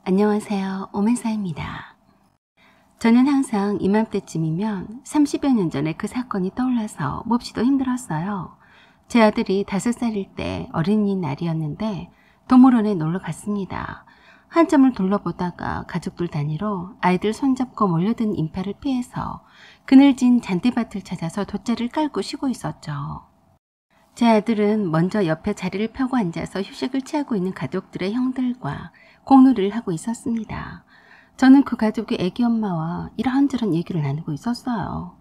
안녕하세요. 오맨사입니다. 저는 항상 이맘때쯤이면 30여 년 전에 그 사건이 떠올라서 몹시도 힘들었어요. 제 아들이 5살일 때 어린이날이었는데 동물원에 놀러 갔습니다. 한참을 둘러보다가 가족들 단위로 아이들 손잡고 몰려든 인파를 피해서 그늘진 잔디밭을 찾아서 돗자리를 깔고 쉬고 있었죠. 제 아들은 먼저 옆에 자리를 펴고 앉아서 휴식을 취하고 있는 가족들의 형들과 공놀이를 하고 있었습니다. 저는 그 가족의 애기 엄마와 이런저런 얘기를 나누고 있었어요.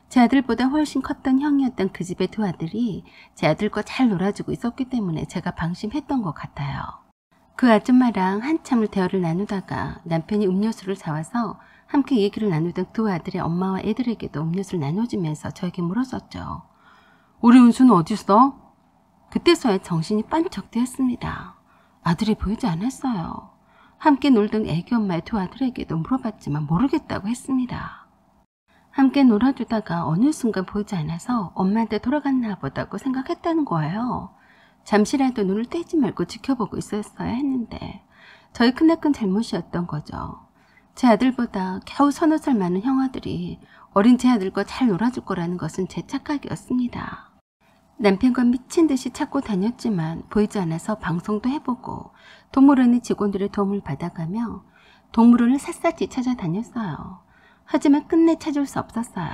제 아들보다 훨씬 컸던 형이었던 그 집의 두 아들이 제 아들과 잘 놀아주고 있었기 때문에 제가 방심했던 것 같아요. 그 아줌마랑 한참을 대화를 나누다가 남편이 음료수를 사와서 함께 얘기를 나누던 두 아들의 엄마와 애들에게도 음료수를 나눠주면서 저에게 물었었죠. 우리 은수는 어디 있어? 그때서야 정신이 반짝 뜨였습니다. 아들이 보이지 않았어요. 함께 놀던 애기 엄마의 두 아들에게도 물어봤지만 모르겠다고 했습니다. 함께 놀아주다가 어느 순간 보이지 않아서 엄마한테 돌아갔나 보다고 생각했다는 거예요. 잠시라도 눈을 떼지 말고 지켜보고 있었어야 했는데 저희 크나큰 잘못이었던 거죠. 제 아들보다 겨우 서너 살 많은 형아들이 어린 제 아들과 잘 놀아줄 거라는 것은 제 착각이었습니다. 남편과 미친 듯이 찾고 다녔지만 보이지 않아서 방송도 해보고 동물원의 직원들의 도움을 받아가며 동물원을 샅샅이 찾아다녔어요. 하지만 끝내 찾을 수 없었어요.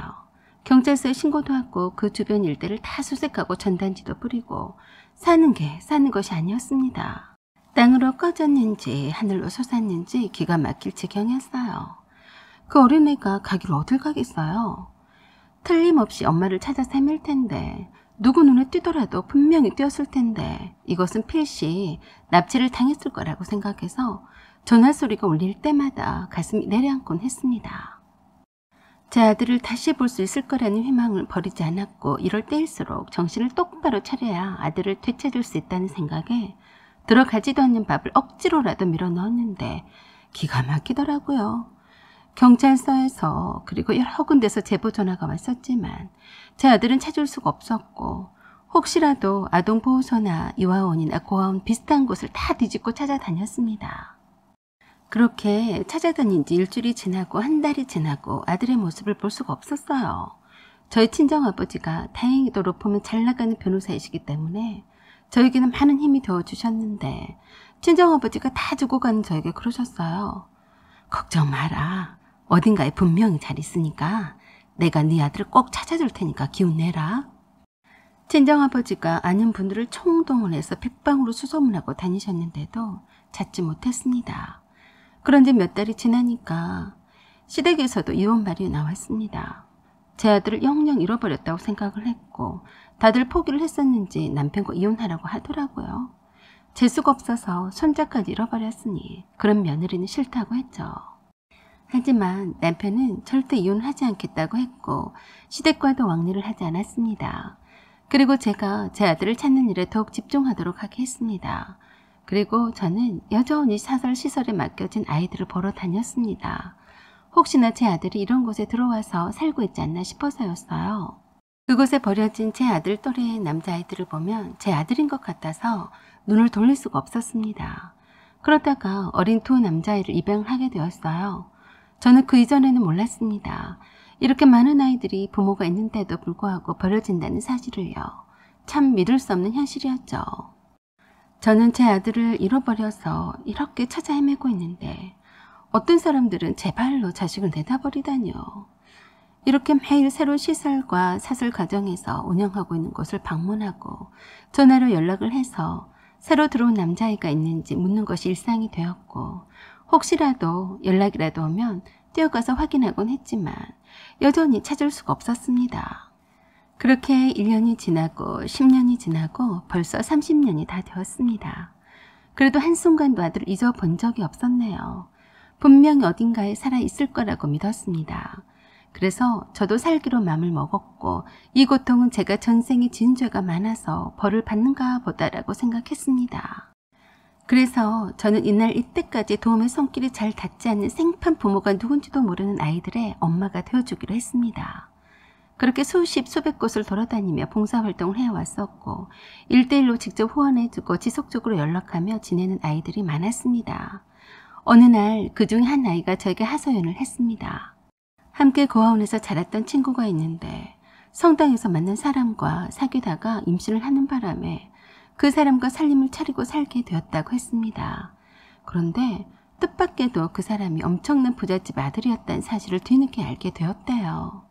경찰서에 신고도 하고 그 주변 일대를 다 수색하고 전단지도 뿌리고 사는 것이 아니었습니다. 땅으로 꺼졌는지 하늘로 솟았는지 기가 막힐 지경이었어요. 그 어린애가 가기를 어딜 가겠어요. 틀림없이 엄마를 찾아서 헤맬 텐데 누구 눈에 띄더라도 분명히 띄었을 텐데 이것은 필시 납치를 당했을 거라고 생각해서 전화소리가 울릴 때마다 가슴이 내려앉곤 했습니다. 제 아들을 다시 볼 수 있을 거라는 희망을 버리지 않았고 이럴 때일수록 정신을 똑바로 차려야 아들을 되찾을 수 있다는 생각에 들어가지도 않는 밥을 억지로라도 밀어 넣었는데 기가 막히더라고요. 경찰서에서 그리고 여러 군데서 제보 전화가 왔었지만 제 아들은 찾을 수가 없었고 혹시라도 아동보호소나 유아원이나 고아원 비슷한 곳을 다 뒤집고 찾아다녔습니다. 그렇게 찾아다닌 지 일주일이 지나고 한 달이 지나고 아들의 모습을 볼 수가 없었어요. 저희 친정아버지가 다행히도 로펌은 잘 나가는 변호사이시기 때문에 저에게는 많은 힘이 되어주셨는데 친정아버지가 다 주고 가는 저에게 그러셨어요. 걱정 마라. 어딘가에 분명히 잘 있으니까 내가 네 아들을 꼭 찾아줄 테니까 기운내라. 친정아버지가 아는 분들을 총동원 해서 빗방으로 수소문하고 다니셨는데도 찾지 못했습니다. 그런 지 몇 달이 지나니까 시댁에서도 이혼 말이 나왔습니다. 제 아들을 영영 잃어버렸다고 생각을 했고 다들 포기를 했었는지 남편과 이혼하라고 하더라고요. 재수가 없어서 손자까지 잃어버렸으니 그런 며느리는 싫다고 했죠. 하지만 남편은 절대 이혼하지 않겠다고 했고 시댁과도 왕래를 하지 않았습니다. 그리고 제가 제 아들을 찾는 일에 더욱 집중하도록 하게 했습니다. 그리고 저는 여전히 사설시설에 맡겨진 아이들을 보러 다녔습니다. 혹시나 제 아들이 이런 곳에 들어와서 살고 있지 않나 싶어서였어요. 그곳에 버려진 제 아들 또래의 남자아이들을 보면 제 아들인 것 같아서 눈을 돌릴 수가 없었습니다. 그러다가 어린 두 남자아이를 입양을 하게 되었어요. 저는 그 이전에는 몰랐습니다. 이렇게 많은 아이들이 부모가 있는데도 불구하고 버려진다는 사실을요. 참 믿을 수 없는 현실이었죠. 저는 제 아들을 잃어버려서 이렇게 찾아 헤매고 있는데 어떤 사람들은 제 발로 자식을 내다버리다니요. 이렇게 매일 새로운 시설과 사설 가정에서 운영하고 있는 곳을 방문하고 전화로 연락을 해서 새로 들어온 남자아이가 있는지 묻는 것이 일상이 되었고 혹시라도 연락이라도 오면 뛰어가서 확인하곤 했지만 여전히 찾을 수가 없었습니다. 그렇게 1년이 지나고 10년이 지나고 벌써 30년이 다 되었습니다. 그래도 한순간도 아들을 잊어본 적이 없었네요. 분명히 어딘가에 살아있을 거라고 믿었습니다. 그래서 저도 살기로 마음을 먹었고 이 고통은 제가 전생에 지은 죄가 많아서 벌을 받는가 보다라고 생각했습니다. 그래서 저는 이날 이때까지 도움의 손길이 잘 닿지 않는 생판 부모가 누군지도 모르는 아이들의 엄마가 되어주기로 했습니다. 그렇게 수십 수백 곳을 돌아다니며 봉사활동을 해왔었고 1대1로 직접 후원해주고 지속적으로 연락하며 지내는 아이들이 많았습니다. 어느 날 그 중에 한 아이가 저에게 하소연을 했습니다. 함께 고아원에서 자랐던 친구가 있는데 성당에서 만난 사람과 사귀다가 임신을 하는 바람에 그 사람과 살림을 차리고 살게 되었다고 했습니다. 그런데 뜻밖에도 그 사람이 엄청난 부잣집 아들이었다는 사실을 뒤늦게 알게 되었대요.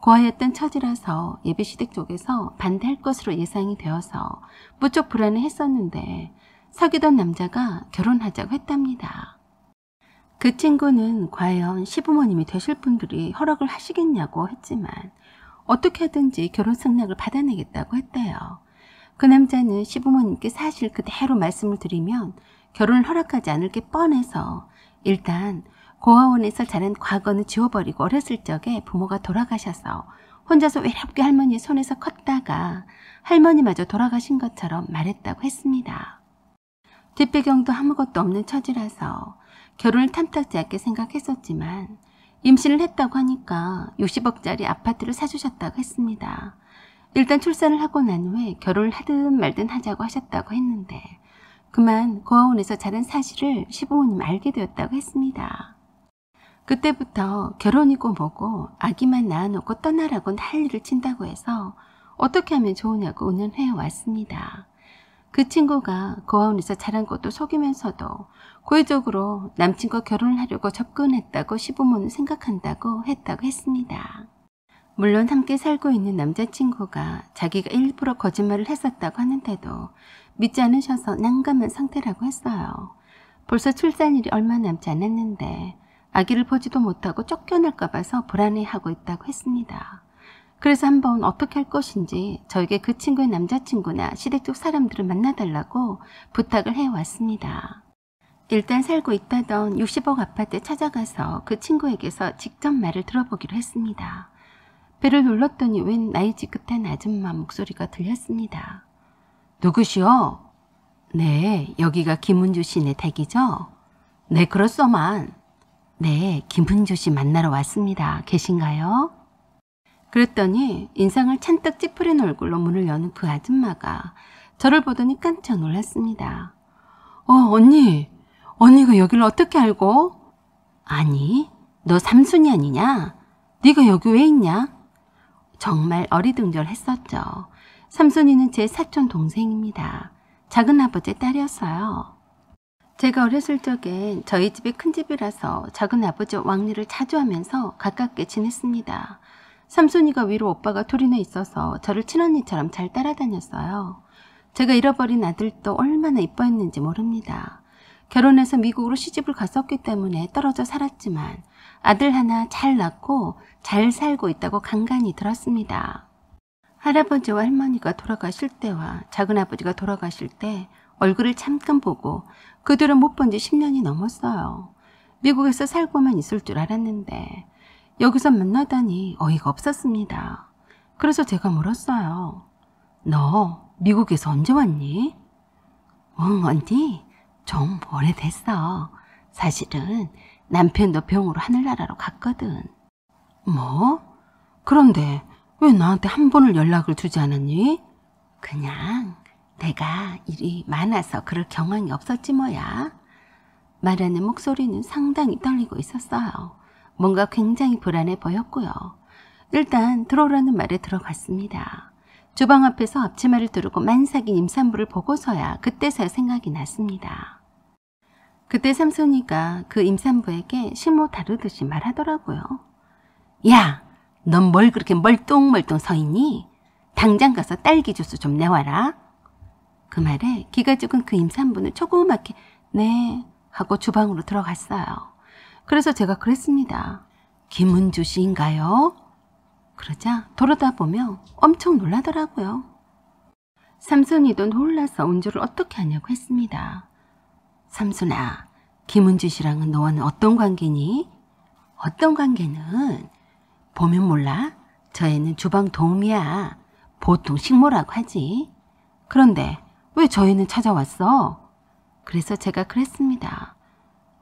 고아였던 처지라서 예비시댁 쪽에서 반대할 것으로 예상이 되어서 무척 불안해했었는데 사귀던 남자가 결혼하자고 했답니다. 그 친구는 과연 시부모님이 되실 분들이 허락을 하시겠냐고 했지만 어떻게 하든지 결혼 승낙을 받아내겠다고 했대요. 그 남자는 시부모님께 사실 그대로 말씀을 드리면 결혼을 허락하지 않을 게 뻔해서 일단 고아원에서 자란 과거는 지워버리고 어렸을 적에 부모가 돌아가셔서 혼자서 외롭게 할머니의 손에서 컸다가 할머니마저 돌아가신 것처럼 말했다고 했습니다. 뒷배경도 아무것도 없는 처지라서 결혼을 탐탁지 않게 생각했었지만 임신을 했다고 하니까 60억짜리 아파트를 사주셨다고 했습니다. 일단 출산을 하고 난 후에 결혼을 하든 말든 하자고 하셨다고 했는데 그만 고아원에서 자란 사실을 시부모님 알게 되었다고 했습니다. 그때부터 결혼이고 뭐고 아기만 낳아놓고 떠나라고 난리를 친다고 해서 어떻게 하면 좋으냐고 의논해 왔습니다. 그 친구가 고아원에서 자란 것도 속이면서도 고의적으로 남친과 결혼을 하려고 접근했다고 시부모는 생각한다고 했다고 했습니다. 물론 함께 살고 있는 남자친구가 자기가 일부러 거짓말을 했었다고 하는데도 믿지 않으셔서 난감한 상태라고 했어요. 벌써 출산일이 얼마 남지 않았는데 아기를 보지도 못하고 쫓겨날까 봐서 불안해하고 있다고 했습니다. 그래서 한번 어떻게 할 것인지 저에게 그 친구의 남자친구나 시댁 쪽 사람들을 만나달라고 부탁을 해왔습니다. 일단 살고 있다던 60억 아파트에 찾아가서 그 친구에게서 직접 말을 들어보기로 했습니다. 배를 눌렀더니 웬 나이 지긋한 아줌마 목소리가 들렸습니다. 누구시오? 네, 여기가 김은주 씨네 댁이죠? 네, 그렇소만. 네, 김은주 씨 만나러 왔습니다. 계신가요? 그랬더니 인상을 찬뜩 찌푸린 얼굴로 문을 여는 그 아줌마가 저를 보더니 깜짝 놀랐습니다. 언니가 여기를 어떻게 알고? 아니, 너 삼순이 아니냐? 네가 여기 왜 있냐? 정말 어리둥절했었죠. 삼순이는 제 사촌 동생입니다. 작은아버지의 딸이었어요. 제가 어렸을 적엔 저희 집이 큰 집이라서 작은아버지와 왕래를 자주 하면서 가깝게 지냈습니다. 삼순이가 위로 오빠가 둘이나 있어서 저를 친언니처럼 잘 따라다녔어요. 제가 잃어버린 아들도 얼마나 이뻐했는지 모릅니다. 결혼해서 미국으로 시집을 갔었기 때문에 떨어져 살았지만 아들 하나 잘 낳고 잘 살고 있다고 간간히 들었습니다. 할아버지와 할머니가 돌아가실 때와 작은아버지가 돌아가실 때 얼굴을 잠깐 보고 그 뒤로 못 본 지 10년이 넘었어요. 미국에서 살고만 있을 줄 알았는데 여기서 만나다니 어이가 없었습니다. 그래서 제가 물었어요. 너 미국에서 언제 왔니? 응, 언니. 좀 오래됐어. 사실은 남편도 병으로 하늘나라로 갔거든. 뭐? 그런데 왜 나한테 한 번을 연락을 주지 않았니? 그냥 내가 일이 많아서 그럴 경황이 없었지 뭐야. 말하는 목소리는 상당히 떨리고 있었어요. 뭔가 굉장히 불안해 보였고요. 일단 들어오라는 말에 들어갔습니다. 주방 앞에서 앞치마를 두르고 만삭인 임산부를 보고서야 그때서야 생각이 났습니다. 그때 삼순이가 그 임산부에게 식모 다루듯이 말하더라고요. 야, 넌 뭘 그렇게 멀뚱멀뚱 서 있니? 당장 가서 딸기 주스 좀 내와라. 그 말에 기가 죽은 그 임산부는 조그맣게 네 하고 주방으로 들어갔어요. 그래서 제가 그랬습니다. 김은주 씨인가요? 그러자 돌아다 보며 엄청 놀라더라고요. 삼순이도 놀라서 운주를 어떻게 하냐고 했습니다. 삼순아, 김은주 씨랑은 너와는 어떤 관계니? 어떤 관계는? 보면 몰라? 저 애는 주방 도우미야. 보통 식모라고 하지. 그런데 왜 저 애는 찾아왔어? 그래서 제가 그랬습니다.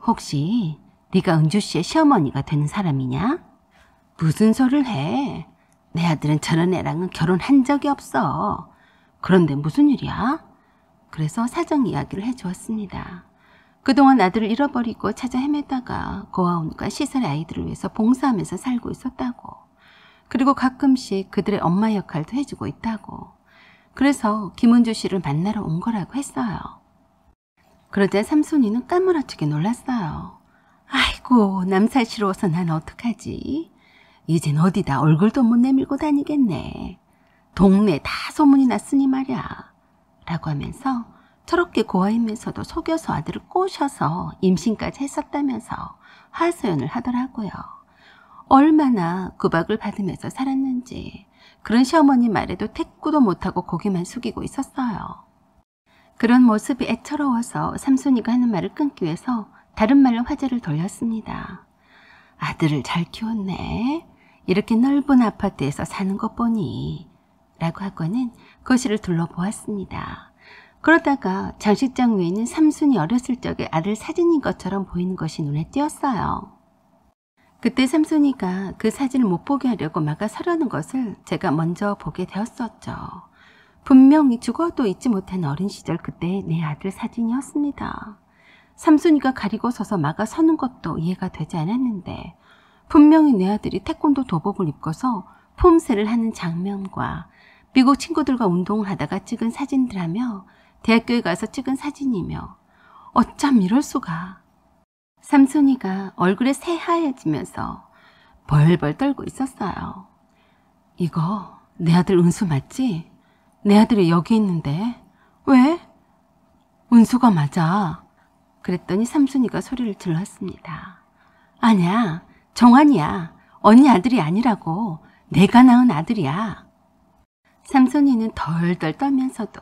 혹시 네가 은주 씨의 시어머니가 되는 사람이냐? 무슨 소리를 해? 내 아들은 저런 애랑은 결혼한 적이 없어. 그런데 무슨 일이야? 그래서 사정 이야기를 해주었습니다. 그동안 아들을 잃어버리고 찾아 헤매다가 고아원과 시설 아이들을 위해서 봉사하면서 살고 있었다고. 그리고 가끔씩 그들의 엄마 역할도 해주고 있다고. 그래서 김은주 씨를 만나러 온 거라고 했어요. 그러자 삼순이는 까무러치게 놀랐어요. 아이고, 남사시러워서 난 어떡하지? 이젠 어디다 얼굴도 못 내밀고 다니겠네. 동네에 다 소문이 났으니 말이야. 라고 하면서 저렇게 고아이면서도 속여서 아들을 꼬셔서 임신까지 했었다면서 하소연을 하더라고요. 얼마나 구박을 받으면서 살았는지 그런 시어머니 말에도 태꾸도 못하고 고개만 숙이고 있었어요. 그런 모습이 애처로워서 삼순이가 하는 말을 끊기 위해서 다른 말로 화제를 돌렸습니다. 아들을 잘 키웠네. 이렇게 넓은 아파트에서 사는 것 보니. 라고 하고는 거실을 둘러보았습니다. 그러다가 장식장 위에 있는 삼순이 어렸을 적의 아들 사진인 것처럼 보이는 것이 눈에 띄었어요. 그때 삼순이가 그 사진을 못 보게 하려고 막아 서려는 것을 제가 먼저 보게 되었었죠. 분명히 죽어도 잊지 못한 어린 시절 그때의 내 아들 사진이었습니다. 삼순이가 가리고 서서 막아 서는 것도 이해가 되지 않았는데 분명히 내 아들이 태권도 도복을 입고서 폼새를 하는 장면과 미국 친구들과 운동을 하다가 찍은 사진들하며 대학교에 가서 찍은 사진이며 어쩜 이럴 수가. 삼순이가 얼굴에 새하얘지면서 벌벌 떨고 있었어요. 이거 내 아들 은수 맞지? 내 아들이 여기 있는데. 왜? 은수가 맞아. 그랬더니 삼순이가 소리를 질렀습니다. 아니야, 정환이야. 언니 아들이 아니라고. 내가 낳은 아들이야. 삼순이는 덜덜 떨면서도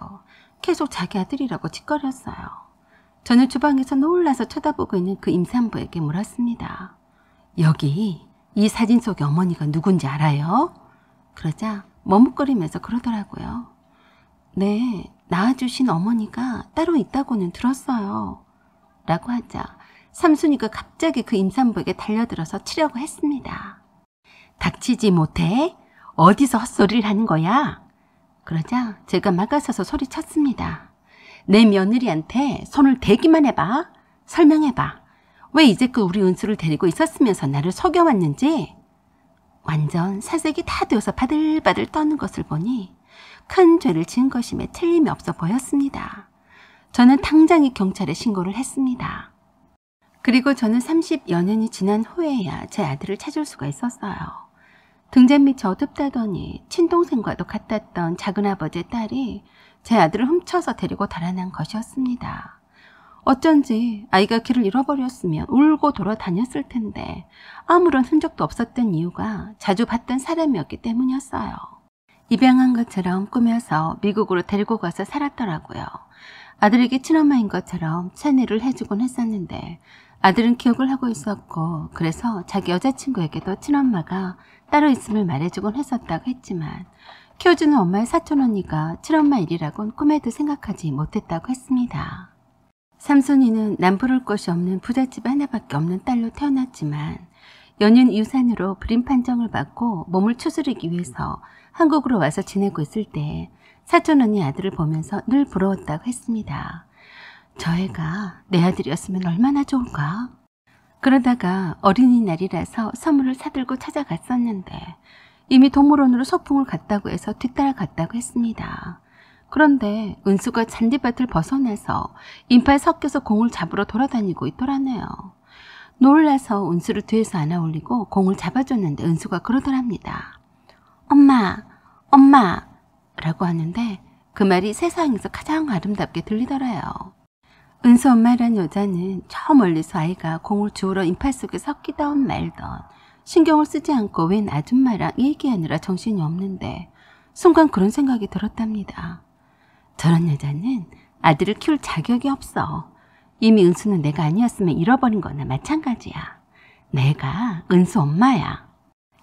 계속 자기 아들이라고 짓거렸어요. 저는 주방에서 놀라서 쳐다보고 있는 그 임산부에게 물었습니다. 여기 이 사진 속의 어머니가 누군지 알아요? 그러자 머뭇거리면서 그러더라고요. 네, 낳아주신 어머니가 따로 있다고는 들었어요. 라고 하자 삼순이가 갑자기 그 임산부에게 달려들어서 치려고 했습니다. 닥치지 못해? 어디서 헛소리를 하는 거야? 그러자 제가 막아서서 소리쳤습니다. 내 며느리한테 손을 대기만 해봐. 설명해봐. 왜 이제껏 우리 은수를 데리고 있었으면서 나를 속여왔는지. 완전 사색이 다 되어서 바들바들 떠는 것을 보니 큰 죄를 지은 것임에 틀림이 없어 보였습니다. 저는 당장이 경찰에 신고를 했습니다. 그리고 저는 30여 년이 지난 후에야 제 아들을 찾을 수가 있었어요. 등잔 밑이 어둡다더니 친동생과도 같았던 작은아버지의 딸이 제 아들을 훔쳐서 데리고 달아난 것이었습니다. 어쩐지 아이가 길을 잃어버렸으면 울고 돌아다녔을 텐데 아무런 흔적도 없었던 이유가 자주 봤던 사람이었기 때문이었어요. 입양한 것처럼 꾸며서 미국으로 데리고 가서 살았더라고요. 아들에게 친엄마인 것처럼 세뇌를 해주곤 했었는데 아들은 기억을 하고 있었고 그래서 자기 여자친구에게도 친엄마가 따로 있음을 말해주곤 했었다고 했지만 키워주는 엄마의 사촌언니가 친엄마 일이라곤 꿈에도 생각하지 못했다고 했습니다. 삼순이는 남부를 곳이 없는 부잣집 하나밖에 없는 딸로 태어났지만 연륜 유산으로 불임 판정을 받고 몸을 추스르기 위해서 한국으로 와서 지내고 있을 때 사촌언니 아들을 보면서 늘 부러웠다고 했습니다. 저 애가 내 아들이었으면 얼마나 좋을까? 그러다가 어린이날이라서 선물을 사들고 찾아갔었는데 이미 동물원으로 소풍을 갔다고 해서 뒤따라갔다고 했습니다. 그런데 은수가 잔디밭을 벗어나서 인파에 섞여서 공을 잡으러 돌아다니고 있더라네요. 놀라서 은수를 뒤에서 안아 올리고 공을 잡아줬는데 은수가 그러더랍니다. 엄마, 엄마 라고 하는데 그 말이 세상에서 가장 아름답게 들리더래요. 은수 엄마란 여자는 저 멀리서 아이가 공을 주우러 인파 속에 섞이던 말던 신경을 쓰지 않고 웬 아줌마랑 얘기하느라 정신이 없는데 순간 그런 생각이 들었답니다. 저런 여자는 아들을 키울 자격이 없어. 이미 은수는 내가 아니었으면 잃어버린 거나 마찬가지야. 내가 은수 엄마야.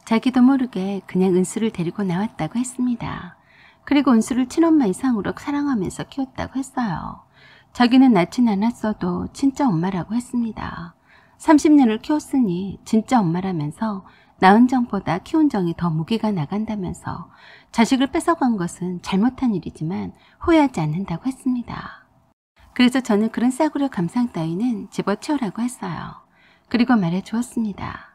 자기도 모르게 그냥 은수를 데리고 나왔다고 했습니다. 그리고 은수를 친엄마 이상으로 사랑하면서 키웠다고 했어요. 자기는 낳진 않았어도 진짜 엄마라고 했습니다. 30년을 키웠으니 진짜 엄마라면서 낳은 정보다 키운 정이 더 무게가 나간다면서 자식을 뺏어간 것은 잘못한 일이지만 후회하지 않는다고 했습니다. 그래서 저는 그런 싸구려 감상 따위는 집어치우라고 했어요. 그리고 말해 주었습니다.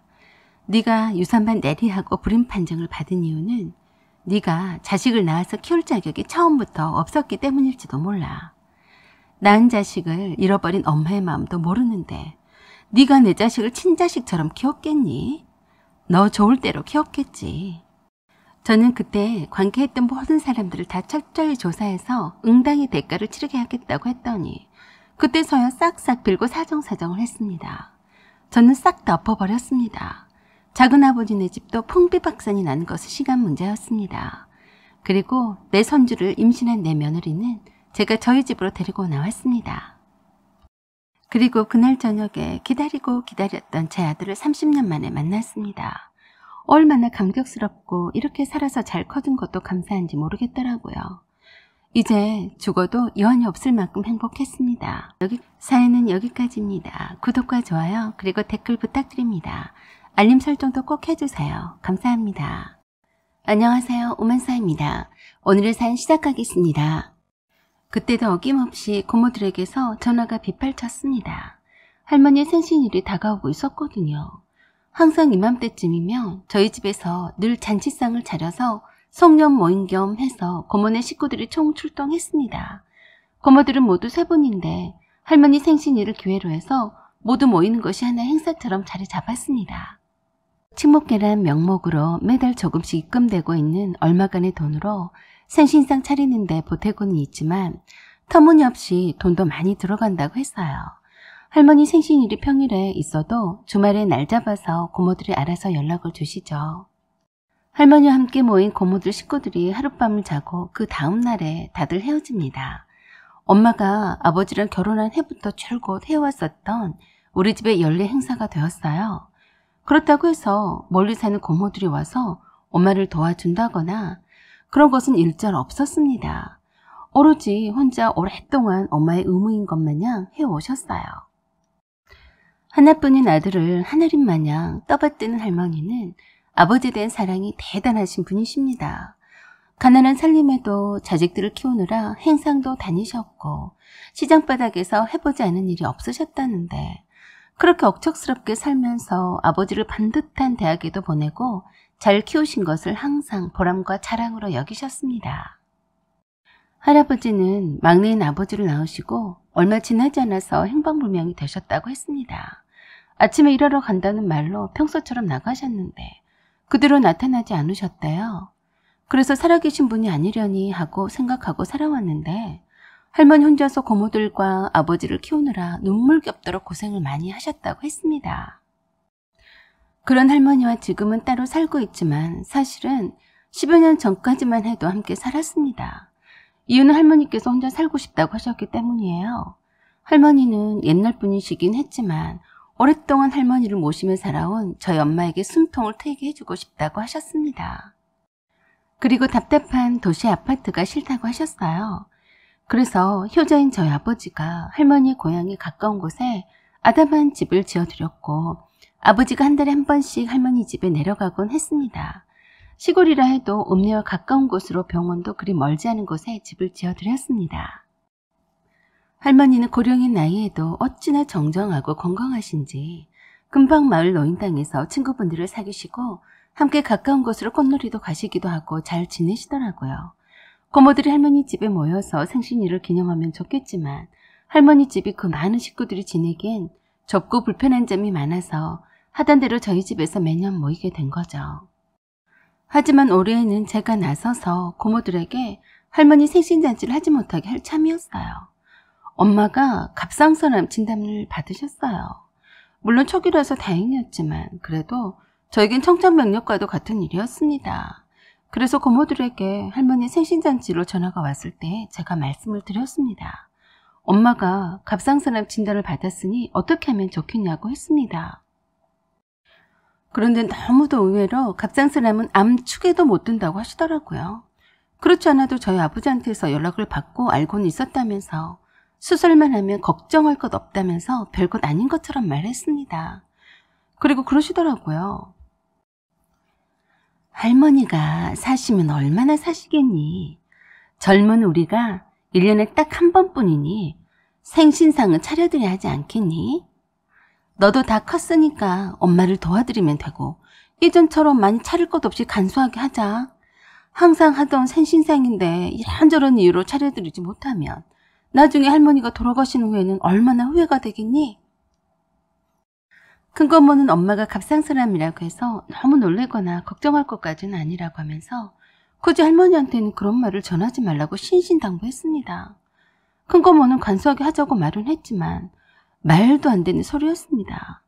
네가 유산반 내리하고 불임 판정을 받은 이유는 네가 자식을 낳아서 키울 자격이 처음부터 없었기 때문일지도 몰라. 낳은 자식을 잃어버린 엄마의 마음도 모르는데 네가 내 자식을 친자식처럼 키웠겠니? 너 좋을 대로 키웠겠지. 저는 그때 관계했던 모든 사람들을 다 철저히 조사해서 응당의 대가를 치르게 하겠다고 했더니 그때서야 싹싹 빌고 사정사정을 했습니다. 저는 싹 다 엎어버렸습니다. 작은아버지네 집도 풍비박산이 나는 것은 시간 문제였습니다. 그리고 내 손주를 임신한 내 며느리는 제가 저희 집으로 데리고 나왔습니다. 그리고 그날 저녁에 기다리고 기다렸던 제 아들을 30년 만에 만났습니다. 얼마나 감격스럽고 이렇게 살아서 잘 커진 것도 감사한지 모르겠더라고요. 이제 죽어도 여한이 없을 만큼 행복했습니다. 사연은 여기까지입니다. 구독과 좋아요 그리고 댓글 부탁드립니다. 알림 설정도 꼭 해주세요. 감사합니다. 안녕하세요. 오만사입니다. 오늘의 사연 시작하겠습니다. 그때도 어김없이 고모들에게서 전화가 빗발쳤습니다. 할머니의 생신일이 다가오고 있었거든요. 항상 이맘때쯤이면 저희 집에서 늘 잔치상을 차려서 송년 모임 겸 해서 고모네 식구들이 총출동했습니다. 고모들은 모두 3분인데 할머니 생신일을 기회로 해서 모두 모이는 것이 하나의 행사처럼 자리 잡았습니다. 친목계란 명목으로 매달 조금씩 입금되고 있는 얼마간의 돈으로 생신상 차리는데 보태고는 있지만 터무니없이 돈도 많이 들어간다고 했어요. 할머니 생신일이 평일에 있어도 주말에 날 잡아서 고모들이 알아서 연락을 주시죠. 할머니와 함께 모인 고모들 식구들이 하룻밤을 자고 그 다음 날에 다들 헤어집니다. 엄마가 아버지랑 결혼한 해부터 줄곧 해왔었던 우리 집의 연례 행사가 되었어요. 그렇다고 해서 멀리 사는 고모들이 와서 엄마를 도와준다거나 그런 것은 일절 없었습니다. 오로지 혼자 오랫동안 엄마의 의무인 것 마냥 해오셨어요. 하나뿐인 아들을 하늘인 마냥 떠받드는 할머니는 아버지에 대한 사랑이 대단하신 분이십니다. 가난한 살림에도 자식들을 키우느라 행상도 다니셨고 시장바닥에서 해보지 않은 일이 없으셨다는데 그렇게 억척스럽게 살면서 아버지를 반듯한 대학에도 보내고 잘 키우신 것을 항상 보람과 자랑으로 여기셨습니다. 할아버지는 막내인 아버지를 낳으시고 얼마 지나지 않아서 행방불명이 되셨다고 했습니다. 아침에 일하러 간다는 말로 평소처럼 나가셨는데 그대로 나타나지 않으셨대요. 그래서 살아계신 분이 아니려니 하고 생각하고 살아왔는데 할머니 혼자서 고모들과 아버지를 키우느라 눈물겹도록 고생을 많이 하셨다고 했습니다. 그런 할머니와 지금은 따로 살고 있지만 사실은 10여 년 전까지만 해도 함께 살았습니다. 이유는 할머니께서 혼자 살고 싶다고 하셨기 때문이에요. 할머니는 옛날 분이시긴 했지만 오랫동안 할머니를 모시며 살아온 저희 엄마에게 숨통을 트이게 해주고 싶다고 하셨습니다. 그리고 답답한 도시 아파트가 싫다고 하셨어요. 그래서 효자인 저희 아버지가 할머니의 고향이 가까운 곳에 아담한 집을 지어드렸고 아버지가 한 달에 한 번씩 할머니 집에 내려가곤 했습니다. 시골이라 해도 읍내와 가까운 곳으로 병원도 그리 멀지 않은 곳에 집을 지어드렸습니다. 할머니는 고령인 나이에도 어찌나 정정하고 건강하신지 금방 마을 노인당에서 친구분들을 사귀시고 함께 가까운 곳으로 꽃놀이도 가시기도 하고 잘 지내시더라고요. 고모들이 할머니 집에 모여서 생신일을 기념하면 좋겠지만 할머니 집이 그 많은 식구들이 지내기엔 좁고 불편한 점이 많아서 하던 대로 저희 집에서 매년 모이게 된 거죠. 하지만 올해에는 제가 나서서 고모들에게 할머니 생신잔치를 하지 못하게 할 참이었어요. 엄마가 갑상선암 진단을 받으셨어요. 물론 초기라서 다행이었지만 그래도 저에겐 청천벽력과도 같은 일이었습니다. 그래서 고모들에게 할머니 생신잔치로 전화가 왔을 때 제가 말씀을 드렸습니다. 엄마가 갑상선암 진단을 받았으니 어떻게 하면 좋겠냐고 했습니다. 그런데 너무도 의외로 갑상선암은 암축에도 못 든다고 하시더라고요. 그렇지 않아도 저희 아버지한테서 연락을 받고 알고는 있었다면서 수술만 하면 걱정할 것 없다면서 별것 아닌 것처럼 말했습니다. 그리고 그러시더라고요. 할머니가 사시면 얼마나 사시겠니? 젊은 우리가 1년에 딱 한 번뿐이니 생신상은 차려드려야 하지 않겠니? 너도 다 컸으니까 엄마를 도와드리면 되고 예전처럼 많이 차릴 것 없이 간소하게 하자. 항상 하던 생신상인데 이런저런 이유로 차려드리지 못하면 나중에 할머니가 돌아가신 후에는 얼마나 후회가 되겠니? 큰고모는 엄마가 갑상 사람이라고 해서 너무 놀래거나 걱정할 것까지는 아니라고 하면서 굳이 할머니한테는 그런 말을 전하지 말라고 신신당부했습니다. 큰고모는 간소하게 하자고 말은 했지만 말도 안 되는 소리였습니다.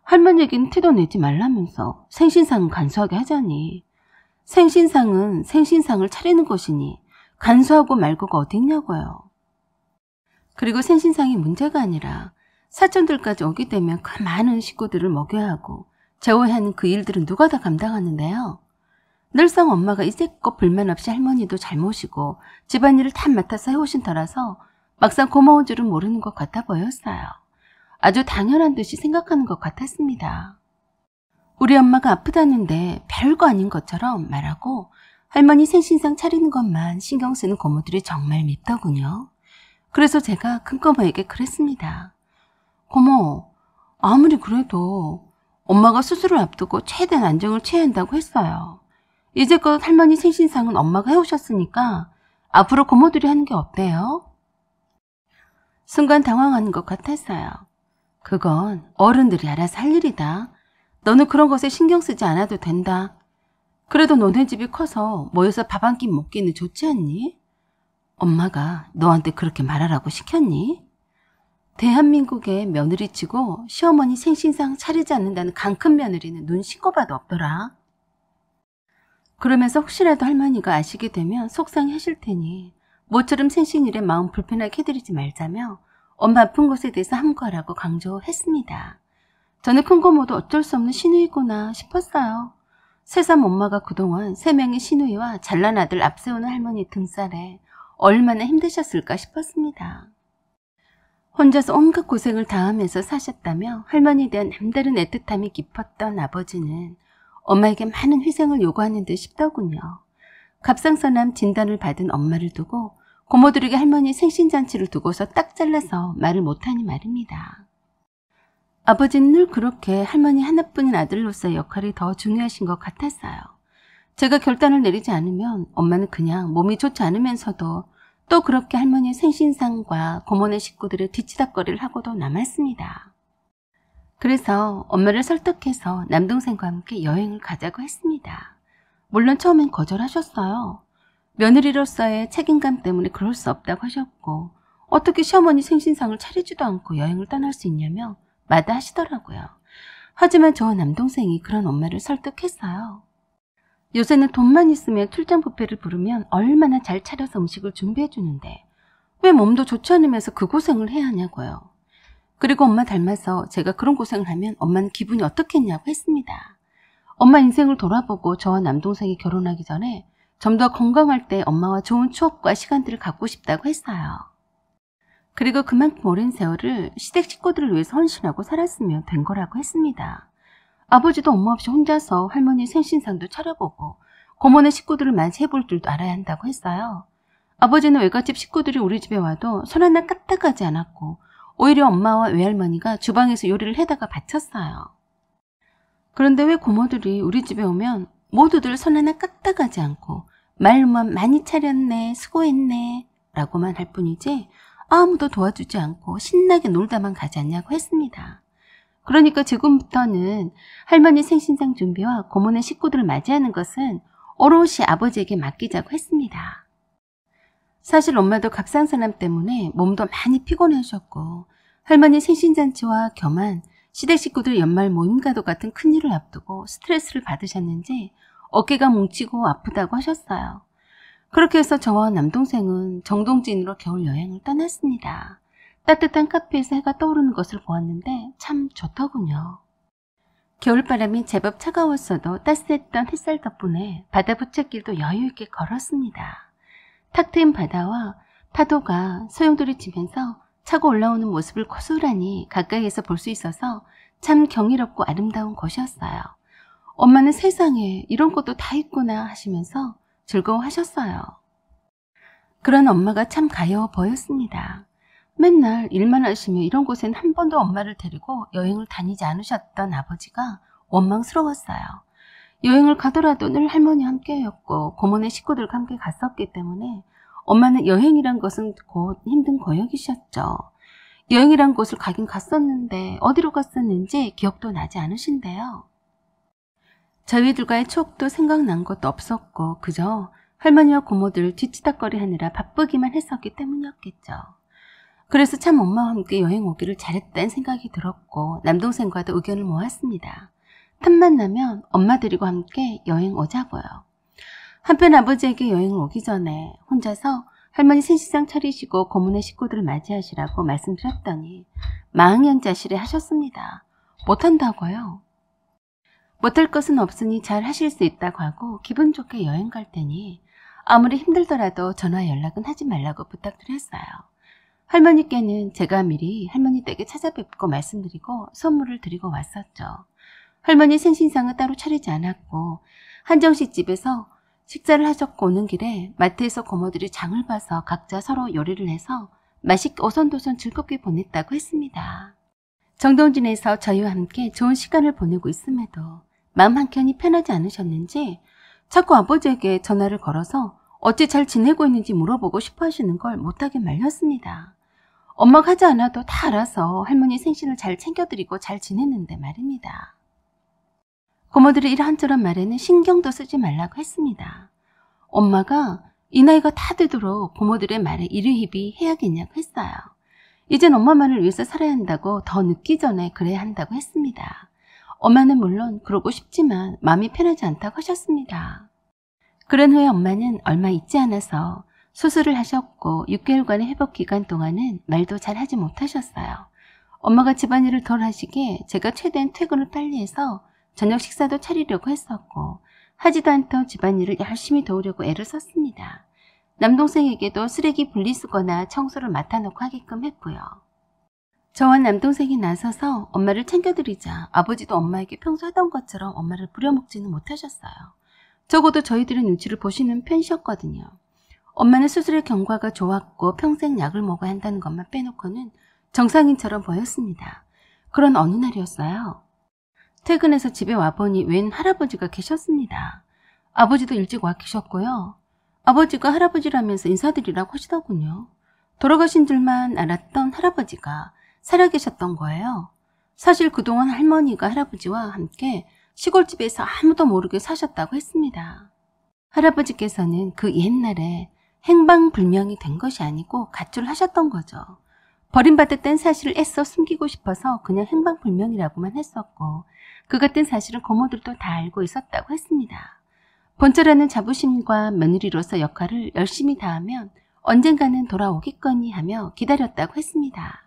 할머니에게는 티도 내지 말라면서 생신상은 간소하게 하자니. 생신상은 생신상을 차리는 것이니 간소하고 말고가 어디 있냐고요. 그리고 생신상이 문제가 아니라 사촌들까지 오게 되면 그 많은 식구들을 먹여야 하고 재워야 하는 그 일들은 누가 다 감당하는데요. 늘상 엄마가 이제껏 불만 없이 할머니도 잘 모시고 집안일을 다 맡아서 해오신 터라서 막상 고마운 줄은 모르는 것 같아 보였어요. 아주 당연한 듯이 생각하는 것 같았습니다. 우리 엄마가 아프다는데 별거 아닌 것처럼 말하고 할머니 생신상 차리는 것만 신경 쓰는 고모들이 정말 밉더군요. 그래서 제가 큰고모에게 그랬습니다. 고모, 아무리 그래도 엄마가 수술을 앞두고 최대한 안정을 취해야 한다고 했어요. 이제껏 할머니 생신상은 엄마가 해오셨으니까 앞으로 고모들이 하는 게 어때요? 순간 당황하는 것 같았어요. 그건 어른들이 알아서 할 일이다. 너는 그런 것에 신경 쓰지 않아도 된다. 그래도 너네 집이 커서 모여서 밥 한 끼 먹기는 좋지 않니? 엄마가 너한테 그렇게 말하라고 시켰니? 대한민국에 며느리치고 시어머니 생신상 차리지 않는다는 강큰 며느리는 눈 씻고 봐도 없더라. 그러면서 혹시라도 할머니가 아시게 되면 속상해하실 테니 모처럼 생신일에 마음 불편하게 해드리지 말자며 엄마 아픈 것에 대해서 함구하라고 강조했습니다. 저는 큰고모도 어쩔 수 없는 시누이구나 싶었어요. 새삼 엄마가 그동안 3명의 시누이와 잘난 아들 앞세우는 할머니 등살에 얼마나 힘드셨을까 싶었습니다. 혼자서 온갖 고생을 다하면서 사셨다며 할머니에 대한 남다른 애틋함이 깊었던 아버지는 엄마에게 많은 희생을 요구하는 듯 싶더군요. 갑상선암 진단을 받은 엄마를 두고 고모들에게 할머니 생신잔치를 두고서 딱 잘라서 말을 못하니 말입니다. 아버지는 늘 그렇게 할머니 하나뿐인 아들로서의 역할이 더 중요하신 것 같았어요. 제가 결단을 내리지 않으면 엄마는 그냥 몸이 좋지 않으면서도 또 그렇게 할머니의 생신상과 고모네 식구들의 뒤치다거리를 하고도 남았습니다. 그래서 엄마를 설득해서 남동생과 함께 여행을 가자고 했습니다. 물론 처음엔 거절하셨어요. 며느리로서의 책임감 때문에 그럴 수 없다고 하셨고 어떻게 시어머니 생신상을 차리지도 않고 여행을 떠날 수 있냐며 마다하시더라고요. 하지만 저와 남동생이 그런 엄마를 설득했어요. 요새는 돈만 있으면 출장 뷔페를 부르면 얼마나 잘 차려서 음식을 준비해 주는데 왜 몸도 좋지 않으면서 그 고생을 해야 하냐고요. 그리고 엄마 닮아서 제가 그런 고생을 하면 엄마는 기분이 어떻겠냐고 했습니다. 엄마 인생을 돌아보고 저와 남동생이 결혼하기 전에 좀 더 건강할 때 엄마와 좋은 추억과 시간들을 갖고 싶다고 했어요. 그리고 그만큼 오랜 세월을 시댁 식구들을 위해서 헌신하고 살았으면 된 거라고 했습니다. 아버지도 엄마 없이 혼자서 할머니 생신상도 차려보고 고모네 식구들을 맞이해볼 줄도 알아야 한다고 했어요. 아버지는 외갓집 식구들이 우리 집에 와도 손 하나 까딱하지 않았고 오히려 엄마와 외할머니가 주방에서 요리를 해다가 바쳤어요. 그런데 왜 고모들이 우리 집에 오면 모두들 손 하나 까딱하지 않고 말로만 많이 차렸네, 수고했네 라고만 할 뿐이지 아무도 도와주지 않고 신나게 놀다만 가지 않냐고 했습니다. 그러니까 지금부터는 할머니 생신상 준비와 고모네 식구들을 맞이하는 것은 오롯이 아버지에게 맡기자고 했습니다. 사실 엄마도 갑상선암 때문에 몸도 많이 피곤해하셨고 할머니 생신잔치와 겸한 시댁 식구들 연말 모임과도 같은 큰일을 앞두고 스트레스를 받으셨는지 어깨가 뭉치고 아프다고 하셨어요. 그렇게 해서 저와 남동생은 정동진으로 겨울 여행을 떠났습니다. 따뜻한 카페에서 해가 떠오르는 것을 보았는데 참 좋더군요. 겨울바람이 제법 차가웠어도 따스했던 햇살 덕분에 바다 부채길도 여유있게 걸었습니다. 탁 트인 바다와 파도가 소용돌이 치면서 차고 올라오는 모습을 고스란히 가까이에서 볼 수 있어서 참 경이롭고 아름다운 곳이었어요. 엄마는 세상에 이런 것도 다 있구나 하시면서 즐거워하셨어요. 그런 엄마가 참 가여워 보였습니다. 맨날 일만 하시며 이런 곳엔 한 번도 엄마를 데리고 여행을 다니지 않으셨던 아버지가 원망스러웠어요. 여행을 가더라도 늘 할머니와 함께였고 고모네 식구들과 함께 갔었기 때문에 엄마는 여행이란 것은 곧 힘든 고역이셨죠. 여행이란 곳을 가긴 갔었는데 어디로 갔었는지 기억도 나지 않으신데요. 저희들과의 추억도 생각난 것도 없었고 그저 할머니와 고모들 뒤치다거리 하느라 바쁘기만 했었기 때문이었겠죠. 그래서 참 엄마와 함께 여행 오기를 잘했다는 생각이 들었고 남동생과도 의견을 모았습니다. 틈만 나면 엄마 데리고 함께 여행 오자고요. 한편 아버지에게 여행을 오기 전에 혼자서 할머니 생신상 차리시고 고모네 식구들을 맞이하시라고 말씀드렸더니 망연자실해 하셨습니다. 못한다고요? 못할 것은 없으니 잘 하실 수 있다고 하고 기분 좋게 여행 갈 테니 아무리 힘들더라도 전화 연락은 하지 말라고 부탁드렸어요. 할머니께는 제가 미리 할머니 댁에 찾아뵙고 말씀드리고 선물을 드리고 왔었죠. 할머니 생신상은 따로 차리지 않았고 한정식 집에서 식사를 하셨고 오는 길에 마트에서 고모들이 장을 봐서 각자 서로 요리를 해서 맛있게 오손도손 즐겁게 보냈다고 했습니다. 정동진에서 저희와 함께 좋은 시간을 보내고 있음에도 마음 한켠이 편하지 않으셨는지 자꾸 아버지에게 전화를 걸어서 어찌 잘 지내고 있는지 물어보고 싶어 하시는 걸 못하게 말렸습니다. 엄마가 하지 않아도 다 알아서 할머니 생신을 잘 챙겨드리고 잘 지냈는데 말입니다. 고모들이 이런저런 말에는 신경도 쓰지 말라고 했습니다. 엄마가 이 나이가 다 되도록 고모들의 말에 이르희비 해야겠냐고 했어요. 이젠 엄마만을 위해서 살아야 한다고 더 늦기 전에 그래야 한다고 했습니다. 엄마는 물론 그러고 싶지만 마음이 편하지 않다고 하셨습니다. 그런 후에 엄마는 얼마 있지 않아서 수술을 하셨고 6개월간의 회복 기간 동안은 말도 잘 하지 못하셨어요. 엄마가 집안일을 덜 하시게 제가 최대한 퇴근을 빨리 해서 저녁 식사도 차리려고 했었고 하지도 않던 집안일을 열심히 도우려고 애를 썼습니다. 남동생에게도 쓰레기 분리수거나 청소를 맡아놓고 하게끔 했고요. 저와 남동생이 나서서 엄마를 챙겨드리자 아버지도 엄마에게 평소 하던 것처럼 엄마를 부려먹지는 못하셨어요. 적어도 저희들의 눈치를 보시는 편이셨거든요. 엄마는 수술의 경과가 좋았고 평생 약을 먹어야 한다는 것만 빼놓고는 정상인처럼 보였습니다. 그런 어느 날이었어요. 퇴근해서 집에 와보니 웬 할아버지가 계셨습니다. 아버지도 일찍 와 계셨고요. 아버지가 할아버지라면서 인사드리라고 하시더군요. 돌아가신 줄만 알았던 할아버지가 살아계셨던 거예요. 사실 그동안 할머니가 할아버지와 함께 시골집에서 아무도 모르게 사셨다고 했습니다. 할아버지께서는 그 옛날에 행방불명이 된 것이 아니고 가출을 하셨던 거죠. 버림받았다는 사실을 애써 숨기고 싶어서 그냥 행방불명이라고만 했었고 그 같은 사실은 고모들도 다 알고 있었다고 했습니다. 본처라는 자부심과 며느리로서 역할을 열심히 다하면 언젠가는 돌아오겠거니 하며 기다렸다고 했습니다.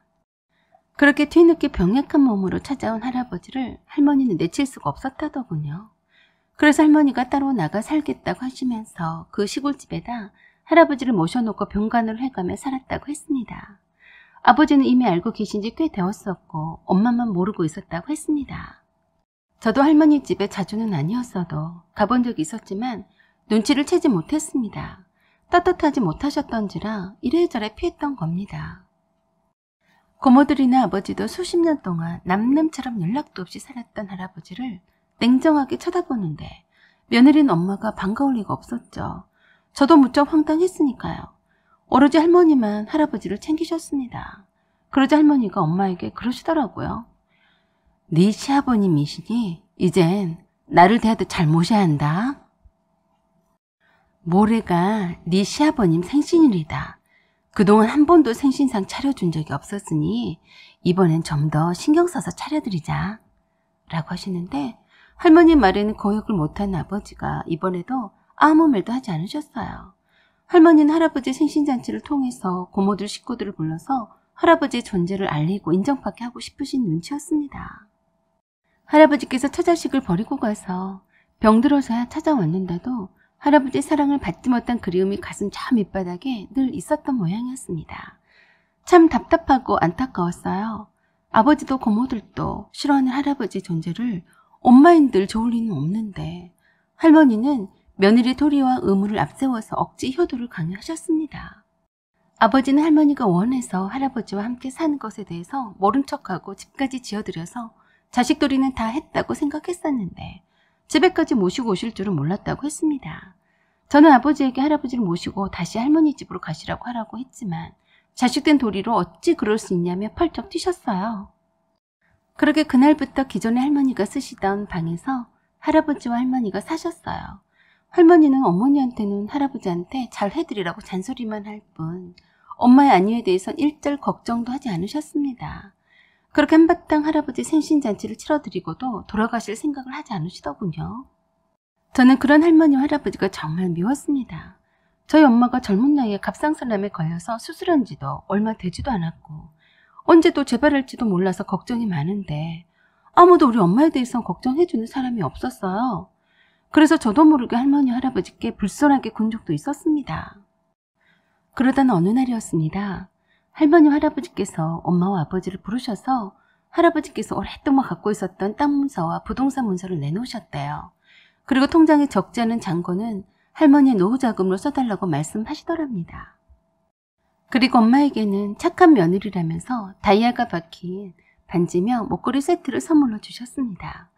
그렇게 뒤늦게 병약한 몸으로 찾아온 할아버지를 할머니는 내칠 수가 없었다더군요. 그래서 할머니가 따로 나가 살겠다고 하시면서 그 시골집에다 할아버지를 모셔놓고 병간호를 해가며 살았다고 했습니다. 아버지는 이미 알고 계신 지 꽤 되었었고 엄마만 모르고 있었다고 했습니다. 저도 할머니 집에 자주는 아니었어도 가본 적이 있었지만 눈치를 채지 못했습니다. 떳떳하지 못하셨던지라 이래저래 피했던 겁니다. 고모들이나 아버지도 수십 년 동안 남남처럼 연락도 없이 살았던 할아버지를 냉정하게 쳐다보는데 며느리는 엄마가 반가울 리가 없었죠. 저도 무척 황당했으니까요. 오로지 할머니만 할아버지를 챙기셨습니다. 그러자 할머니가 엄마에게 그러시더라고요. 네 시아버님이시니 이젠 나를 대하듯 잘 모셔야 한다. 모레가 네 시아버님 생신일이다. 그동안 한 번도 생신상 차려준 적이 없었으니 이번엔 좀 더 신경 써서 차려드리자 라고 하시는데 할머니 말에는 거역을 못한 아버지가 이번에도 아무 말도 하지 않으셨어요. 할머니는 할아버지 생신잔치를 통해서 고모들 식구들을 불러서 할아버지의 존재를 알리고 인정받게 하고 싶으신 눈치였습니다. 할아버지께서 처자식을 버리고 가서 병들어서야 찾아왔는데도 할아버지의 사랑을 받지 못한 그리움이 가슴 저 밑바닥에 늘 있었던 모양이었습니다. 참 답답하고 안타까웠어요. 아버지도 고모들도 싫어하는 할아버지 존재를 엄마인들 좋을 리는 없는데 할머니는 며느리 도리와 의무를 앞세워서 억지 효도를 강요하셨습니다. 아버지는 할머니가 원해서 할아버지와 함께 사는 것에 대해서 모른 척하고 집까지 지어들여서 자식들이는 다 했다고 생각했었는데 집에까지 모시고 오실 줄은 몰랐다고 했습니다. 저는 아버지에게 할아버지를 모시고 다시 할머니 집으로 가시라고 하라고 했지만 자식된 도리로 어찌 그럴 수 있냐며 펄쩍 뛰셨어요. 그렇게 그날부터 기존에 할머니가 쓰시던 방에서 할아버지와 할머니가 사셨어요. 할머니는 어머니한테는 할아버지한테 잘 해드리라고 잔소리만 할 뿐 엄마의 안위에 대해선 일절 걱정도 하지 않으셨습니다. 그렇게 한바탕 할아버지 생신잔치를 치러드리고도 돌아가실 생각을 하지 않으시더군요. 저는 그런 할머니와 할아버지가 정말 미웠습니다. 저희 엄마가 젊은 나이에 갑상선암에 걸려서 수술한 지도 얼마 되지도 않았고 언제 또 재발할지도 몰라서 걱정이 많은데 아무도 우리 엄마에 대해서 걱정해주는 사람이 없었어요. 그래서 저도 모르게 할머니 할아버지께 불손하게 군 적도 있었습니다. 그러던 어느 날이었습니다. 할머니 할아버지께서 엄마와 아버지를 부르셔서 할아버지께서 오랫동안 갖고 있었던 땅 문서와 부동산 문서를 내놓으셨대요. 그리고 통장에 적지 않은 잔고는 할머니의 노후 자금으로 써달라고 말씀하시더랍니다. 그리고 엄마에게는 착한 며느리라면서 다이아가 박힌 반지며 목걸이 세트를 선물로 주셨습니다.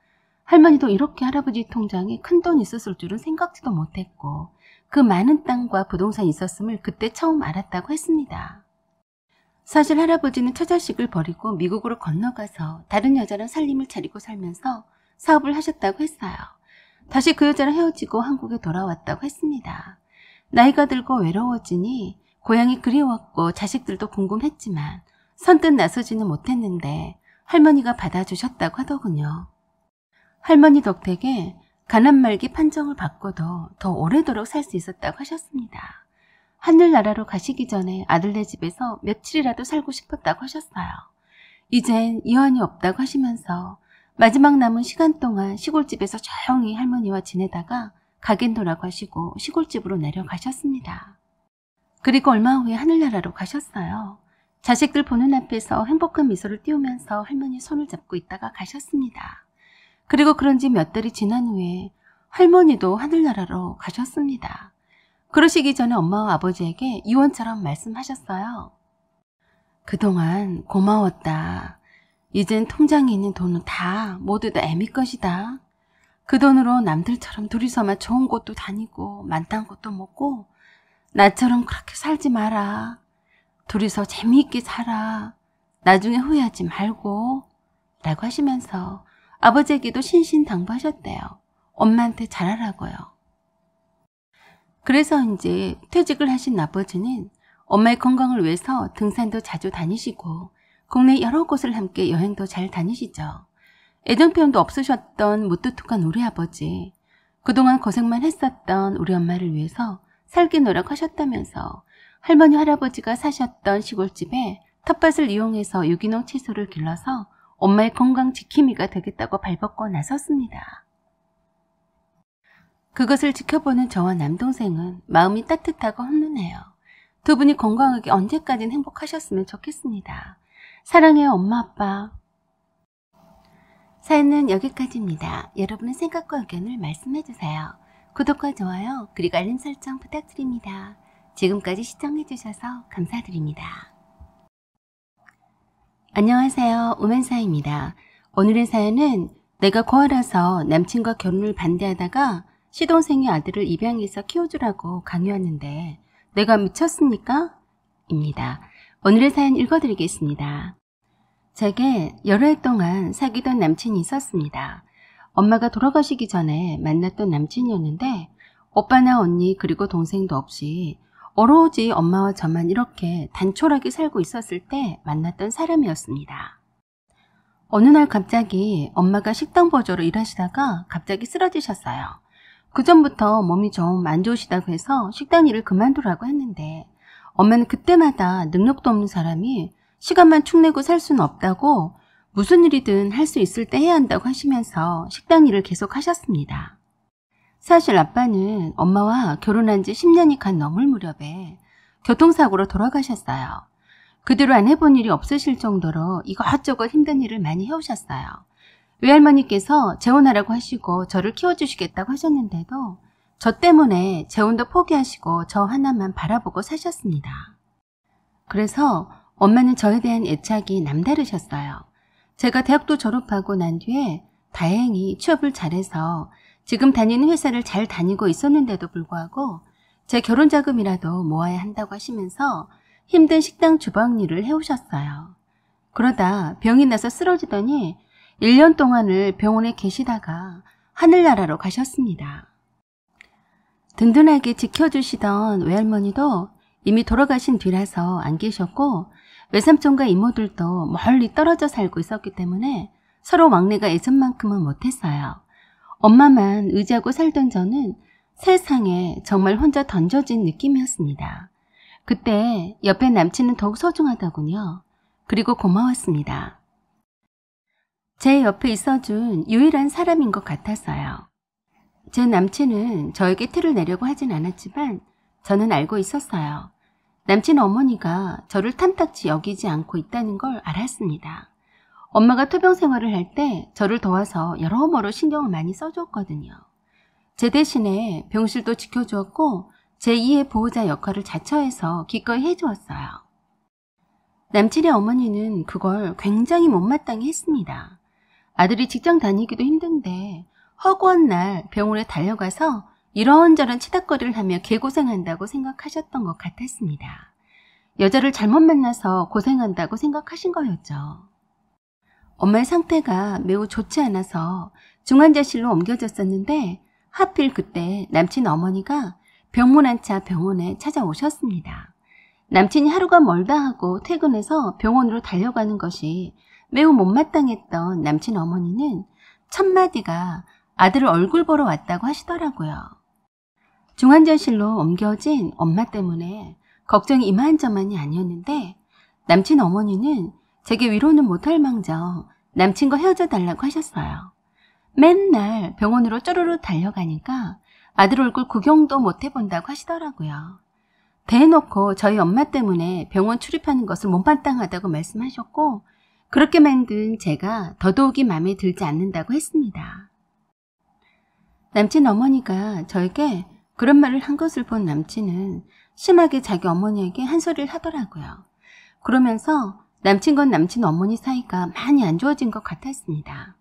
할머니도 이렇게 할아버지 통장에 큰돈이 있었을 줄은 생각지도 못했고 그 많은 땅과 부동산이 있었음을 그때 처음 알았다고 했습니다. 사실 할아버지는 처자식을 버리고 미국으로 건너가서 다른 여자랑 살림을 차리고 살면서 사업을 하셨다고 했어요. 다시 그 여자랑 헤어지고 한국에 돌아왔다고 했습니다. 나이가 들고 외로워지니 고향이 그리웠고 자식들도 궁금했지만 선뜻 나서지는 못했는데 할머니가 받아주셨다고 하더군요. 할머니 덕택에 가난 말기 판정을 받고도 더 오래도록 살 수 있었다고 하셨습니다. 하늘나라로 가시기 전에 아들네 집에서 며칠이라도 살고 싶었다고 하셨어요. 이젠 이혼이 없다고 하시면서 마지막 남은 시간 동안 시골집에서 조용히 할머니와 지내다가 가겐도라고 하시고 시골집으로 내려가셨습니다. 그리고 얼마 후에 하늘나라로 가셨어요. 자식들 보는 앞에서 행복한 미소를 띄우면서 할머니 손을 잡고 있다가 가셨습니다. 그리고 그런 지 몇 달이 지난 후에 할머니도 하늘나라로 가셨습니다. 그러시기 전에 엄마와 아버지에게 유언처럼 말씀하셨어요. 그동안 고마웠다. 이젠 통장에 있는 돈은 다 모두 다 애미 것이다. 그 돈으로 남들처럼 둘이서만 좋은 곳도 다니고 만난 곳도 먹고 나처럼 그렇게 살지 마라. 둘이서 재미있게 살아. 나중에 후회하지 말고 라고 하시면서 아버지에게도 신신당부하셨대요. 엄마한테 잘하라고요. 그래서 이제 퇴직을 하신 아버지는 엄마의 건강을 위해서 등산도 자주 다니시고 국내 여러 곳을 함께 여행도 잘 다니시죠. 애정 표현도 없으셨던 무뚝뚝한 우리 아버지, 그동안 고생만 했었던 우리 엄마를 위해서 살기 노력하셨다면서 할머니 할아버지가 사셨던 시골집에 텃밭을 이용해서 유기농 채소를 길러서 엄마의 건강 지킴이가 되겠다고 발벗고 나섰습니다. 그것을 지켜보는 저와 남동생은 마음이 따뜻하고 훈훈해요. 두 분이 건강하게 언제까지는 행복하셨으면 좋겠습니다. 사랑해요 엄마 아빠. 사연은 여기까지입니다. 여러분의 생각과 의견을 말씀해주세요. 구독과 좋아요 그리고 알림 설정 부탁드립니다. 지금까지 시청해주셔서 감사드립니다. 안녕하세요. 오만사입니다. 오늘의 사연은 내가 고아라서 남친과 결혼을 반대하다가 시동생이 아들을 입양해서 키워주라고 강요하는데 내가 미쳤습니까? 입니다. 오늘의 사연 읽어드리겠습니다. 제게 여러 해 동안 사귀던 남친이 있었습니다. 엄마가 돌아가시기 전에 만났던 남친이었는데 오빠나 언니 그리고 동생도 없이 오로지 엄마와 저만 이렇게 단촐하게 살고 있었을 때 만났던 사람이었습니다. 어느 날 갑자기 엄마가 식당 보조로 일하시다가 갑자기 쓰러지셨어요. 그 전부터 몸이 좀 안 좋으시다고 해서 식당 일을 그만두라고 했는데 엄마는 그때마다 능력도 없는 사람이 시간만 축내고 살 수는 없다고 무슨 일이든 할 수 있을 때 해야 한다고 하시면서 식당 일을 계속 하셨습니다. 사실 아빠는 엄마와 결혼한 지 10년이 간 넘을 무렵에 교통사고로 돌아가셨어요. 그 뒤로 안 해본 일이 없으실 정도로 이것저것 힘든 일을 많이 해오셨어요. 외할머니께서 재혼하라고 하시고 저를 키워주시겠다고 하셨는데도 저 때문에 재혼도 포기하시고 저 하나만 바라보고 사셨습니다. 그래서 엄마는 저에 대한 애착이 남다르셨어요. 제가 대학도 졸업하고 난 뒤에 다행히 취업을 잘해서 지금 다니는 회사를 잘 다니고 있었는데도 불구하고 제 결혼 자금이라도 모아야 한다고 하시면서 힘든 식당 주방 일을 해오셨어요. 그러다 병이 나서 쓰러지더니 1년 동안을 병원에 계시다가 하늘나라로 가셨습니다. 든든하게 지켜주시던 외할머니도 이미 돌아가신 뒤라서 안 계셨고 외삼촌과 이모들도 멀리 떨어져 살고 있었기 때문에 서로 왕래가 예전만큼은 못했어요. 엄마만 의지하고 살던 저는 세상에 정말 혼자 던져진 느낌이었습니다. 그때 옆에 남친은 더욱 소중하더군요. 그리고 고마웠습니다. 제 옆에 있어준 유일한 사람인 것 같았어요. 제 남친은 저에게 티를 내려고 하진 않았지만 저는 알고 있었어요. 남친 어머니가 저를 탐탁지 여기지 않고 있다는 걸 알았습니다. 엄마가 토병 생활을 할 때 저를 도와서 여러모로 신경을 많이 써줬거든요. 제 대신에 병실도 지켜주었고 제2의 보호자 역할을 자처해서 기꺼이 해주었어요. 남친의 어머니는 그걸 굉장히 못마땅히 했습니다. 아들이 직장 다니기도 힘든데 허구한 날 병원에 달려가서 이런저런 치닥거리를 하며 개고생한다고 생각하셨던 것 같았습니다. 여자를 잘못 만나서 고생한다고 생각하신 거였죠. 엄마의 상태가 매우 좋지 않아서 중환자실로 옮겨졌었는데 하필 그때 남친 어머니가 병문 안차 병원에 찾아오셨습니다. 남친이 하루가 멀다 하고 퇴근해서 병원으로 달려가는 것이 매우 못마땅했던 남친 어머니는 첫마디가 아들을 얼굴 보러 왔다고 하시더라고요. 중환자실로 옮겨진 엄마 때문에 걱정이 이만저만이 아니었는데 남친 어머니는 제게 위로는 못할 망정 남친과 헤어져 달라고 하셨어요. 맨날 병원으로 쪼르르 달려가니까 아들 얼굴 구경도 못 해본다고 하시더라고요. 대놓고 저희 엄마 때문에 병원 출입하는 것을 못마땅하다고 말씀하셨고 그렇게 만든 제가 더더욱이 마음에 들지 않는다고 했습니다. 남친 어머니가 저에게 그런 말을 한 것을 본 남친은 심하게 자기 어머니에게 한 소리를 하더라고요. 그러면서 남친과 남친 어머니 사이가 많이 안 좋아진 것 같았습니다.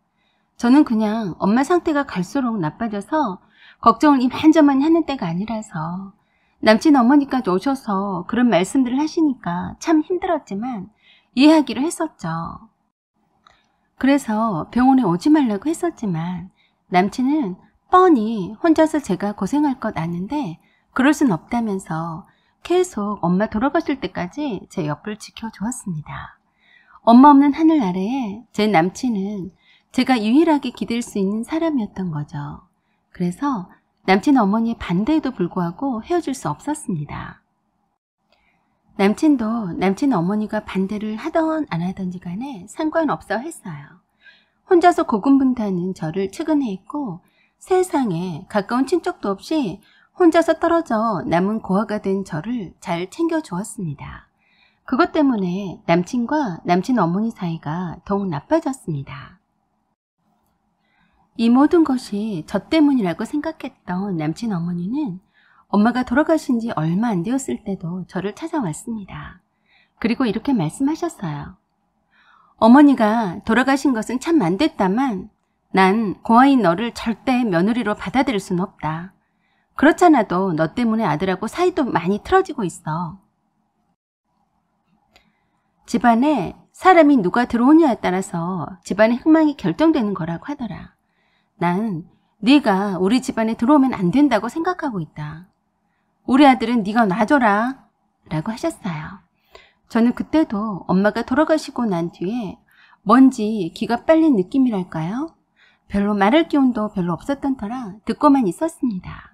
저는 그냥 엄마 상태가 갈수록 나빠져서 걱정을 이만저만 하는 때가 아니라서 남친 어머니까지 오셔서 그런 말씀들을 하시니까 참 힘들었지만 이해하기로 했었죠. 그래서 병원에 오지 말라고 했었지만 남친은 뻔히 혼자서 제가 고생할 것 아는데 그럴 순 없다면서 계속 엄마 돌아가실 때까지 제 옆을 지켜주었습니다. 엄마 없는 하늘 아래에 제 남친은 제가 유일하게 기댈 수 있는 사람이었던 거죠. 그래서 남친 어머니의 반대에도 불구하고 헤어질 수 없었습니다. 남친도 남친 어머니가 반대를 하던 안 하던지 간에 상관없어 했어요. 혼자서 고군분투하는 저를 측은해했고 세상에 가까운 친척도 없이 혼자서 떨어져 남은 고아가 된 저를 잘 챙겨주었습니다. 그것 때문에 남친과 남친 어머니 사이가 더욱 나빠졌습니다. 이 모든 것이 저 때문이라고 생각했던 남친 어머니는 엄마가 돌아가신 지 얼마 안 되었을 때도 저를 찾아왔습니다. 그리고 이렇게 말씀하셨어요. 어머니가 돌아가신 것은 참 안 됐다만 난 고아인 너를 절대 며느리로 받아들일 순 없다. 그렇잖아도 너 때문에 아들하고 사이도 많이 틀어지고 있어. 집안에 사람이 누가 들어오냐에 따라서 집안의 흥망이 결정되는 거라고 하더라. 난 네가 우리 집안에 들어오면 안 된다고 생각하고 있다. 우리 아들은 네가 놔줘라 라고 하셨어요. 저는 그때도 엄마가 돌아가시고 난 뒤에 뭔지 기가 빨린 느낌이랄까요? 별로 말할 기운도 별로 없었던 터라 듣고만 있었습니다.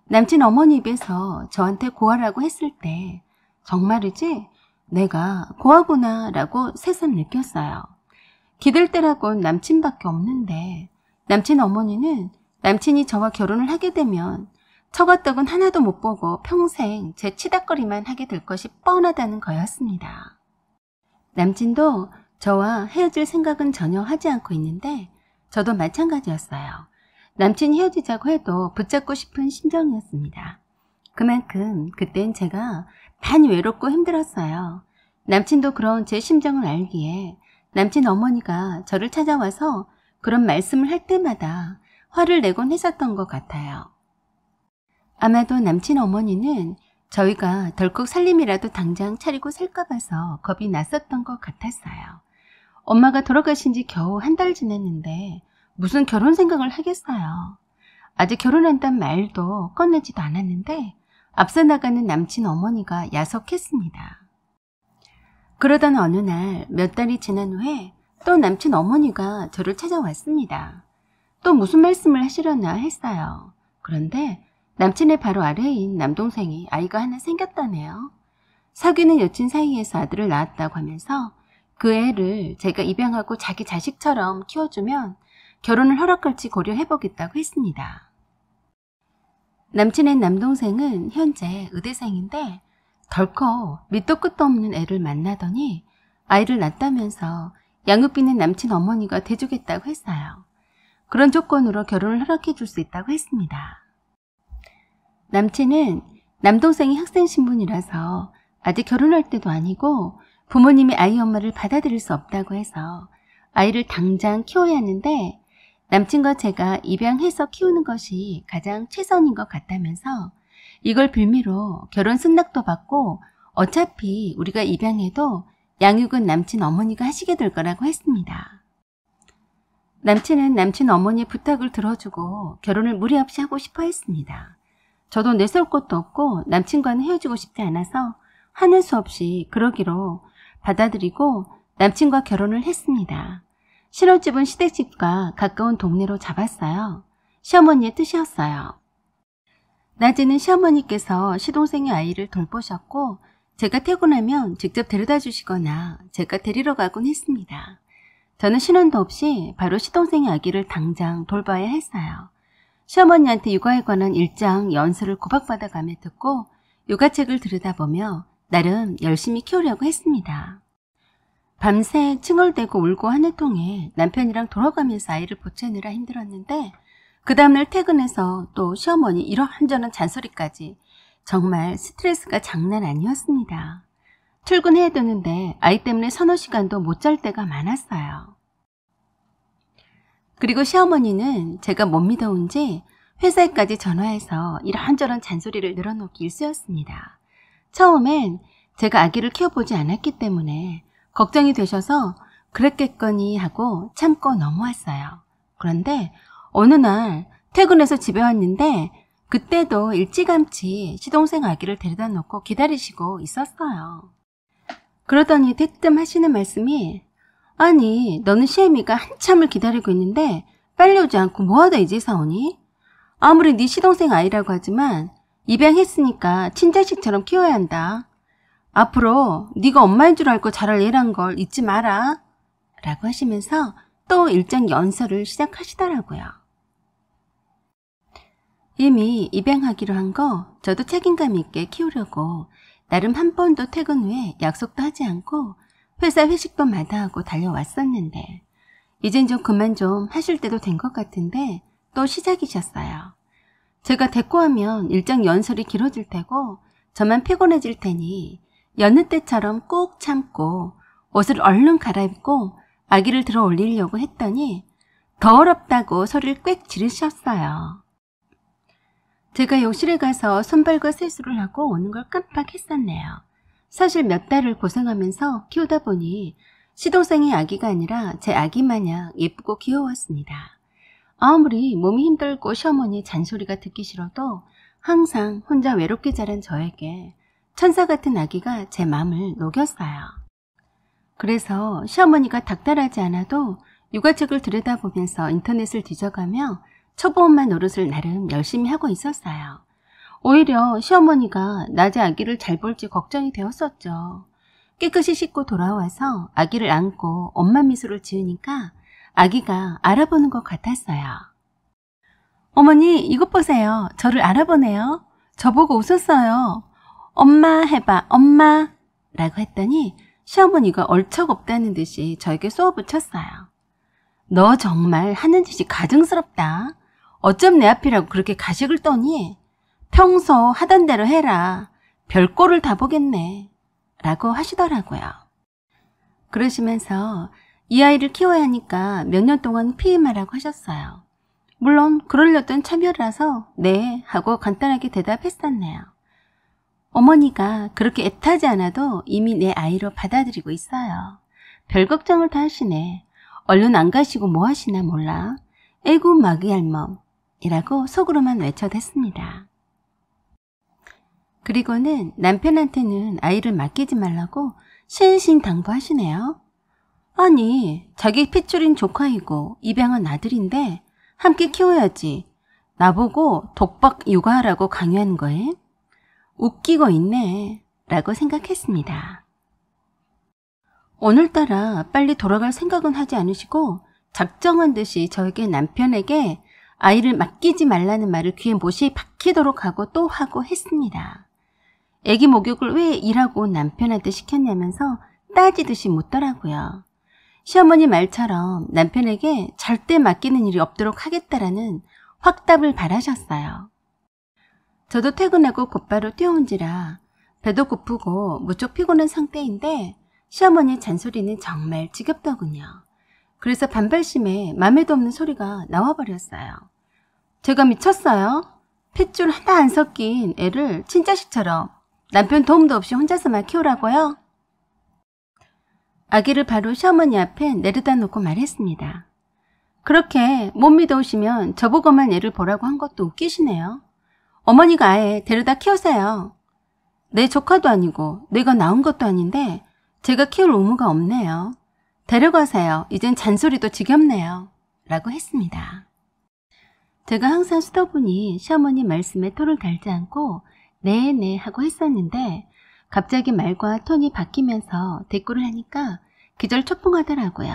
남친 어머니 입에서 저한테 고아라고 했을 때 정말이지 내가 고아구나 라고 새삼 느꼈어요. 기댈 때라곤 남친밖에 없는데 남친 어머니는 남친이 저와 결혼을 하게 되면 처가떡은 하나도 못 보고 평생 제 치닥거리만 하게 될 것이 뻔하다는 거였습니다. 남친도 저와 헤어질 생각은 전혀 하지 않고 있는데 저도 마찬가지였어요. 남친이 헤어지자고 해도 붙잡고 싶은 심정이었습니다. 그만큼 그땐 제가 많이 외롭고 힘들었어요. 남친도 그런 제 심정을 알기에 남친 어머니가 저를 찾아와서 그런 말씀을 할 때마다 화를 내곤 했었던 것 같아요. 아마도 남친 어머니는 저희가 덜컥 살림이라도 당장 차리고 살까 봐서 겁이 났었던 것 같았어요. 엄마가 돌아가신 지 겨우 한 달 지났는데 무슨 결혼 생각을 하겠어요. 아직 결혼한단 말도 꺼내지도 않았는데 앞서 나가는 남친 어머니가 야속했습니다. 그러던 어느 날 몇 달이 지난 후에 또 남친 어머니가 저를 찾아왔습니다. 또 무슨 말씀을 하시려나 했어요. 그런데 남친의 바로 아래인 남동생이 아이가 하나 생겼다네요. 사귀는 여친 사이에서 아들을 낳았다고 하면서 그 애를 제가 입양하고 자기 자식처럼 키워주면 결혼을 허락할지 고려해보겠다고 했습니다. 남친의 남동생은 현재 의대생인데 덜컥 밑도 끝도 없는 애를 만나더니 아이를 낳았다면서 양육비는 남친 어머니가 대주겠다고 했어요. 그런 조건으로 결혼을 허락해 줄 수 있다고 했습니다. 남친은 남동생이 학생 신분이라서 아직 결혼할 때도 아니고 부모님이 아이 엄마를 받아들일 수 없다고 해서 아이를 당장 키워야 하는데 남친과 제가 입양해서 키우는 것이 가장 최선인 것 같다면서 이걸 빌미로 결혼 승낙도 받고 어차피 우리가 입양해도 양육은 남친 어머니가 하시게 될 거라고 했습니다. 남친은 남친 어머니의 부탁을 들어주고 결혼을 무리 없이 하고 싶어 했습니다. 저도 내세울 것도 없고 남친과는 헤어지고 싶지 않아서 하는 수 없이 그러기로 받아들이고 남친과 결혼을 했습니다. 신혼집은 시댁집과 가까운 동네로 잡았어요. 시어머니의 뜻이었어요. 낮에는 시어머니께서 시동생의 아이를 돌보셨고 제가 퇴근하면 직접 데려다 주시거나 제가 데리러 가곤 했습니다. 저는 신혼도 없이 바로 시동생의 아기를 당장 돌봐야 했어요. 시어머니한테 육아에 관한 일정 연수를 구박받아가며 듣고 육아책을 들여다보며 나름 열심히 키우려고 했습니다. 밤새 칭얼대고 울고 하늘 통에 남편이랑 돌아가면서 아이를 보채느라 힘들었는데 그 다음날 퇴근해서 또 시어머니 이런저런 잔소리까지 정말 스트레스가 장난 아니었습니다. 출근해야 되는데 아이 때문에 서너 시간도 못 잘 때가 많았어요. 그리고 시어머니는 제가 못 믿어온지 회사에까지 전화해서 이런저런 잔소리를 늘어놓기 일쑤였습니다. 처음엔 제가 아기를 키워보지 않았기 때문에 걱정이 되셔서 그랬겠거니 하고 참고 넘어왔어요. 그런데 어느 날 퇴근해서 집에 왔는데 그때도 일찌감치 시동생 아기를 데려다 놓고 기다리시고 있었어요. 그러더니 대뜸 하시는 말씀이 아니 너는 시애미가 한참을 기다리고 있는데 빨리 오지 않고 뭐하다 이제서 오니? 아무리 네 시동생 아이라고 하지만 입양했으니까 친자식처럼 키워야 한다. 앞으로 네가 엄마인 줄 알고 자랄 애란 걸 잊지 마라 라고 하시면서 또 일정 연설을 시작하시더라고요. 이미 입양하기로 한 거 저도 책임감 있게 키우려고 나름 한 번도 퇴근 후에 약속도 하지 않고 회사 회식도 마다하고 달려왔었는데 이젠 좀 그만 좀 하실 때도 된 것 같은데 또 시작이셨어요. 제가 대꾸하면 일정 연설이 길어질 테고 저만 피곤해질 테니 여느 때처럼 꾹 참고 옷을 얼른 갈아입고 아기를 들어 올리려고 했더니 더럽다고 소리를 꽥 지르셨어요. 제가 욕실에 가서 손발과 세수를 하고 오는 걸 깜빡했었네요. 사실 몇 달을 고생하면서 키우다 보니 시동생의 아기가 아니라 제 아기 마냥 예쁘고 귀여웠습니다. 아무리 몸이 힘들고 시어머니 잔소리가 듣기 싫어도 항상 혼자 외롭게 자란 저에게 천사 같은 아기가 제 마음을 녹였어요. 그래서 시어머니가 닥달하지 않아도 육아책을 들여다보면서 인터넷을 뒤져가며 초보 엄마 노릇을 나름 열심히 하고 있었어요. 오히려 시어머니가 낮에 아기를 잘 볼지 걱정이 되었었죠. 깨끗이 씻고 돌아와서 아기를 안고 엄마 미소를 지으니까 아기가 알아보는 것 같았어요. 어머니 이것 보세요. 저를 알아보네요. 저보고 웃었어요. 엄마 해봐 엄마 라고 했더니 시어머니가 얼척없다는 듯이 저에게 쏘아붙였어요. 너 정말 하는 짓이 가증스럽다. 어쩜 내 앞이라고 그렇게 가식을 떠니? 평소 하던 대로 해라. 별꼴을 다 보겠네 라고 하시더라고요. 그러시면서 이 아이를 키워야 하니까 몇 년 동안 피임하라고 하셨어요. 물론 그러려던 참여라서 네 하고 간단하게 대답했었네요. 어머니가 그렇게 애타지 않아도 이미 내 아이로 받아들이고 있어요. 별 걱정을 다 하시네. 얼른 안 가시고 뭐 하시나 몰라. 에구 마귀 할멈 이라고 속으로만 외쳐댔습니다. 그리고는 남편한테는 아이를 맡기지 말라고 신신당부하시네요. 아니 자기 핏줄인 조카이고 입양한 아들인데 함께 키워야지. 나보고 독박 육아하라고 강요하는 거에? 웃기고 있네 라고 생각했습니다. 오늘따라 빨리 돌아갈 생각은 하지 않으시고 작정한 듯이 저에게 남편에게 아이를 맡기지 말라는 말을 귀에 못이 박히도록 하고 또 하고 했습니다. 애기 목욕을 왜 일하고 남편한테 시켰냐면서 따지듯이 묻더라고요. 시어머니 말처럼 남편에게 절대 맡기는 일이 없도록 하겠다라는 확답을 바라셨어요. 저도 퇴근하고 곧바로 뛰어온지라 배도 고프고 무척 피곤한 상태인데 시어머니 잔소리는 정말 지겹더군요. 그래서 반발심에 맘에도 없는 소리가 나와버렸어요. 제가 미쳤어요? 핏줄 하나 안 섞인 애를 친자식처럼 남편 도움도 없이 혼자서만 키우라고요? 아기를 바로 시어머니 앞에 내려다 놓고 말했습니다. 그렇게 못 믿어오시면 저보고만 애를 보라고 한 것도 웃기시네요. 어머니가 아예 데려다 키우세요. 내 조카도 아니고 내가 낳은 것도 아닌데 제가 키울 의무가 없네요. 데려가세요. 이젠 잔소리도 지겹네요. 라고 했습니다. 제가 항상 수더분이 시어머니 말씀에 토를 달지 않고 네네 하고 했었는데 갑자기 말과 톤이 바뀌면서 대꾸를 하니까 기절초풍하더라고요.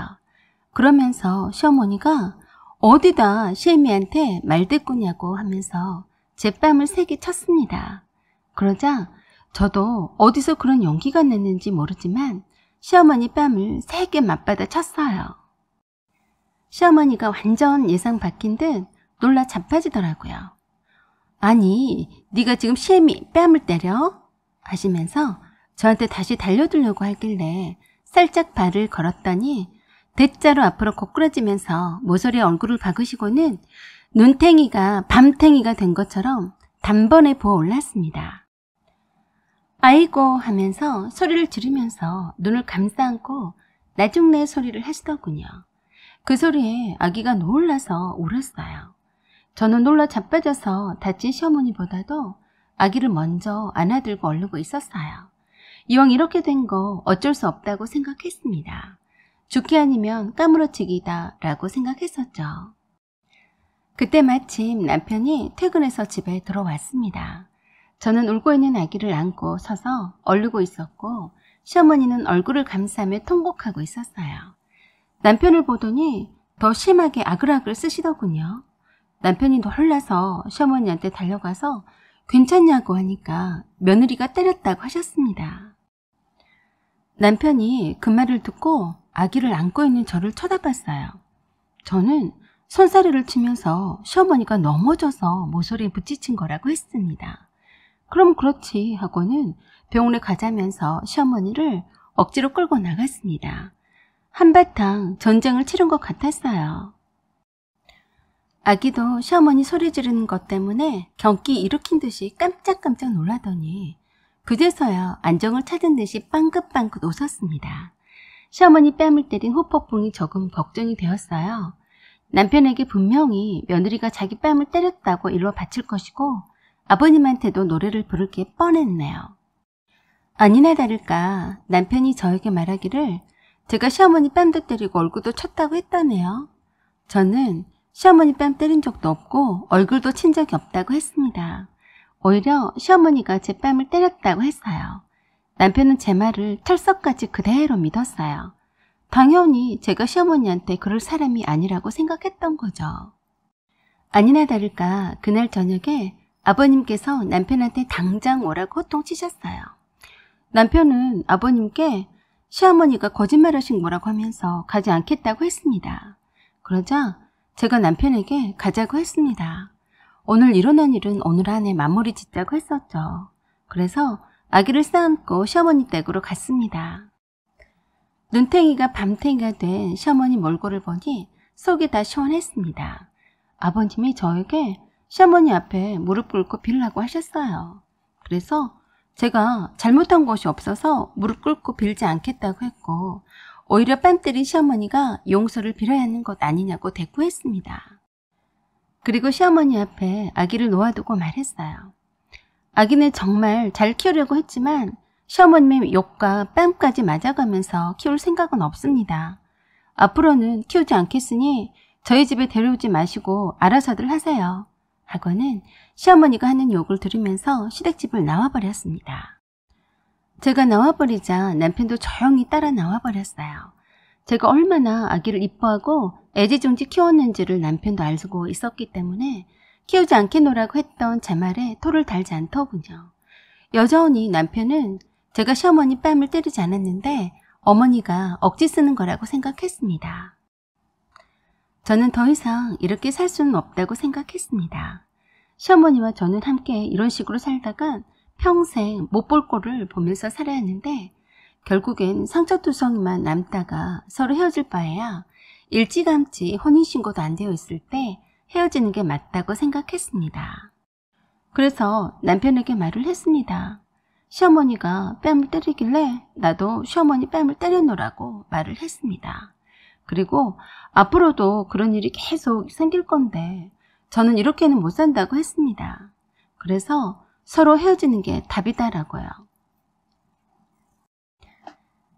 그러면서 시어머니가 어디다 시애미한테 말대꾸냐고 하면서 제 뺨을 세게 쳤습니다. 그러자 저도 어디서 그런 용기가 났는지 모르지만 시어머니 뺨을 세게 맞받아 쳤어요. 시어머니가 완전 예상 바뀐 듯 놀라 자빠지더라고요. 아니, 네가 지금 시애미 뺨을 때려? 하시면서 저한테 다시 달려들려고 하길래 살짝 발을 걸었더니 대자로 앞으로 고꾸라지면서 모서리에 얼굴을 박으시고는 눈탱이가 밤탱이가 된 것처럼 단번에 부어올랐습니다. 아이고 하면서 소리를 지르면서 눈을 감싸 안고 나중내 소리를 하시더군요. 그 소리에 아기가 놀라서 울었어요. 저는 놀라 자빠져서 다친 시어머니보다도 아기를 먼저 안아들고 얼르고 있었어요. 이왕 이렇게 된 거 어쩔 수 없다고 생각했습니다. 죽기 아니면 까무러치기다 라고 생각했었죠. 그때 마침 남편이 퇴근해서 집에 들어왔습니다. 저는 울고 있는 아기를 안고 서서 얼르고 있었고 시어머니는 얼굴을 감싸며 통곡하고 있었어요. 남편을 보더니 더 심하게 아글아글 쓰시더군요. 남편이 놀라서 시어머니한테 달려가서 괜찮냐고 하니까 며느리가 때렸다고 하셨습니다. 남편이 그 말을 듣고 아기를 안고 있는 저를 쳐다봤어요. 저는 손사래를 치면서 시어머니가 넘어져서 모서리에 부딪힌 거라고 했습니다. 그럼 그렇지 하고는 병원에 가자면서 시어머니를 억지로 끌고 나갔습니다. 한바탕 전쟁을 치른 것 같았어요. 아기도 시어머니 소리 지르는 것 때문에 경기 일으킨 듯이 깜짝깜짝 놀라더니 그제서야 안정을 찾은 듯이 빵긋빵긋 웃었습니다. 시어머니 뺨을 때린 후폭풍이 조금 걱정이 되었어요. 남편에게 분명히 며느리가 자기 뺨을 때렸다고 일러 바칠 것이고 아버님한테도 노래를 부를 게 뻔했네요. 아니나 다를까 남편이 저에게 말하기를 제가 시어머니 뺨도 때리고 얼굴도 쳤다고 했다네요. 저는 시어머니 뺨 때린 적도 없고 얼굴도 친 적이 없다고 했습니다. 오히려 시어머니가 제 뺨을 때렸다고 했어요. 남편은 제 말을 철석같이 그대로 믿었어요. 당연히 제가 시어머니한테 그럴 사람이 아니라고 생각했던 거죠. 아니나 다를까 그날 저녁에 아버님께서 남편한테 당장 오라고 호통치셨어요. 남편은 아버님께 시어머니가 거짓말하신 거라고 하면서 가지 않겠다고 했습니다. 그러자 제가 남편에게 가자고 했습니다. 오늘 일어난 일은 오늘 안에 마무리 짓자고 했었죠. 그래서 아기를 싸안고 시어머니 댁으로 갔습니다. 눈탱이가 밤탱이가 된 시어머니 몰골을 보니 속이 다 시원했습니다. 아버님이 저에게 시어머니 앞에 무릎 꿇고 빌라고 하셨어요. 그래서 제가 잘못한 것이 없어서 무릎 꿇고 빌지 않겠다고 했고 오히려 뺨 때린 시어머니가 용서를 빌어야 하는 것 아니냐고 대꾸했습니다. 그리고 시어머니 앞에 아기를 놓아두고 말했어요. 아기는 정말 잘 키우려고 했지만 시어머님의 욕과 뺨까지 맞아가면서 키울 생각은 없습니다. 앞으로는 키우지 않겠으니 저희 집에 데려오지 마시고 알아서들 하세요. 하고는 시어머니가 하는 욕을 들으면서 시댁집을 나와버렸습니다. 제가 나와버리자 남편도 조용히 따라 나와버렸어요. 제가 얼마나 아기를 이뻐하고 애지중지 키웠는지를 남편도 알고 있었기 때문에 키우지 않겠노라고 했던 제 말에 토를 달지 않더군요. 여전히 남편은 제가 시어머니 뺨을 때리지 않았는데 어머니가 억지 쓰는 거라고 생각했습니다. 저는 더 이상 이렇게 살 수는 없다고 생각했습니다. 시어머니와 저는 함께 이런 식으로 살다간 평생 못 볼 꼴을 보면서 살아야 하는데 결국엔 상처투성이만 남다가 서로 헤어질 바에야 일찌감치 혼인신고도 안 되어 있을 때 헤어지는 게 맞다고 생각했습니다. 그래서 남편에게 말을 했습니다. 시어머니가 뺨을 때리길래 나도 시어머니 뺨을 때려놓으라고 말을 했습니다. 그리고 앞으로도 그런 일이 계속 생길 건데 저는 이렇게는 못 산다고 했습니다. 그래서 서로 헤어지는 게 답이다라고요.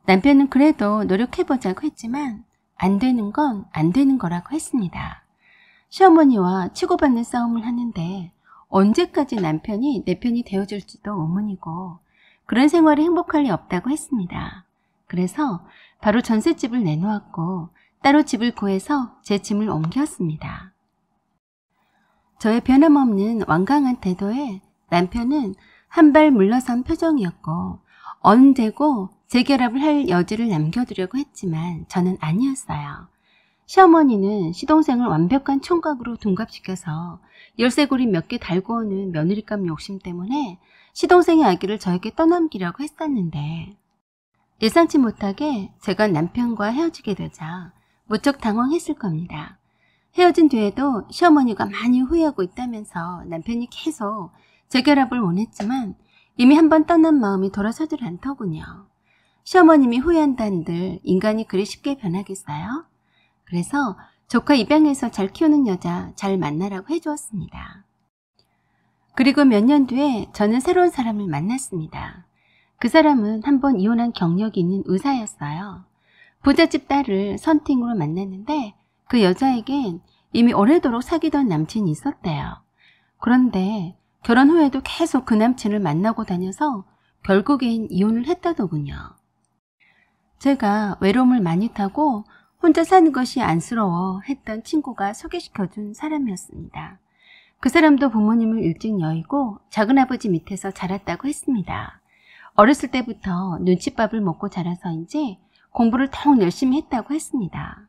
남편은 그래도 노력해보자고 했지만 안 되는 건 안 되는 거라고 했습니다. 시어머니와 치고받는 싸움을 하는데 언제까지 남편이 내 편이 되어줄지도 의문이고 그런 생활이 행복할 리 없다고 했습니다. 그래서 바로 전셋집을 내놓았고 따로 집을 구해서 제 짐을 옮겼습니다. 저의 변함없는 완강한 태도에 남편은 한 발 물러선 표정이었고 언제고 재결합을 할 여지를 남겨두려고 했지만 저는 아니었어요. 시어머니는 시동생을 완벽한 총각으로 둔갑시켜서 열쇠고리 몇 개 달고 오는 며느리감 욕심 때문에 시동생의 아기를 저에게 떠넘기려고 했었는데 예상치 못하게 제가 남편과 헤어지게 되자 무척 당황했을 겁니다. 헤어진 뒤에도 시어머니가 많이 후회하고 있다면서 남편이 계속 재결합을 원했지만 이미 한번 떠난 마음이 돌아서질 않더군요. 시어머님이 후회한다는들 인간이 그리 쉽게 변하겠어요? 그래서 조카 입양해서 잘 키우는 여자 잘 만나라고 해주었습니다. 그리고 몇 년 뒤에 저는 새로운 사람을 만났습니다. 그 사람은 한번 이혼한 경력이 있는 의사였어요. 부잣집 딸을 선팅으로 만났는데 그 여자에겐 이미 오래도록 사귀던 남친이 있었대요. 그런데 결혼 후에도 계속 그 남친을 만나고 다녀서 결국엔 이혼을 했다더군요. 제가 외로움을 많이 타고 혼자 사는 것이 안쓰러워 했던 친구가 소개시켜준 사람이었습니다. 그 사람도 부모님을 일찍 여의고 작은아버지 밑에서 자랐다고 했습니다. 어렸을 때부터 눈칫밥을 먹고 자라서인지 공부를 더욱 열심히 했다고 했습니다.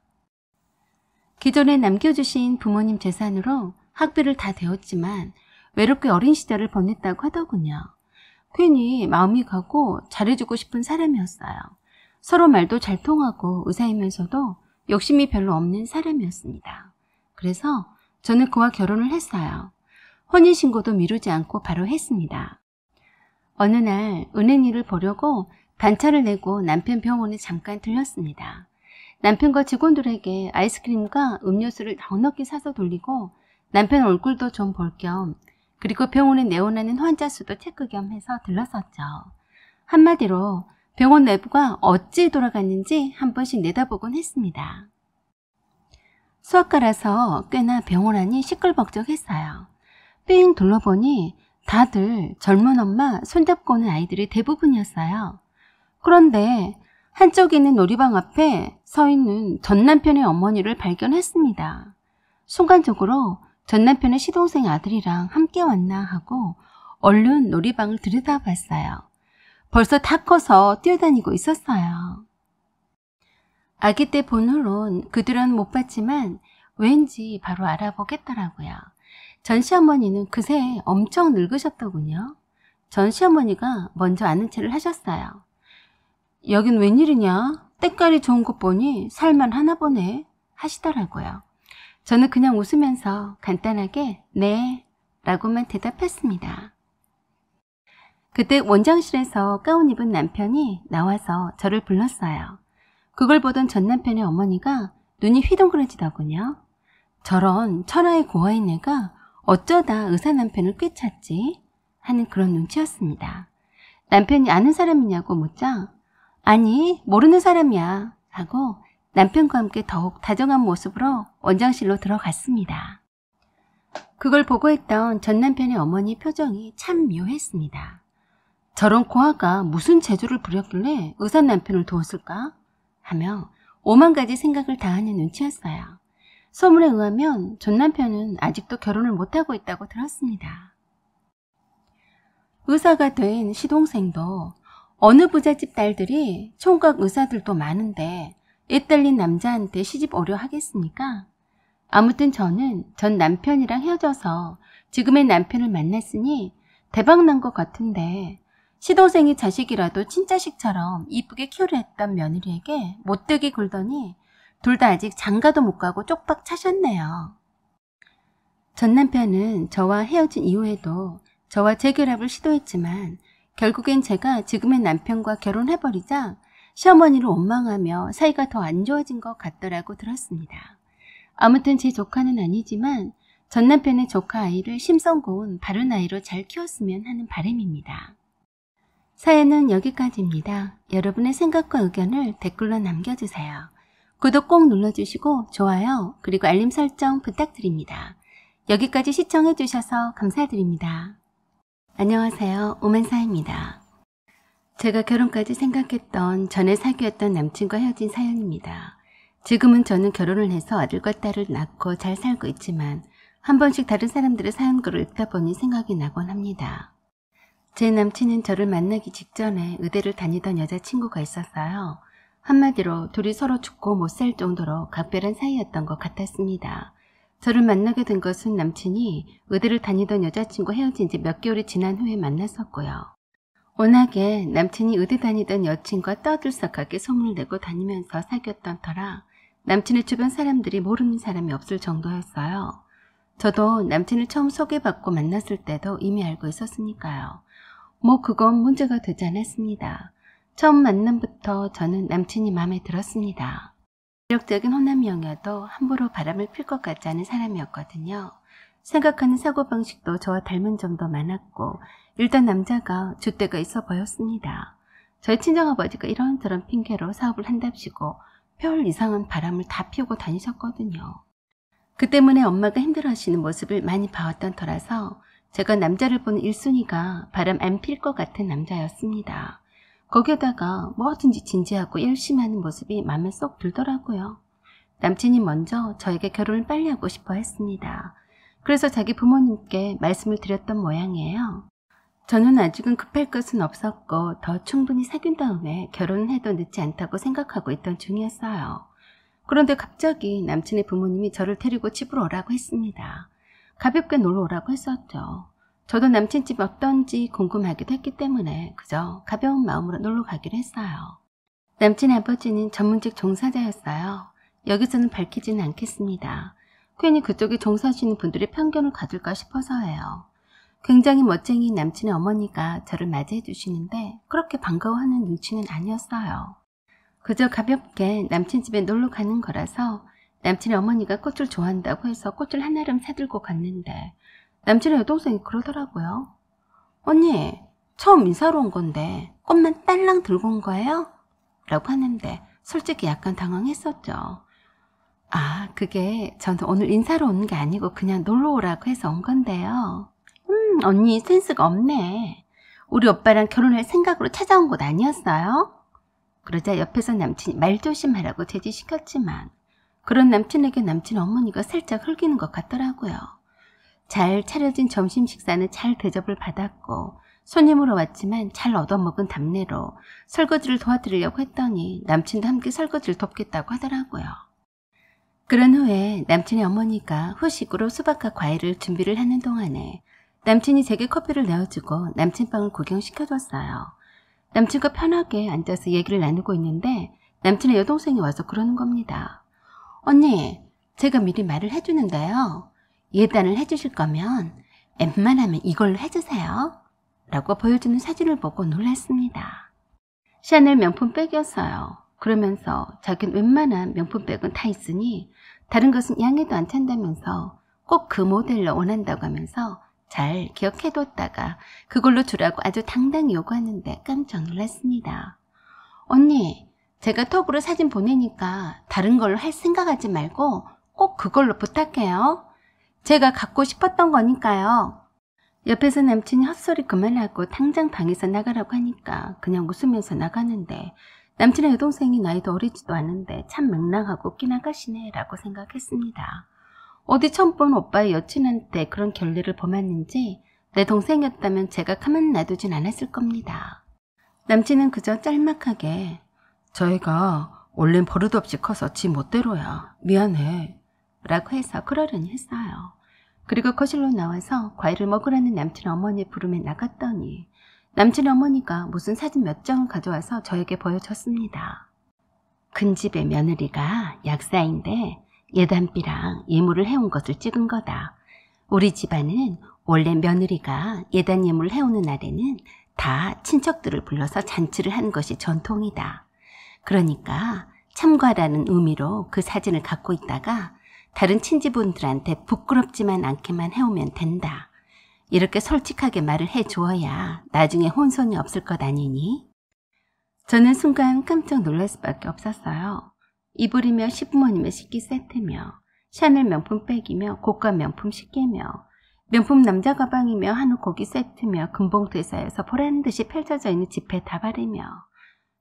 기존에 남겨주신 부모님 재산으로 학비를 다 대었지만 외롭게 어린 시절을 보냈다고 하더군요. 괜히 마음이 가고 잘해주고 싶은 사람이었어요. 서로 말도 잘 통하고 의사이면서도 욕심이 별로 없는 사람이었습니다. 그래서 저는 그와 결혼을 했어요. 혼인신고도 미루지 않고 바로 했습니다. 어느 날 은행 일을 보려고 반차를 내고 남편 병원에 잠깐 들렸습니다. 남편과 직원들에게 아이스크림과 음료수를 넉넉히 사서 돌리고 남편 얼굴도 좀 볼 겸 그리고 병원에 내원하는 환자 수도 체크 겸 해서 들렀었죠. 한마디로 병원 내부가 어찌 돌아갔는지 한 번씩 내다보곤 했습니다. 수학과라서 꽤나 병원 안이 시끌벅적했어요. 삥 둘러보니 다들 젊은 엄마 손잡고 오는 아이들이 대부분이었어요. 그런데 한쪽에 있는 놀이방 앞에 서 있는 전 남편의 어머니를 발견했습니다. 순간적으로 전 남편의 시동생 아들이랑 함께 왔나 하고 얼른 놀이방을 들여다봤어요. 벌써 다 커서 뛰어다니고 있었어요. 아기 때 본 후론 그들은 못 봤지만 왠지 바로 알아보겠더라고요. 전 시어머니는 그새 엄청 늙으셨더군요. 전 시어머니가 먼저 아는 체를 하셨어요. 여긴 웬일이냐? 때깔이 좋은 것 보니 살만하나 보네 하시더라고요. 저는 그냥 웃으면서 간단하게 네 라고만 대답했습니다. 그때 원장실에서 가운 입은 남편이 나와서 저를 불렀어요. 그걸 보던 전 남편의 어머니가 눈이 휘둥그레지더군요. 저런 천하의 고아인 애가 어쩌다 의사 남편을 꿰찼지? 하는 그런 눈치였습니다. 남편이 아는 사람이냐고 묻자 아니 모르는 사람이야 하고 남편과 함께 더욱 다정한 모습으로 원장실로 들어갔습니다. 그걸 보고 있던 전 남편의 어머니 표정이 참 묘했습니다. 저런 고아가 무슨 재주를 부렸길래 의사 남편을 두었을까? 하며 오만 가지 생각을 다하는 눈치였어요. 소문에 의하면 전 남편은 아직도 결혼을 못하고 있다고 들었습니다. 의사가 된 시동생도 어느 부잣집 딸들이 총각 의사들도 많은데 애 딸린 남자한테 시집 오려 하겠습니까? 아무튼 저는 전 남편이랑 헤어져서 지금의 남편을 만났으니 대박난 것 같은데 시동생이 자식이라도 친자식처럼 이쁘게 키우려 했던 며느리에게 못되게 굴더니 둘 다 아직 장가도 못 가고 쪽박 차셨네요. 전 남편은 저와 헤어진 이후에도 저와 재결합을 시도했지만 결국엔 제가 지금의 남편과 결혼해버리자 시어머니를 원망하며 사이가 더 안 좋아진 것 같더라고 들었습니다. 아무튼 제 조카는 아니지만 전 남편의 조카 아이를 심성 고운 바른 아이로 잘 키웠으면 하는 바람입니다. 사연은 여기까지입니다. 여러분의 생각과 의견을 댓글로 남겨주세요. 구독 꼭 눌러주시고 좋아요 그리고 알림 설정 부탁드립니다. 여기까지 시청해주셔서 감사드립니다. 안녕하세요. 오만사입니다. 제가 결혼까지 생각했던 전에 사귀었던 남친과 헤어진 사연입니다. 지금은 저는 결혼을 해서 아들과 딸을 낳고 잘 살고 있지만 한 번씩 다른 사람들의 사연글을 읽다 보니 생각이 나곤 합니다. 제 남친은 저를 만나기 직전에 의대를 다니던 여자친구가 있었어요. 한마디로 둘이 서로 죽고 못 살 정도로 각별한 사이였던 것 같았습니다. 저를 만나게 된 것은 남친이 의대를 다니던 여자친구 헤어진 지 몇 개월이 지난 후에 만났었고요. 워낙에 남친이 의대 다니던 여친과 떠들썩하게 소문을 내고 다니면서 사귀었던 터라 남친의 주변 사람들이 모르는 사람이 없을 정도였어요. 저도 남친을 처음 소개받고 만났을 때도 이미 알고 있었으니까요. 뭐 그건 문제가 되지 않았습니다. 처음 만남부터 저는 남친이 마음에 들었습니다. 매력적인 호남형이어도 함부로 바람을 필 것 같지 않은 사람이었거든요. 생각하는 사고방식도 저와 닮은 점도 많았고 일단 남자가 줏대가 있어 보였습니다. 저희 친정아버지가 이런저런 핑계로 사업을 한답시고 별 이상한 바람을 다 피우고 다니셨거든요. 그 때문에 엄마가 힘들어하시는 모습을 많이 봐왔던 터라서 제가 남자를 보는 1순위가 바람 안 필 것 같은 남자였습니다. 거기에다가 뭐든지 진지하고 열심히 하는 모습이 마음에 쏙 들더라고요. 남친이 먼저 저에게 결혼을 빨리 하고 싶어 했습니다. 그래서 자기 부모님께 말씀을 드렸던 모양이에요. 저는 아직은 급할 것은 없었고 더 충분히 사귄 다음에 결혼을 해도 늦지 않다고 생각하고 있던 중이었어요. 그런데 갑자기 남친의 부모님이 저를 데리고 집으로 오라고 했습니다. 가볍게 놀러 오라고 했었죠. 저도 남친 집 어떤지 궁금하기도 했기 때문에 그저 가벼운 마음으로 놀러 가기로 했어요. 남친의 아버지는 전문직 종사자였어요. 여기서는 밝히지는 않겠습니다. 괜히 그쪽에 종사하시는 분들이 편견을 가질까 싶어서예요. 굉장히 멋쟁이 남친의 어머니가 저를 맞이해 주시는데 그렇게 반가워하는 눈치는 아니었어요. 그저 가볍게 남친 집에 놀러 가는 거라서 남친의 어머니가 꽃을 좋아한다고 해서 꽃을 하나름 사들고 갔는데 남친의 여동생이 그러더라고요. 언니, 처음 인사로 온 건데 꽃만 딸랑 들고 온 거예요? 라고 하는데 솔직히 약간 당황했었죠. 아, 그게 저는 오늘 인사로 오는 게 아니고 그냥 놀러 오라고 해서 온 건데요. 언니 센스가 없네. 우리 오빠랑 결혼할 생각으로 찾아온 곳 아니었어요? 그러자 옆에서 남친이 말 조심하라고 제지시켰지만 그런 남친에게 남친 어머니가 살짝 흘기는 것 같더라고요. 잘 차려진 점심 식사는 잘 대접을 받았고 손님으로 왔지만 잘 얻어먹은 답례로 설거지를 도와드리려고 했더니 남친도 함께 설거지를 돕겠다고 하더라고요. 그런 후에 남친의 어머니가 후식으로 수박과 과일을 준비를 하는 동안에 남친이 제게 커피를 내어주고 남친 방을 구경시켜줬어요. 남친과 편하게 앉아서 얘기를 나누고 있는데 남친의 여동생이 와서 그러는 겁니다. 언니, 제가 미리 말을 해주는데요. 예단을 해주실 거면 웬만하면 이걸로 해주세요. 라고 보여주는 사진을 보고 놀랐습니다. 샤넬 명품백이었어요. 그러면서 자긴 웬만한 명품백은 다 있으니 다른 것은 양해도 안 찬다면서 꼭 그 모델로 원한다고 하면서 잘 기억해뒀다가 그걸로 주라고 아주 당당히 요구하는데 깜짝 놀랐습니다. 언니, 제가 톡으로 사진 보내니까 다른 걸로 할 생각하지 말고 꼭 그걸로 부탁해요. 제가 갖고 싶었던 거니까요. 옆에서 남친이 헛소리 그만하고 당장 방에서 나가라고 하니까 그냥 웃으면서 나가는데 남친의 여동생이 나이도 어리지도 않은데 참 맹랑하고 웃긴 아가씨네 라고 생각했습니다. 어디 처음 본 오빠의 여친한테 그런 결례를 범했는지 내 동생이었다면 제가 가만 놔두진 않았을 겁니다. 남친은 그저 짤막하게 저희가 원래는 버릇없이 커서 지 멋대로야. 미안해. 라고 해서 그러려니 했어요. 그리고 거실로 나와서 과일을 먹으라는 남친 어머니의 부름에 나갔더니 남친 어머니가 무슨 사진 몇 장을 가져와서 저에게 보여줬습니다. 큰 집의 며느리가 약사인데 예단비랑 예물을 해온 것을 찍은 거다. 우리 집안은 원래 며느리가 예단 예물을 해오는 날에는 다 친척들을 불러서 잔치를 하는 것이 전통이다. 그러니까 참고하라는 의미로 그 사진을 갖고 있다가 다른 친지분들한테 부끄럽지만 않게만 해오면 된다. 이렇게 솔직하게 말을 해주어야 나중에 혼선이 없을 것 아니니? 저는 순간 깜짝 놀랄 수밖에 없었어요. 이불이며 시부모님의 식기 세트며 샤넬 명품백이며 고가 명품 시계며 명품 남자 가방이며 한우 고기 세트며 금봉투에 쌓여서 보란듯이 펼쳐져 있는 지폐 다발이며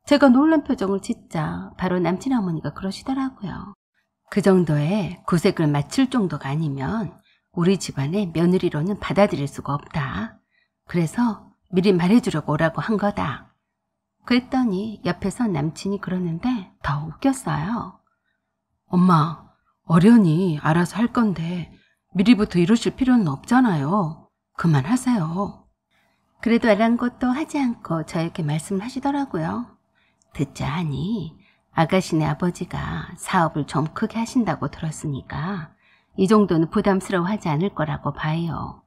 제가 놀란 표정을 짓자 바로 남친 어머니가 그러시더라고요. 그 정도의 구색을 맞출 정도가 아니면 우리 집안의 며느리로는 받아들일 수가 없다. 그래서 미리 말해주려고 오라고 한 거다. 그랬더니 옆에서 남친이 그러는데 더 웃겼어요. 엄마, 어련히 알아서 할 건데 미리부터 이러실 필요는 없잖아요. 그만하세요. 그래도 아랑곳도 하지 않고 저에게 말씀을 하시더라고요. 듣자 하니 아가씨네 아버지가 사업을 좀 크게 하신다고 들었으니까 이 정도는 부담스러워하지 않을 거라고 봐요.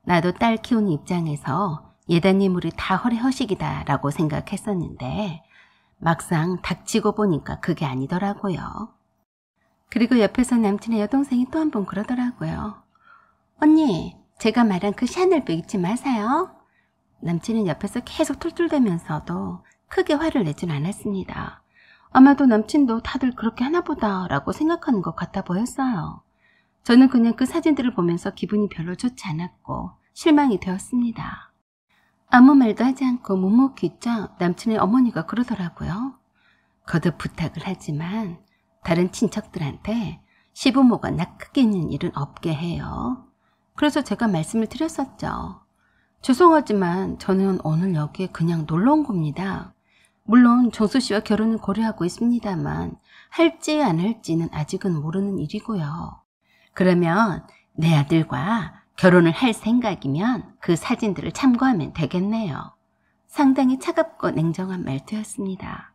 나도 딸 키우는 입장에서 예단 예물이 다 허례허식이다 라고 생각했었는데 막상 닥치고 보니까 그게 아니더라고요. 그리고 옆에서 남친의 여동생이 또 한 번 그러더라고요. 언니, 제가 말한 그 샤넬백 잊지 마세요. 남친은 옆에서 계속 툴툴대면서도 크게 화를 내진 않았습니다. 아마도 남친도 다들 그렇게 하나보다 라고 생각하는 것 같아 보였어요. 저는 그냥 그 사진들을 보면서 기분이 별로 좋지 않았고 실망이 되었습니다. 아무 말도 하지 않고 묵묵히 있자 남친의 어머니가 그러더라고요. 거듭 부탁을 하지만 다른 친척들한테 시부모가 낯크게 있는 일은 없게 해요. 그래서 제가 말씀을 드렸었죠. 죄송하지만 저는 오늘 여기에 그냥 놀러 온 겁니다. 물론 정수 씨와 결혼을 고려하고 있습니다만 할지 안 할지는 아직은 모르는 일이고요. 그러면 내 아들과 결혼을 할 생각이면 그 사진들을 참고하면 되겠네요. 상당히 차갑고 냉정한 말투였습니다.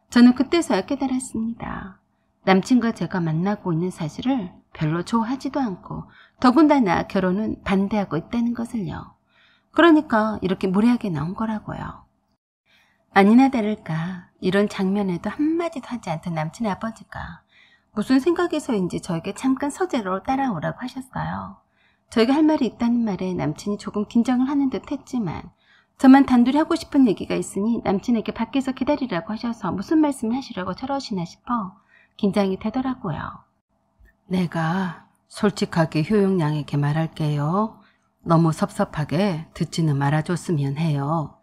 저는 그때서야 깨달았습니다. 남친과 제가 만나고 있는 사실을 별로 좋아하지도 않고 더군다나 결혼은 반대하고 있다는 것을요. 그러니까 이렇게 무례하게 나온 거라고요. 아니나 다를까 이런 장면에도 한마디도 하지 않던 남친의 아버지가 무슨 생각에서인지 저에게 잠깐 서재로 따라오라고 하셨어요. 저에게 할 말이 있다는 말에 남친이 조금 긴장을 하는 듯 했지만 저만 단둘이 하고 싶은 얘기가 있으니 남친에게 밖에서 기다리라고 하셔서 무슨 말씀을 하시려고 저러시나 싶어 긴장이 되더라고요. 내가 솔직하게 효영양에게 말할게요. 너무 섭섭하게 듣지는 말아줬으면 해요.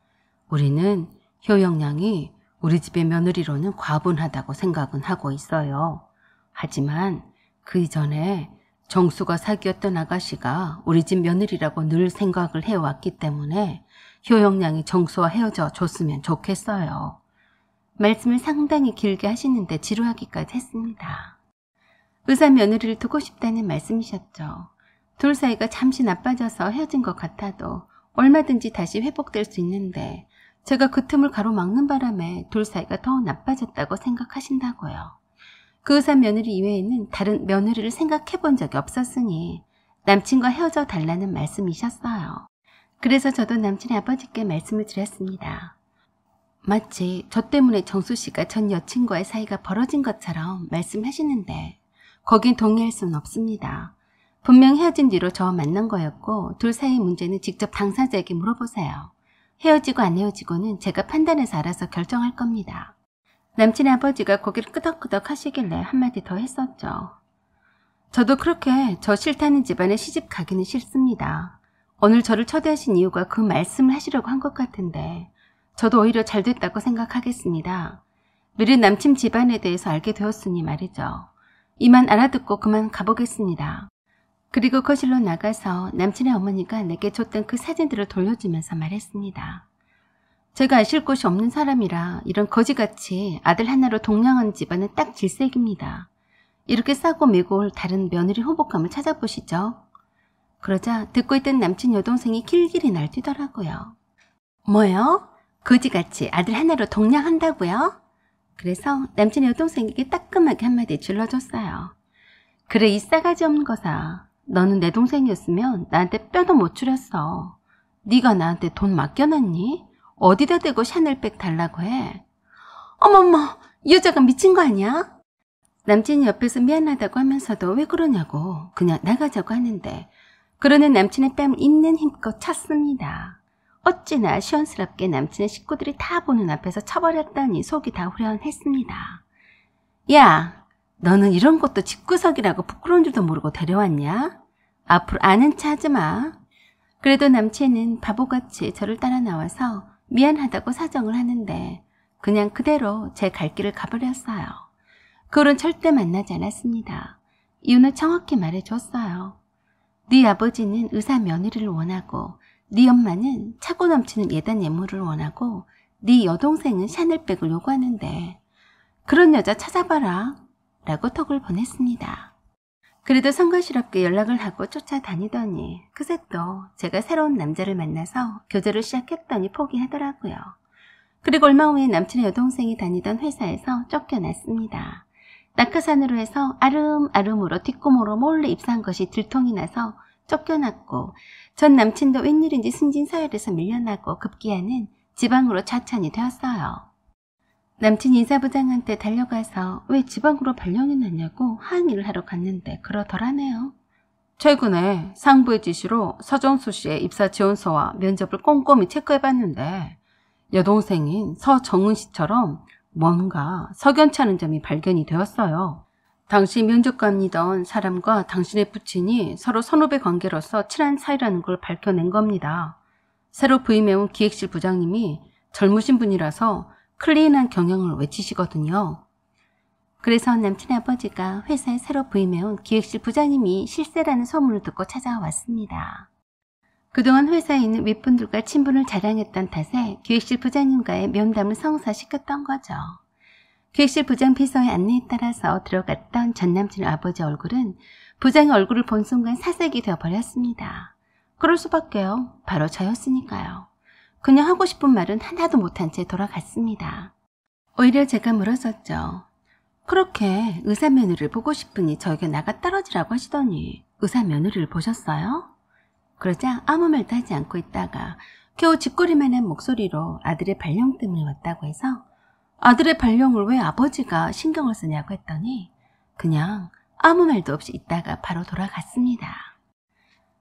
우리는 효영양이 우리 집의 며느리로는 과분하다고 생각은 하고 있어요. 하지만 그 이전에 정수가 사귀었던 아가씨가 우리 집 며느리라고 늘 생각을 해왔기 때문에 효영양이 정수와 헤어져 줬으면 좋겠어요. 말씀을 상당히 길게 하시는데 지루하기까지 했습니다. 의사 며느리를 두고 싶다는 말씀이셨죠. 둘 사이가 잠시 나빠져서 헤어진 것 같아도 얼마든지 다시 회복될 수 있는데 제가 그 틈을 가로막는 바람에 둘 사이가 더 나빠졌다고 생각하신다고요. 그 의사 며느리 이외에는 다른 며느리를 생각해 본 적이 없었으니 남친과 헤어져 달라는 말씀이셨어요. 그래서 저도 남친의 아버지께 말씀을 드렸습니다. 마치 저 때문에 정수 씨가 전 여친과의 사이가 벌어진 것처럼 말씀하시는데 거긴 동의할 수는 없습니다. 분명 헤어진 뒤로 저와 만난 거였고 둘 사이의 문제는 직접 당사자에게 물어보세요. 헤어지고 안 헤어지고는 제가 판단해서 알아서 결정할 겁니다. 남친의 아버지가 고개를 끄덕끄덕 하시길래 한마디 더 했었죠. 저도 그렇게 저 싫다는 집안에 시집 가기는 싫습니다. 오늘 저를 초대하신 이유가 그 말씀을 하시려고 한 것 같은데 저도 오히려 잘 됐다고 생각하겠습니다. 미리 남친 집안에 대해서 알게 되었으니 말이죠. 이만 알아듣고 그만 가보겠습니다. 그리고 거실로 나가서 남친의 어머니가 내게 줬던 그 사진들을 돌려주면서 말했습니다. 제가 아실 곳이 없는 사람이라 이런 거지같이 아들 하나로 동냥한 집안은 딱 질색입니다. 이렇게 싸고 매고 다른 며느리 후복함을 찾아보시죠. 그러자 듣고 있던 남친 여동생이 길길이 날뛰더라고요. 뭐요? 거지같이 아들 하나로 동냥한다고요? 그래서 남친의 여동생에게 따끔하게 한마디 질러줬어요. 그래 이 싸가지 없는 거사. 너는 내 동생이었으면 나한테 뼈도 못 추렸어. 네가 나한테 돈 맡겨놨니? 어디다 대고 샤넬백 달라고 해? 어머머, 이 여자가 미친 거 아니야? 남친이 옆에서 미안하다고 하면서도 왜 그러냐고 그냥 나가자고 하는데 그러는 남친의 뺨을 있는 힘껏 찼습니다. 어찌나 시원스럽게 남친의 식구들이 다 보는 앞에서 쳐버렸더니 속이 다 후련했습니다. 야, 너는 이런 것도 집구석이라고 부끄러운 줄도 모르고 데려왔냐? 앞으로 아는 체 하지 마. 그래도 남친은 바보같이 저를 따라 나와서 미안하다고 사정을 하는데 그냥 그대로 제 갈 길을 가버렸어요. 그 후로는 절대 만나지 않았습니다. 이유는 정확히 말해줬어요. 네 아버지는 의사 며느리를 원하고 네 엄마는 차고 넘치는 예단 예물을 원하고 네 여동생은 샤넬백을 요구하는데 그런 여자 찾아봐라 라고 톡을 보냈습니다. 그래도 성가시럽게 연락을 하고 쫓아다니더니 그새 또 제가 새로운 남자를 만나서 교제를 시작했더니 포기하더라고요. 그리고 얼마 후에 남친의 여동생이 다니던 회사에서 쫓겨났습니다. 낙하산으로 해서 아름아름으로 뒷고모로 몰래 입사한 것이 들통이 나서 쫓겨났고 전 남친도 웬일인지 승진 서열에서 밀려나고 급기야는 지방으로 자천이 되었어요. 남친 인사부장한테 달려가서 왜 지방으로 발령해놨냐고 항의를 하러 갔는데 그러더라네요. 최근에 상부의 지시로 서정수 씨의 입사 지원서와 면접을 꼼꼼히 체크해봤는데 여동생인 서정은 씨처럼 뭔가 석연치 않은 점이 발견이 되었어요. 당시 면접관이던 사람과 당신의 부친이 서로 선후배 관계로서 친한 사이라는 걸 밝혀낸 겁니다. 새로 부임해온 기획실 부장님이 젊으신 분이라서 클린한 경영을 외치시거든요. 그래서 남친의 아버지가 회사에 새로 부임해온 기획실 부장님이 실세라는 소문을 듣고 찾아왔습니다. 그동안 회사에 있는 윗분들과 친분을 자랑했던 탓에 기획실 부장님과의 면담을 성사시켰던 거죠. 기획실 부장 비서의 안내에 따라서 들어갔던 전 남친의 아버지 얼굴은 부장의 얼굴을 본 순간 사색이 되어버렸습니다. 그럴 수밖에요. 바로 저였으니까요. 그냥 하고 싶은 말은 하나도 못한 채 돌아갔습니다. 오히려 제가 물었었죠. 그렇게 의사 며느리를 보고 싶으니 저에게 나가 떨어지라고 하시더니 의사 며느리를 보셨어요? 그러자 아무 말도 하지 않고 있다가 겨우 쥐꼬리만한 목소리로 아들의 발령 때문에 왔다고 해서 아들의 발령을 왜 아버지가 신경을 쓰냐고 했더니 그냥 아무 말도 없이 있다가 바로 돌아갔습니다.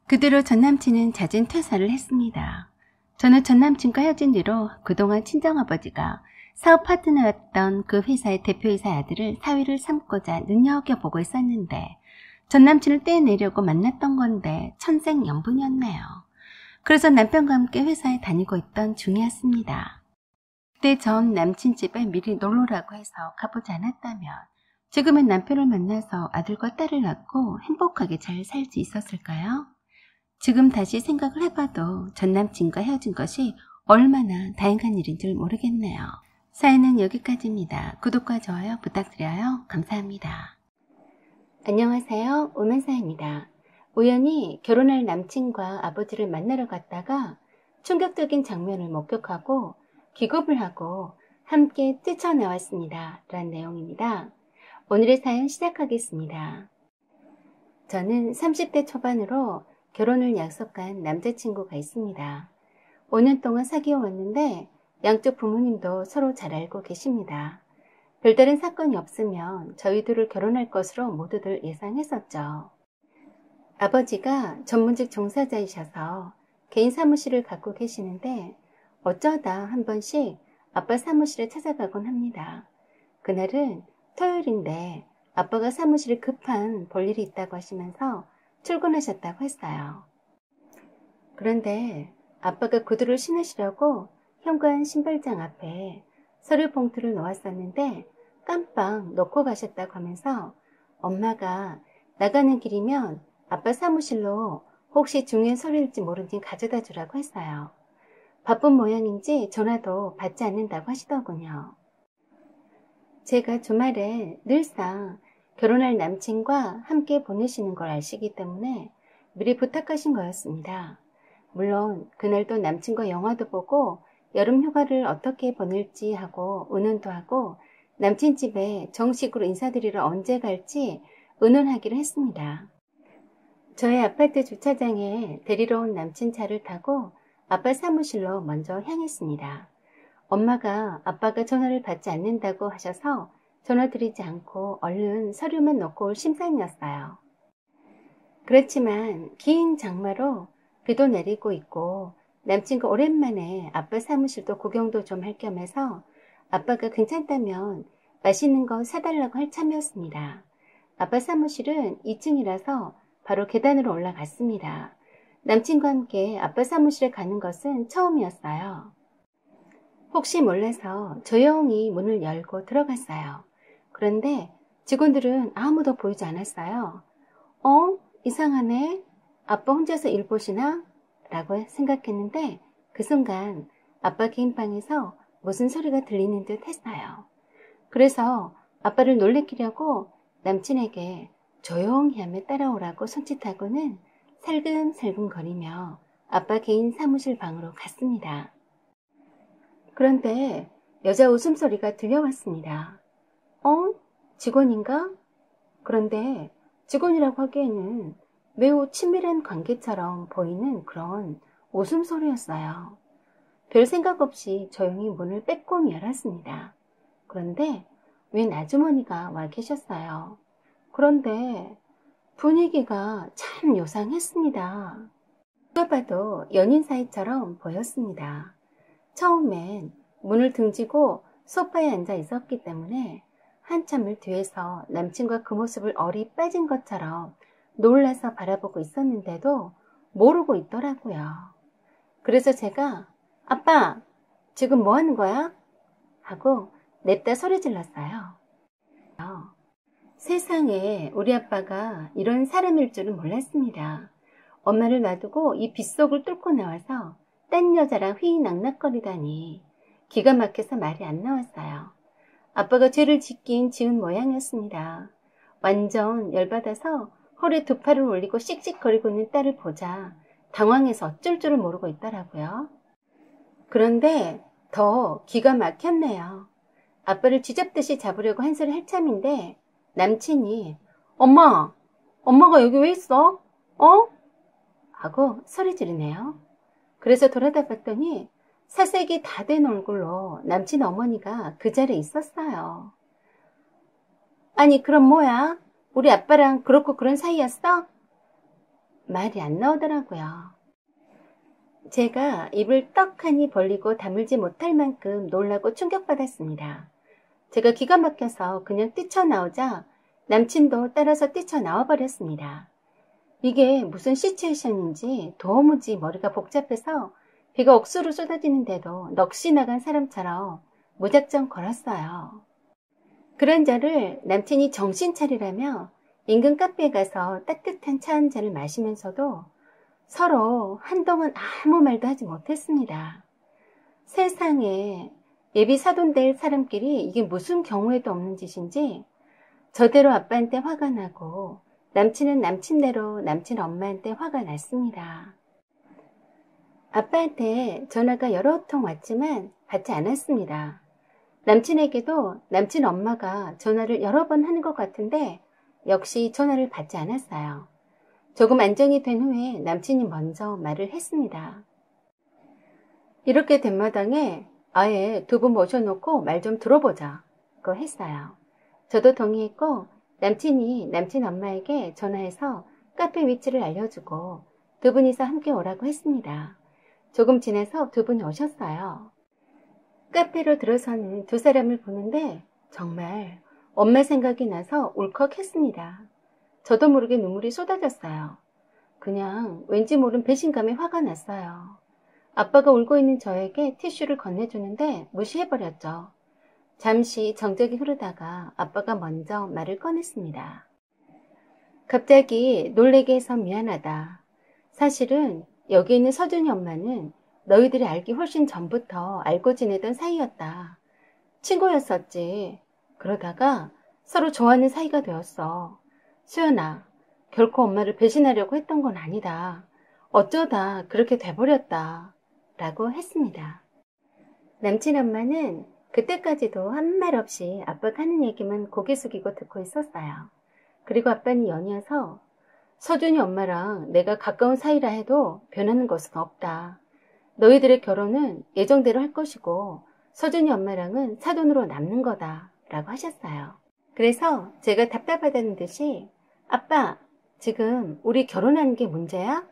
그대로 전남친은 잦은 퇴사를 했습니다. 저는 전남친과 헤어진 뒤로 그동안 친정아버지가 사업 파트너였던 그 회사의 대표이사 아들을 사위를 삼고자 눈여겨보고 있었는데 전남친을 떼내려고 만났던 건데 천생연분이었네요. 그래서 남편과 함께 회사에 다니고 있던 중이었습니다. 그때 전 남친 집에 미리 놀러라고 해서 가보지 않았다면 지금은 남편을 만나서 아들과 딸을 낳고 행복하게 잘 살 수 있었을까요? 지금 다시 생각을 해봐도 전 남친과 헤어진 것이 얼마나 다행한 일인 줄 모르겠네요. 사연은 여기까지입니다. 구독과 좋아요 부탁드려요. 감사합니다. 안녕하세요. 오면사입니다. 우연히 결혼할 남친과 아버지를 만나러 갔다가 충격적인 장면을 목격하고 기겁을 하고 함께 뛰쳐나왔습니다. 라는 내용입니다. 오늘의 사연 시작하겠습니다. 저는 30대 초반으로 결혼을 약속한 남자친구가 있습니다. 5년 동안 사귀어 왔는데 양쪽 부모님도 서로 잘 알고 계십니다. 별다른 사건이 없으면 저희 둘을 결혼할 것으로 모두들 예상했었죠. 아버지가 전문직 종사자이셔서 개인 사무실을 갖고 계시는데 어쩌다 한 번씩 아빠 사무실에 찾아가곤 합니다. 그날은 토요일인데 아빠가 사무실에 급한 볼일이 있다고 하시면서 출근하셨다고 했어요. 그런데 아빠가 구두를 신으시려고 현관 신발장 앞에 서류 봉투를 놓았었는데 깜빡 놓고 가셨다고 하면서 엄마가 나가는 길이면 아빠 사무실로 혹시 중요한 서류일지 모르니 가져다 주라고 했어요. 바쁜 모양인지 전화도 받지 않는다고 하시더군요. 제가 주말에 늘상 결혼할 남친과 함께 보내시는 걸 아시기 때문에 미리 부탁하신 거였습니다. 물론 그날도 남친과 영화도 보고 여름 휴가를 어떻게 보낼지 하고 의논도 하고 남친 집에 정식으로 인사드리러 언제 갈지 의논하기로 했습니다. 저의 아파트 주차장에 데리러 온 남친 차를 타고 아빠 사무실로 먼저 향했습니다. 엄마가 아빠가 전화를 받지 않는다고 하셔서 전화 드리지 않고 얼른 서류만 놓고 올 심산이었어요. 그렇지만 긴 장마로 비도 내리고 있고 남친과 오랜만에 아빠 사무실도 구경도 좀 할 겸 해서 아빠가 괜찮다면 맛있는 거 사달라고 할 참이었습니다. 아빠 사무실은 2층이라서 바로 계단으로 올라갔습니다. 남친과 함께 아빠 사무실에 가는 것은 처음이었어요. 혹시 몰라서 조용히 문을 열고 들어갔어요. 그런데 직원들은 아무도 보이지 않았어요. 이상하네. 아빠 혼자서 일 보시나? 라고 생각했는데 그 순간 아빠 개인 방에서 무슨 소리가 들리는 듯 했어요. 그래서 아빠를 놀래키려고 남친에게 조용히 하며 따라오라고 손짓하고는 살금살금 거리며 아빠 개인 사무실 방으로 갔습니다. 그런데 여자 웃음소리가 들려왔습니다. 직원인가? 그런데 직원이라고 하기에는 매우 친밀한 관계처럼 보이는 그런 웃음소리였어요. 별 생각 없이 조용히 문을 빼꼼히 열었습니다. 그런데 웬 아주머니가 와 계셨어요. 그런데 분위기가 참 요상했습니다. 누가 봐도 연인 사이처럼 보였습니다. 처음엔 문을 등지고 소파에 앉아 있었기 때문에 한참을 뒤에서 남친과 그 모습을 얼이 빠진 것처럼 놀라서 바라보고 있었는데도 모르고 있더라고요. 그래서 제가 아빠 지금 뭐 하는 거야? 하고 냅다 소리 질렀어요. 세상에 우리 아빠가 이런 사람일 줄은 몰랐습니다. 엄마를 놔두고 이 빗속을 뚫고 나와서 딴 여자랑 휘낙낙거리다니 기가 막혀서 말이 안 나왔어요. 아빠가 죄를 지은 모양이었습니다. 완전 열받아서 허리에 두 팔을 올리고 씩씩거리고 있는 딸을 보자 당황해서 어쩔 줄을 모르고 있더라고요. 그런데 더 기가 막혔네요. 아빠를 쥐잡듯이 잡으려고 한 소리 할 참인데 남친이 엄마가 여기 왜 있어? 하고 소리 지르네요. 그래서 돌아다 봤더니 사색이 다 된 얼굴로 남친 어머니가 그 자리에 있었어요. 아니 그럼 뭐야? 우리 아빠랑 그렇고 그런 사이였어? 말이 안 나오더라고요. 제가 입을 떡하니 벌리고 다물지 못할 만큼 놀라고 충격받았습니다. 제가 기가 막혀서 그냥 뛰쳐나오자 남친도 따라서 뛰쳐나와 버렸습니다. 이게 무슨 시츄에이션인지 도무지 머리가 복잡해서 비가 억수로 쏟아지는데도 넋이 나간 사람처럼 무작정 걸었어요. 그런 저를 남친이 정신 차리라며 인근 카페에 가서 따뜻한 차 한 잔을 마시면서도 서로 한동안 아무 말도 하지 못했습니다. 세상에 예비 사돈될 사람끼리 이게 무슨 경우에도 없는 짓인지 저대로 아빠한테 화가 나고 남친은 남친대로 남친 엄마한테 화가 났습니다. 아빠한테 전화가 여러 통 왔지만 받지 않았습니다. 남친에게도 남친 엄마가 전화를 여러 번 하는 것 같은데 역시 전화를 받지 않았어요. 조금 안정이 된 후에 남친이 먼저 말을 했습니다. 이렇게 된 마당에 아예 두 분 모셔놓고 말 좀 들어보자 고 했어요. 저도 동의했고 남친이 남친 엄마에게 전화해서 카페 위치를 알려주고 두 분이서 함께 오라고 했습니다. 조금 지나서 두 분이 오셨어요. 카페로 들어서는 두 사람을 보는데 정말 엄마 생각이 나서 울컥했습니다. 저도 모르게 눈물이 쏟아졌어요. 그냥 왠지 모른 배신감에 화가 났어요. 아빠가 울고 있는 저에게 티슈를 건네주는데 무시해버렸죠. 잠시 정적이 흐르다가 아빠가 먼저 말을 꺼냈습니다. 갑자기 놀래게 해서 미안하다. 사실은 여기 있는 서준이 엄마는 너희들이 알기 훨씬 전부터 알고 지내던 사이였다. 친구였었지. 그러다가 서로 좋아하는 사이가 되었어. 수연아, 결코 엄마를 배신하려고 했던 건 아니다. 어쩌다 그렇게 돼버렸다. 라고 했습니다. 남친 엄마는 그때까지도 한 말 없이 아빠가 하는 얘기만 고개 숙이고 듣고 있었어요. 그리고 아빠는 연이어서 서준이 엄마랑 내가 가까운 사이라 해도 변하는 것은 없다. 너희들의 결혼은 예정대로 할 것이고 서준이 엄마랑은 사돈으로 남는 거다 라고 하셨어요. 그래서 제가 답답하다는 듯이 아빠, 지금 우리 결혼하는 게 문제야?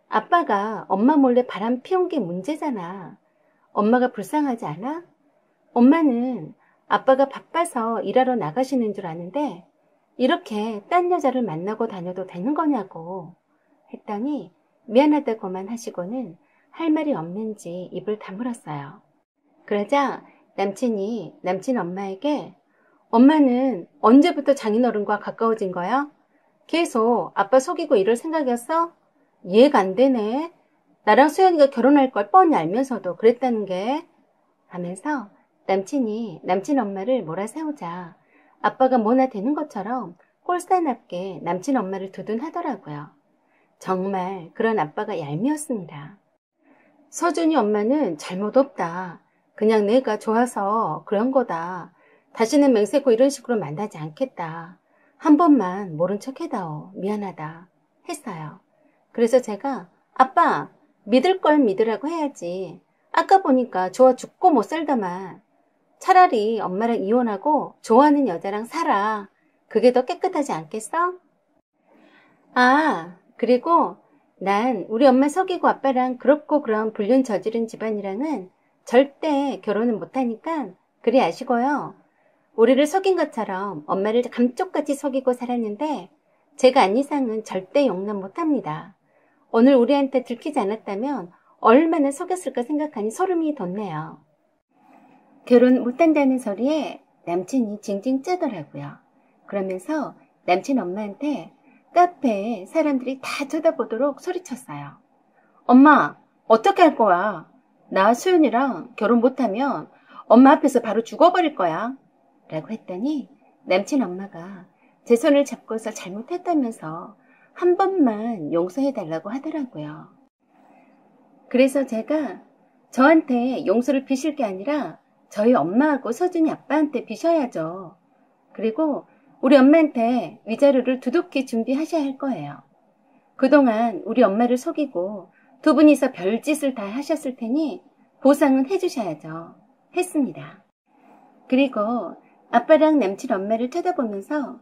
아빠가 엄마 몰래 바람 피운 게 문제잖아. 엄마가 불쌍하지 않아? 엄마는 아빠가 바빠서 일하러 나가시는 줄 아는데 이렇게 딴 여자를 만나고 다녀도 되는 거냐고 했더니 미안하다고만 하시고는 할 말이 없는지 입을 다물었어요. 그러자 남친이 남친 엄마에게 엄마는 언제부터 장인어른과 가까워진 거야? 계속 아빠 속이고 이럴 생각이었어? 이해가 안 되네. 나랑 수연이가 결혼할 걸 뻔히 알면서도 그랬다는 게 하면서 남친이 남친 엄마를 몰아세우자 아빠가 뭐나 되는 것처럼 꼴사납게 남친 엄마를 두둔하더라고요. 정말 그런 아빠가 얄미웠습니다. 서준이 엄마는 잘못 없다. 그냥 내가 좋아서 그런 거다. 다시는 맹세코 이런 식으로 만나지 않겠다. 한 번만 모른 척 해다오. 미안하다. 했어요. 그래서 제가 아빠 믿을 걸 믿으라고 해야지. 아까 보니까 좋아 죽고 못 살다만. 차라리 엄마랑 이혼하고 좋아하는 여자랑 살아. 그게 더 깨끗하지 않겠어? 아, 그리고 난 우리 엄마 속이고 아빠랑 그렇고 그런 불륜 저지른 집안이랑은 절대 결혼을 못하니까 그리 아시고요. 우리를 속인 것처럼 엄마를 감쪽같이 속이고 살았는데 제가 안 이상은 절대 용납 못합니다. 오늘 우리한테 들키지 않았다면 얼마나 속였을까 생각하니 소름이 돋네요. 결혼 못한다는 소리에 남친이 징징 째더라고요. 그러면서 남친 엄마한테 카페에 사람들이 다 쳐다보도록 소리쳤어요. 엄마, 어떻게 할 거야? 나 수연이랑 결혼 못하면 엄마 앞에서 바로 죽어버릴 거야. 라고 했더니 남친 엄마가 제 손을 잡고서 잘못했다면서 한 번만 용서해달라고 하더라고요. 그래서 제가 저한테 용서를 비실 게 아니라 저희 엄마하고 서준이 아빠한테 비셔야죠. 그리고 우리 엄마한테 위자료를 두둑히 준비하셔야 할 거예요. 그동안 우리 엄마를 속이고 두 분이서 별짓을 다 하셨을 테니 보상은 해주셔야죠. 했습니다. 그리고 아빠랑 남친 엄마를 쳐다보면서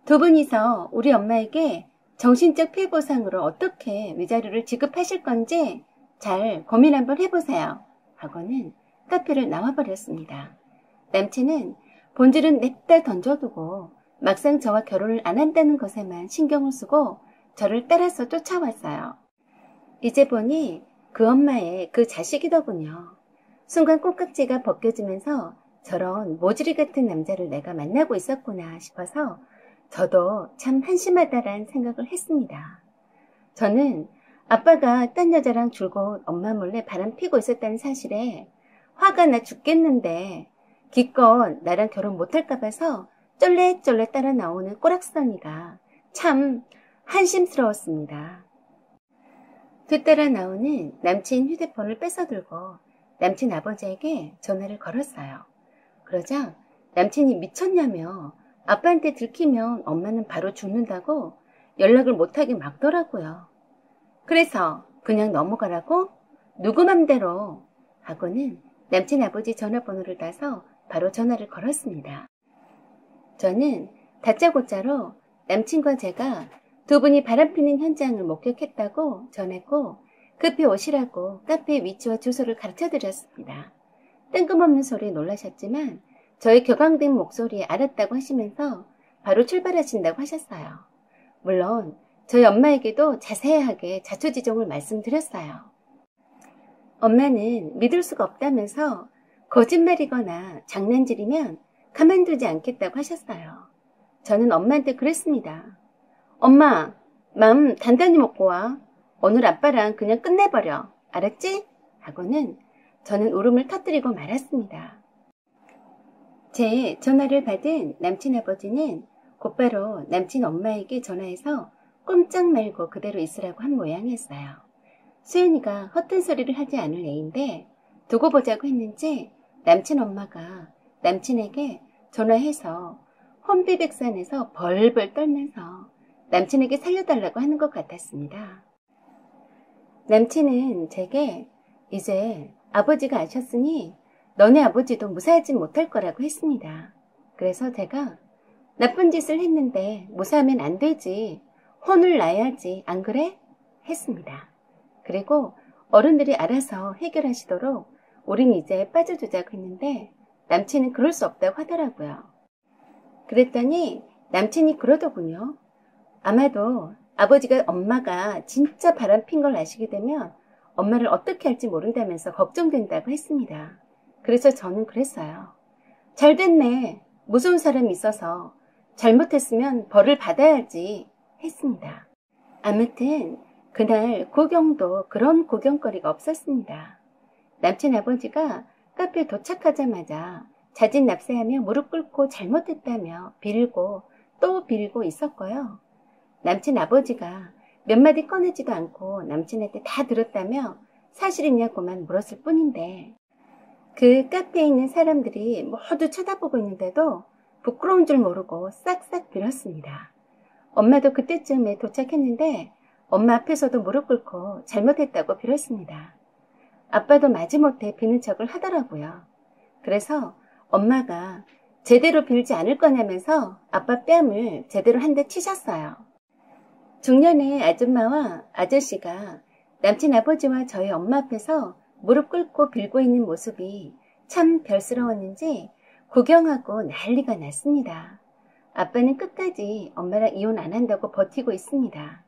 두 분이서 우리 엄마에게 정신적 피해 보상으로 어떻게 위자료를 지급하실 건지 잘 고민 한번 해보세요. 하고는 카페를 나와버렸습니다. 남친은 본질은 냅다 던져두고 막상 저와 결혼을 안 한다는 것에만 신경을 쓰고 저를 따라서 쫓아왔어요. 이제 보니 그 엄마의 그 자식이더군요. 순간 콩깍지가 벗겨지면서 저런 모질이 같은 남자를 내가 만나고 있었구나 싶어서 저도 참 한심하다란 생각을 했습니다. 저는 아빠가 딴 여자랑 줄곧 엄마 몰래 바람 피고 있었다는 사실에 화가 나 죽겠는데 기껏 나랑 결혼 못할까 봐서 쫄래쫄래 따라 나오는 꼬락서니가 참 한심스러웠습니다. 뒤따라 나오는 남친 휴대폰을 뺏어들고 남친 아버지에게 전화를 걸었어요. 그러자 남친이 미쳤냐며 아빠한테 들키면 엄마는 바로 죽는다고 연락을 못하게 막더라고요. 그래서 그냥 넘어가라고? 누구 맘대로? 하고는 남친 아버지 전화번호를 따서 바로 전화를 걸었습니다. 저는 다짜고짜로 남친과 제가 두 분이 바람피는 현장을 목격했다고 전했고 급히 오시라고 카페의 위치와 주소를 가르쳐드렸습니다. 뜬금없는 소리에 놀라셨지만 저의 격앙된 목소리에 알았다고 하시면서 바로 출발하신다고 하셨어요. 물론 저희 엄마에게도 자세하게 자초지종을 말씀드렸어요. 엄마는 믿을 수가 없다면서 거짓말이거나 장난질이면 가만두지 않겠다고 하셨어요. 저는 엄마한테 그랬습니다. 엄마, 마음 단단히 먹고 와. 오늘 아빠랑 그냥 끝내버려. 알았지? 하고는 저는 울음을 터뜨리고 말았습니다. 제 전화를 받은 남친 아버지는 곧바로 남친 엄마에게 전화해서 꼼짝 말고 그대로 있으라고 한 모양이었어요. 수연이가 허튼 소리를 하지 않을 애인데 두고 보자고 했는지 남친 엄마가 남친에게 전화해서 혼비백산해서 벌벌 떨면서 남친에게 살려달라고 하는 것 같았습니다. 남친은 제게 이제 아버지가 아셨으니 너네 아버지도 무사하지 못할 거라고 했습니다. 그래서 제가 나쁜 짓을 했는데 무사하면 안 되지. 혼을 놔야지. 안 그래? 했습니다. 그리고 어른들이 알아서 해결하시도록 우린 이제 빠져주자고 했는데 남친은 그럴 수 없다고 하더라고요. 그랬더니 남친이 그러더군요. 아마도 아버지가 엄마가 진짜 바람핀 걸 아시게 되면 엄마를 어떻게 할지 모른다면서 걱정된다고 했습니다. 그래서 저는 그랬어요. 잘 됐네. 무서운 사람이 있어서 잘못했으면 벌을 받아야지 했습니다. 아무튼 그날 구경도 그런 구경거리가 없었습니다. 남친 아버지가 카페에 도착하자마자 자진 납세하며 무릎 꿇고 잘못했다며 빌고 또 빌고 있었고요. 남친 아버지가 몇 마디 꺼내지도 않고 남친한테 다 들었다며 사실이냐고만 물었을 뿐인데 그 카페에 있는 사람들이 모두 쳐다보고 있는데도 부끄러운 줄 모르고 싹싹 빌었습니다. 엄마도 그때쯤에 도착했는데 엄마 앞에서도 무릎 꿇고 잘못했다고 빌었습니다. 아빠도 마지못해 비는 척을 하더라고요. 그래서 엄마가 제대로 빌지 않을 거냐면서 아빠 뺨을 제대로 한 대 치셨어요. 중년의 아줌마와 아저씨가 남친 아버지와 저희 엄마 앞에서 무릎 꿇고 빌고 있는 모습이 참 별스러웠는지 구경하고 난리가 났습니다. 아빠는 끝까지 엄마랑 이혼 안 한다고 버티고 있습니다.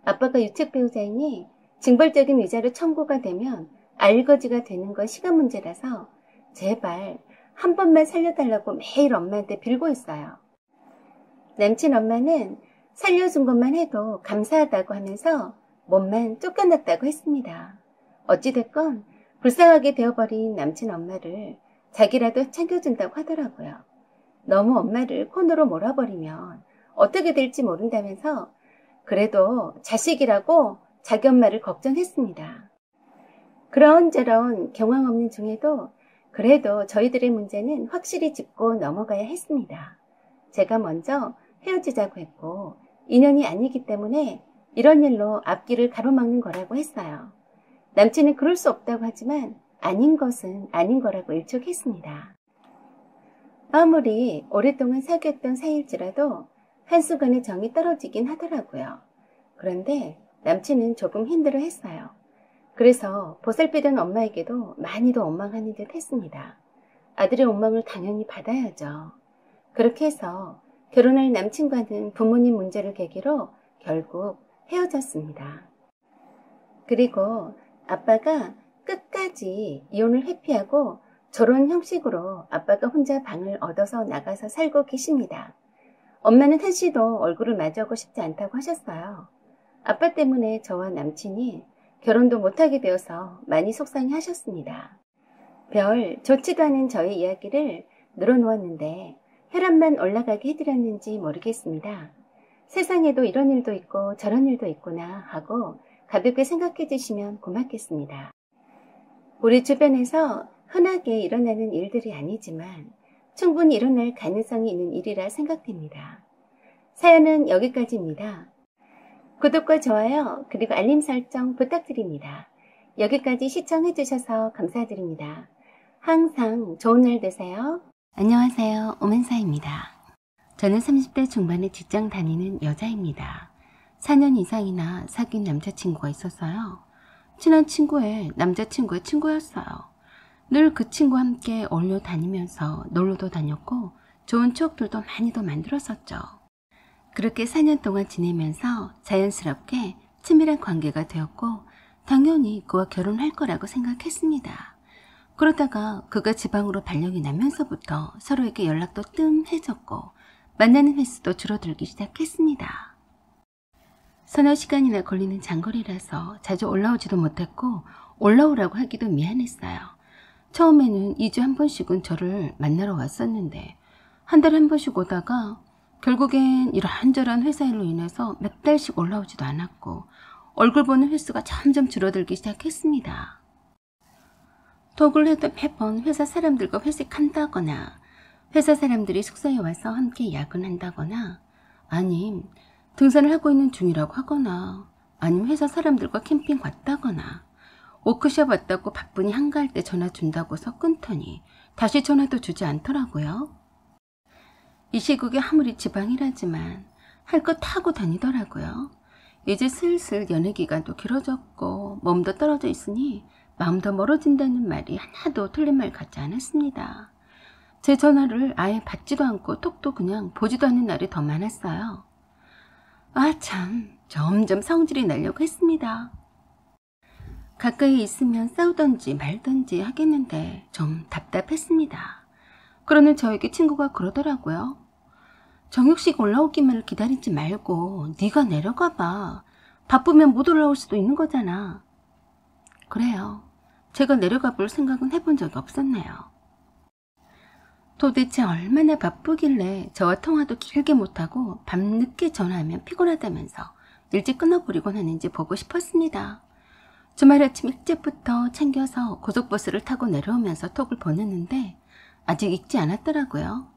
아빠가 유책 배우자이니 징벌적인 위자료 청구가 되면 알거지가 되는 건 시간 문제라서 제발 한 번만 살려달라고 매일 엄마한테 빌고 있어요. 남친 엄마는 살려준 것만 해도 감사하다고 하면서 몸만 쫓겨났다고 했습니다. 어찌됐건 불쌍하게 되어버린 남친 엄마를 자기라도 챙겨준다고 하더라고요. 너무 엄마를 코너로 몰아버리면 어떻게 될지 모른다면서 그래도 자식이라고 자기 엄마를 걱정했습니다. 그런저런 경황 없는 중에도 그래도 저희들의 문제는 확실히 짚고 넘어가야 했습니다. 제가 먼저 헤어지자고 했고 인연이 아니기 때문에 이런 일로 앞길을 가로막는 거라고 했어요. 남친은 그럴 수 없다고 하지만 아닌 것은 아닌 거라고 일축했습니다. 아무리 오랫동안 사귀었던 사이일지라도 한순간에 정이 떨어지긴 하더라고요. 그런데 남친은 조금 힘들어했어요. 그래서 보살피던 엄마에게도 많이도 원망하는 듯 했습니다. 아들의 원망을 당연히 받아야죠. 그렇게 해서 결혼할 남친과는 부모님 문제를 계기로 결국 헤어졌습니다. 그리고 아빠가 끝까지 이혼을 회피하고 저런 형식으로 아빠가 혼자 방을 얻어서 나가서 살고 계십니다. 엄마는 한시도 얼굴을 마주하고 싶지 않다고 하셨어요. 아빠 때문에 저와 남친이 결혼도 못하게 되어서 많이 속상해 하셨습니다. 별 좋지도 않은 저의 이야기를 늘어놓았는데 혈압만 올라가게 해드렸는지 모르겠습니다. 세상에도 이런 일도 있고 저런 일도 있구나 하고 가볍게 생각해 주시면 고맙겠습니다. 우리 주변에서 흔하게 일어나는 일들이 아니지만 충분히 일어날 가능성이 있는 일이라 생각됩니다. 사연은 여기까지입니다. 구독과 좋아요 그리고 알림 설정 부탁드립니다. 여기까지 시청해 주셔서 감사드립니다. 항상 좋은 날 되세요. 안녕하세요. 오만사입니다. 저는 30대 중반에 직장 다니는 여자입니다. 4년 이상이나 사귄 남자친구가 있었어요. 친한 친구의 남자친구의 친구였어요. 늘 그 친구와 함께 어울려 다니면서 놀러도 다녔고 좋은 추억들도 많이 더 만들었었죠. 그렇게 4년 동안 지내면서 자연스럽게 친밀한 관계가 되었고 당연히 그와 결혼할 거라고 생각했습니다. 그러다가 그가 지방으로 발령이 나면서부터 서로에게 연락도 뜸해졌고 만나는 횟수도 줄어들기 시작했습니다. 서너 시간이나 걸리는 장거리라서 자주 올라오지도 못했고 올라오라고 하기도 미안했어요. 처음에는 2주에 한 번씩은 저를 만나러 왔었는데 한 달에 한 번씩 오다가 결국엔 이런저런 회사 일로 인해서 몇 달씩 올라오지도 않았고 얼굴 보는 횟수가 점점 줄어들기 시작했습니다. 톡을 해도 매번 회사 사람들과 회식한다거나 회사 사람들이 숙소에 와서 함께 야근한다거나 아님 등산을 하고 있는 중이라고 하거나 아니면 회사 사람들과 캠핑 갔다거나 워크숍 왔다고 바쁘니 한가할 때 전화 준다고서 끊더니 다시 전화도 주지 않더라고요. 이 시국에 아무리 지방이라지만 할 것 하고 다니더라고요. 이제 슬슬 연애 기간도 길어졌고 몸도 떨어져 있으니 마음도 멀어진다는 말이 하나도 틀린 말 같지 않았습니다. 제 전화를 아예 받지도 않고 톡도 그냥 보지도 않는 날이 더 많았어요. 아 참, 점점 성질이 나려고 했습니다. 가까이 있으면 싸우던지 말던지 하겠는데 좀 답답했습니다. 그러는 저에게 친구가 그러더라고요. 정혁씨가 올라오기만을 기다리지 말고 네가 내려가 봐. 바쁘면 못 올라올 수도 있는 거잖아. 그래요. 제가 내려가 볼 생각은 해본 적이 없었네요. 도대체 얼마나 바쁘길래 저와 통화도 길게 못하고 밤늦게 전화하면 피곤하다면서 일찍 끊어버리곤 하는지 보고 싶었습니다. 주말 아침 일찍부터 챙겨서 고속버스를 타고 내려오면서 톡을 보냈는데 아직 읽지 않았더라고요.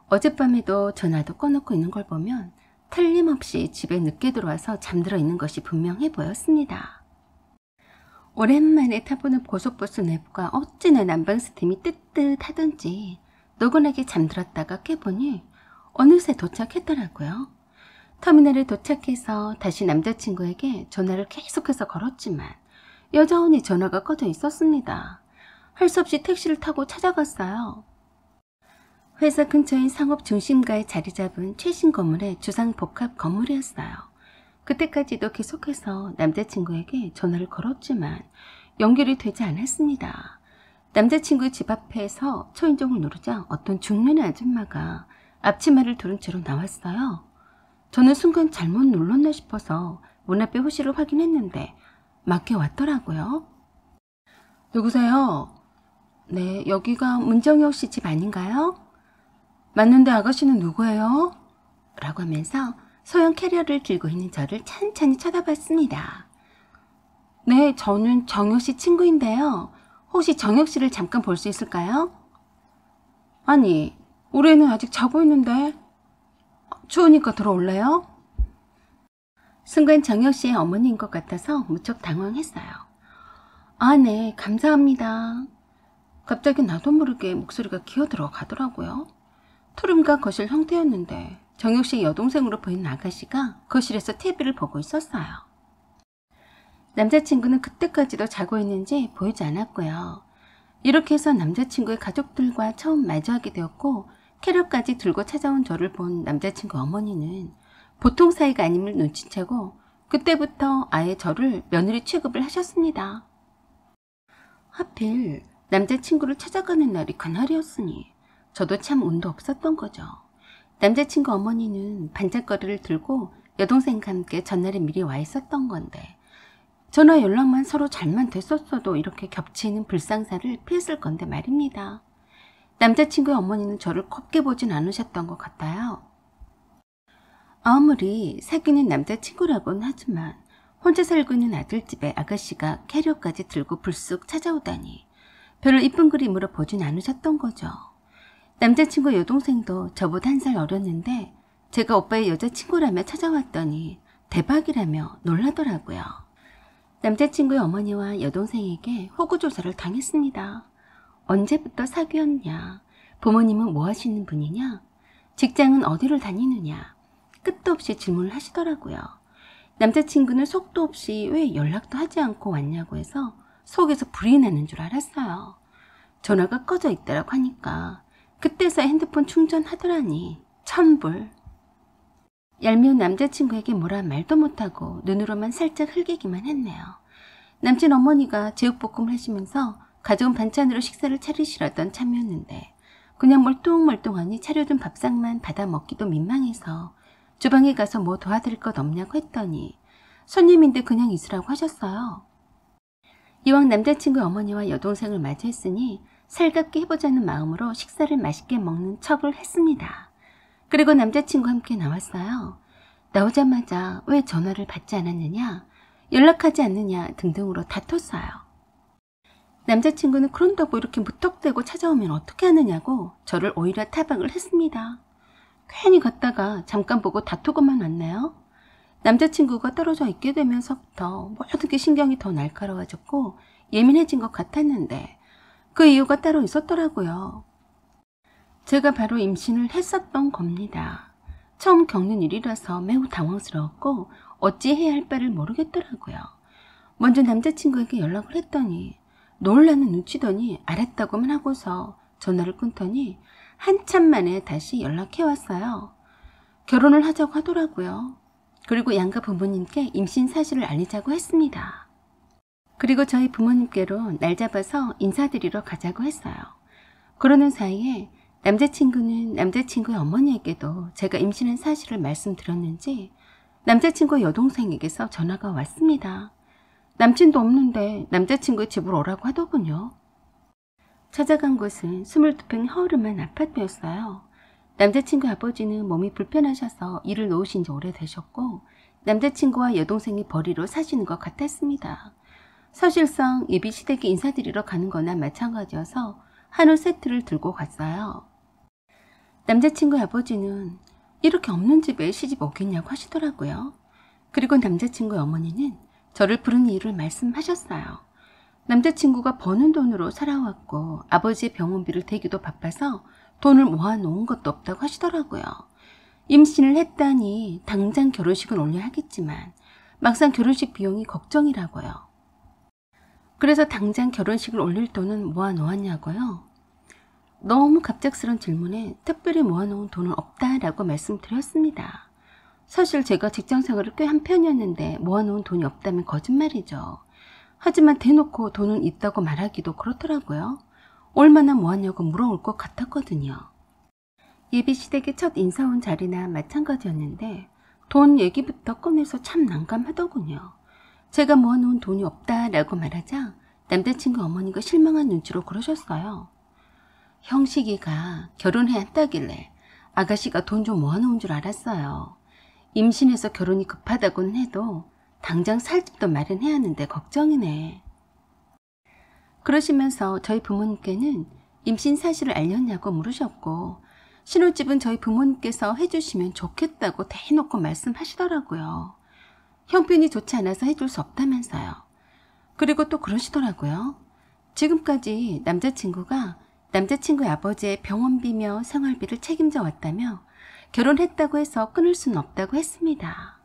어젯밤에도 전화도 꺼놓고 있는 걸 보면 틀림없이 집에 늦게 들어와서 잠들어 있는 것이 분명해 보였습니다. 오랜만에 타보는 고속버스 냅과 어찌나 난방 스팀이 뜨뜻하던지 노곤하게 잠들었다가 깨보니 어느새 도착했더라고요. 터미널에 도착해서 다시 남자친구에게 전화를 계속해서 걸었지만 여전히 전화가 꺼져 있었습니다. 할 수 없이 택시를 타고 찾아갔어요. 회사 근처인 상업 중심가에 자리 잡은 최신 건물의 주상 복합 건물이었어요. 그때까지도 계속해서 남자친구에게 전화를 걸었지만 연결이 되지 않았습니다. 남자친구 집 앞에서 초인종을 누르자 어떤 중년 아줌마가 앞치마를 두른 채로 나왔어요. 저는 순간 잘못 눌렀나 싶어서 문 앞에 호시를 확인했는데 맞게 왔더라고요. 누구세요? 네, 여기가 문정혁 씨 집 아닌가요? 맞는데 아가씨는 누구예요? 라고 하면서 소형 캐리어를 들고 있는 저를 찬찬히 쳐다봤습니다. 네, 저는 정혁 씨 친구인데요. 혹시 정혁 씨를 잠깐 볼 수 있을까요? 아니, 우리 애는 아직 자고 있는데. 추우니까 들어올래요? 순간 정혁 씨의 어머니인 것 같아서 무척 당황했어요. 아, 네, 감사합니다. 갑자기 나도 모르게 목소리가 기어들어 가더라고요. 투룸과 거실 형태였는데 정혁 씨의 여동생으로 보이는 아가씨가 거실에서 TV를 보고 있었어요. 남자친구는 그때까지도 자고 있는지 보이지 않았고요. 이렇게 해서 남자친구의 가족들과 처음 마주하게 되었고 캐럿까지 들고 찾아온 저를 본 남자친구 어머니는 보통 사이가 아님을 눈치채고 그때부터 아예 저를 며느리 취급을 하셨습니다. 하필 남자친구를 찾아가는 날이 그날이었으니 저도 참 운도 없었던 거죠. 남자친구 어머니는 반짝거리를 들고 여동생과 함께 전날에 미리 와 있었던 건데 전화 연락만 서로 잘만 됐었어도 이렇게 겹치는 불상사를 피했을 건데 말입니다. 남자친구의 어머니는 저를 곱게 보진 않으셨던 것 같아요. 아무리 사귀는 남자친구라고는 하지만 혼자 살고 있는 아들집에 아가씨가 캐리어까지 들고 불쑥 찾아오다니 별로 이쁜 그림으로 보진 않으셨던 거죠. 남자친구 여동생도 저보다 1살 어렸는데 제가 오빠의 여자친구라며 찾아왔더니 대박이라며 놀라더라고요. 남자친구의 어머니와 여동생에게 호구조사를 당했습니다. 언제부터 사귀었냐? 부모님은 뭐 하시는 분이냐? 직장은 어디를 다니느냐? 끝도 없이 질문을 하시더라고요. 남자친구는 속도 없이 왜 연락도 하지 않고 왔냐고 해서 속에서 불이 나는 줄 알았어요. 전화가 꺼져 있다라고 하니까 그때서야 핸드폰 충전하더라니. 천불. 얄미운 남자친구에게 뭐라 말도 못하고 눈으로만 살짝 흘기기만 했네요. 남친 어머니가 제육볶음을 하시면서 가져온 반찬으로 식사를 차리시라던 참이었는데 그냥 멀뚱멀뚱하니 차려준 밥상만 받아 먹기도 민망해서 주방에 가서 뭐 도와드릴 것 없냐고 했더니 손님인데 그냥 있으라고 하셨어요. 이왕 남자친구의 어머니와 여동생을 마주했으니 살갑게 해보자는 마음으로 식사를 맛있게 먹는 척을 했습니다. 그리고 남자친구와 함께 나왔어요. 나오자마자 왜 전화를 받지 않았느냐, 연락하지 않느냐 등등으로 다퉜어요. 남자친구는 그런다고 이렇게 무턱대고 찾아오면 어떻게 하느냐고 저를 오히려 타박을 했습니다. 괜히 갔다가 잠깐 보고 다투고만 왔네요. 남자친구가 떨어져 있게 되면서부터 모든 게 신경이 더 날카로워졌고 예민해진 것 같았는데 그 이유가 따로 있었더라고요. 제가 바로 임신을 했었던 겁니다. 처음 겪는 일이라서 매우 당황스러웠고 어찌 해야 할 바를 모르겠더라고요. 먼저 남자친구에게 연락을 했더니 놀라는 눈치더니 알았다고만 하고서 전화를 끊더니 한참 만에 다시 연락해왔어요. 결혼을 하자고 하더라고요. 그리고 양가 부모님께 임신 사실을 알리자고 했습니다. 그리고 저희 부모님께로 날 잡아서 인사드리러 가자고 했어요. 그러는 사이에 남자친구는 남자친구의 어머니에게도 제가 임신한 사실을 말씀드렸는지 남자친구의 여동생에게서 전화가 왔습니다. 남친도 없는데 남자친구의 집으로 오라고 하더군요. 찾아간 곳은 22평 허름한 아파트였어요. 남자친구 아버지는 몸이 불편하셔서 일을 놓으신 지 오래되셨고 남자친구와 여동생이 벌이로 사시는 것 같았습니다. 사실상 예비시댁에 인사드리러 가는 거나 마찬가지여서 한우 세트를 들고 갔어요. 남자친구 아버지는 이렇게 없는 집에 시집 오겠냐고 하시더라고요. 그리고 남자친구의 어머니는 저를 부른 이유를 말씀하셨어요. 남자친구가 버는 돈으로 살아왔고 아버지의 병원비를 대기도 바빠서 돈을 모아놓은 것도 없다고 하시더라고요. 임신을 했다니 당장 결혼식은 올려야 하겠지만 막상 결혼식 비용이 걱정이라고요. 그래서 당장 결혼식을 올릴 돈은 모아놓았냐고요. 너무 갑작스런 질문에 특별히 모아놓은 돈은 없다라고 말씀드렸습니다. 사실 제가 직장생활을 꽤 한 편이었는데 모아놓은 돈이 없다면 거짓말이죠. 하지만 대놓고 돈은 있다고 말하기도 그렇더라고요. 얼마나 모았냐고 물어올 것 같았거든요. 예비시댁의 첫 인사 온 자리나 마찬가지였는데 돈 얘기부터 꺼내서 참 난감하더군요. 제가 모아놓은 돈이 없다라고 말하자 남자친구 어머니가 실망한 눈치로 그러셨어요. 형식이가 결혼해야 한다길래 아가씨가 돈 좀 모아놓은 줄 알았어요. 임신해서 결혼이 급하다고는 해도 당장 살 집도 마련해야 하는데 걱정이네. 그러시면서 저희 부모님께는 임신 사실을 알렸냐고 물으셨고 신혼집은 저희 부모님께서 해주시면 좋겠다고 대놓고 말씀하시더라고요. 형편이 좋지 않아서 해줄 수 없다면서요. 그리고 또 그러시더라고요. 지금까지 남자친구가 남자친구의 아버지의 병원비며 생활비를 책임져 왔다며 결혼했다고 해서 끊을 수는 없다고 했습니다.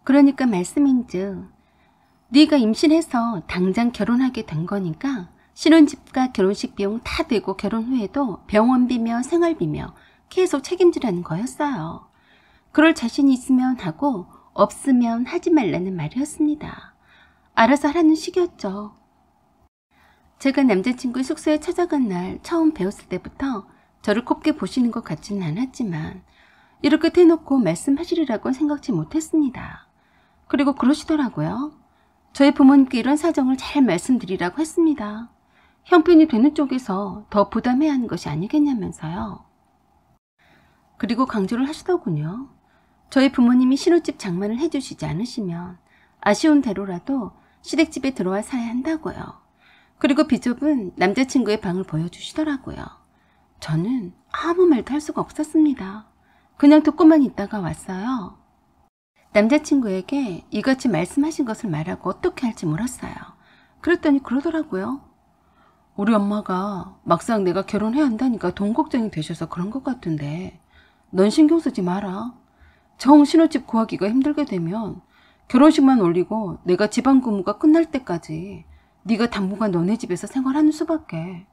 그러니까 말씀인즉 네가 임신해서 당장 결혼하게 된 거니까 신혼집과 결혼식 비용 다 되고 결혼 후에도 병원비며 생활비며 계속 책임지라는 거였어요. 그럴 자신이 있으면 하고 없으면 하지 말라는 말이었습니다. 알아서 하라는 식이었죠. 제가 남자친구 숙소에 찾아간 날 처음 배웠을 때부터 저를 곱게 보시는 것 같지는 않았지만 이렇게 대놓고 말씀하시리라고는 생각지 못했습니다. 그리고 그러시더라고요. 저희 부모님께 이런 사정을 잘 말씀드리라고 했습니다. 형편이 되는 쪽에서 더 부담해야 하는 것이 아니겠냐면서요. 그리고 강조를 하시더군요. 저희 부모님이 신혼집 장만을 해주시지 않으시면 아쉬운 대로라도 시댁집에 들어와 사야 한다고요. 그리고 비숍은 남자친구의 방을 보여주시더라고요. 저는 아무 말도 할 수가 없었습니다. 그냥 듣고만 있다가 왔어요. 남자친구에게 이같이 말씀하신 것을 말하고 어떻게 할지 물었어요. 그랬더니 그러더라고요. 우리 엄마가 막상 내가 결혼해야 한다니까 돈 걱정이 되셔서 그런 것 같은데 넌 신경 쓰지 마라. 정 신혼집 구하기가 힘들게 되면 결혼식만 올리고 내가 집안 근무가 끝날 때까지 네가 당분간 너네 집에서 생활하는 수밖에.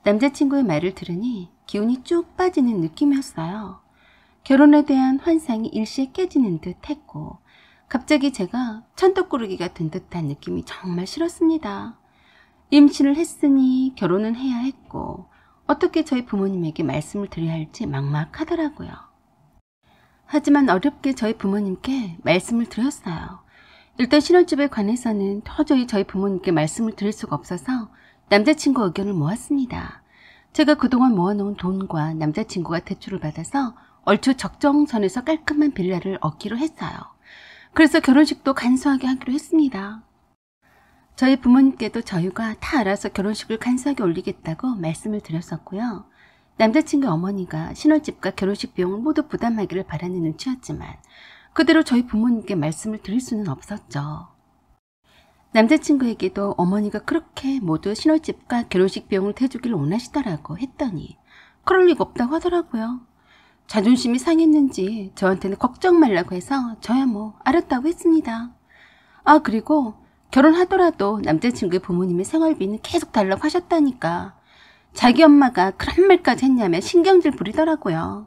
남자친구의 말을 들으니 기운이 쭉 빠지는 느낌이었어요. 결혼에 대한 환상이 일시에 깨지는 듯 했고 갑자기 제가 천떡구르기가 든 듯한 느낌이 정말 싫었습니다. 임신을 했으니 결혼은 해야 했고 어떻게 저희 부모님에게 말씀을 드려야 할지 막막하더라고요. 하지만 어렵게 저희 부모님께 말씀을 드렸어요. 일단 신혼집에 관해서는 도저히 저희 부모님께 말씀을 드릴 수가 없어서 남자친구 의견을 모았습니다. 제가 그동안 모아놓은 돈과 남자친구가 대출을 받아서 얼추 적정선에서 깔끔한 빌라를 얻기로 했어요. 그래서 결혼식도 간소하게 하기로 했습니다. 저희 부모님께도 저희가 다 알아서 결혼식을 간소하게 올리겠다고 말씀을 드렸었고요. 남자친구 어머니가 신혼집과 결혼식 비용을 모두 부담하기를 바라는 눈치였지만 그대로 저희 부모님께 말씀을 드릴 수는 없었죠. 남자친구에게도 어머니가 그렇게 모두 신혼집과 결혼식 비용을 대주기를 원하시더라고 했더니 그럴 리가 없다고 하더라고요. 자존심이 상했는지 저한테는 걱정 말라고 해서 저야 뭐 알았다고 했습니다. 아 그리고 결혼하더라도 남자친구의 부모님의 생활비는 계속 달라고 하셨다니까 자기 엄마가 그런 말까지 했냐며 신경질 부리더라고요.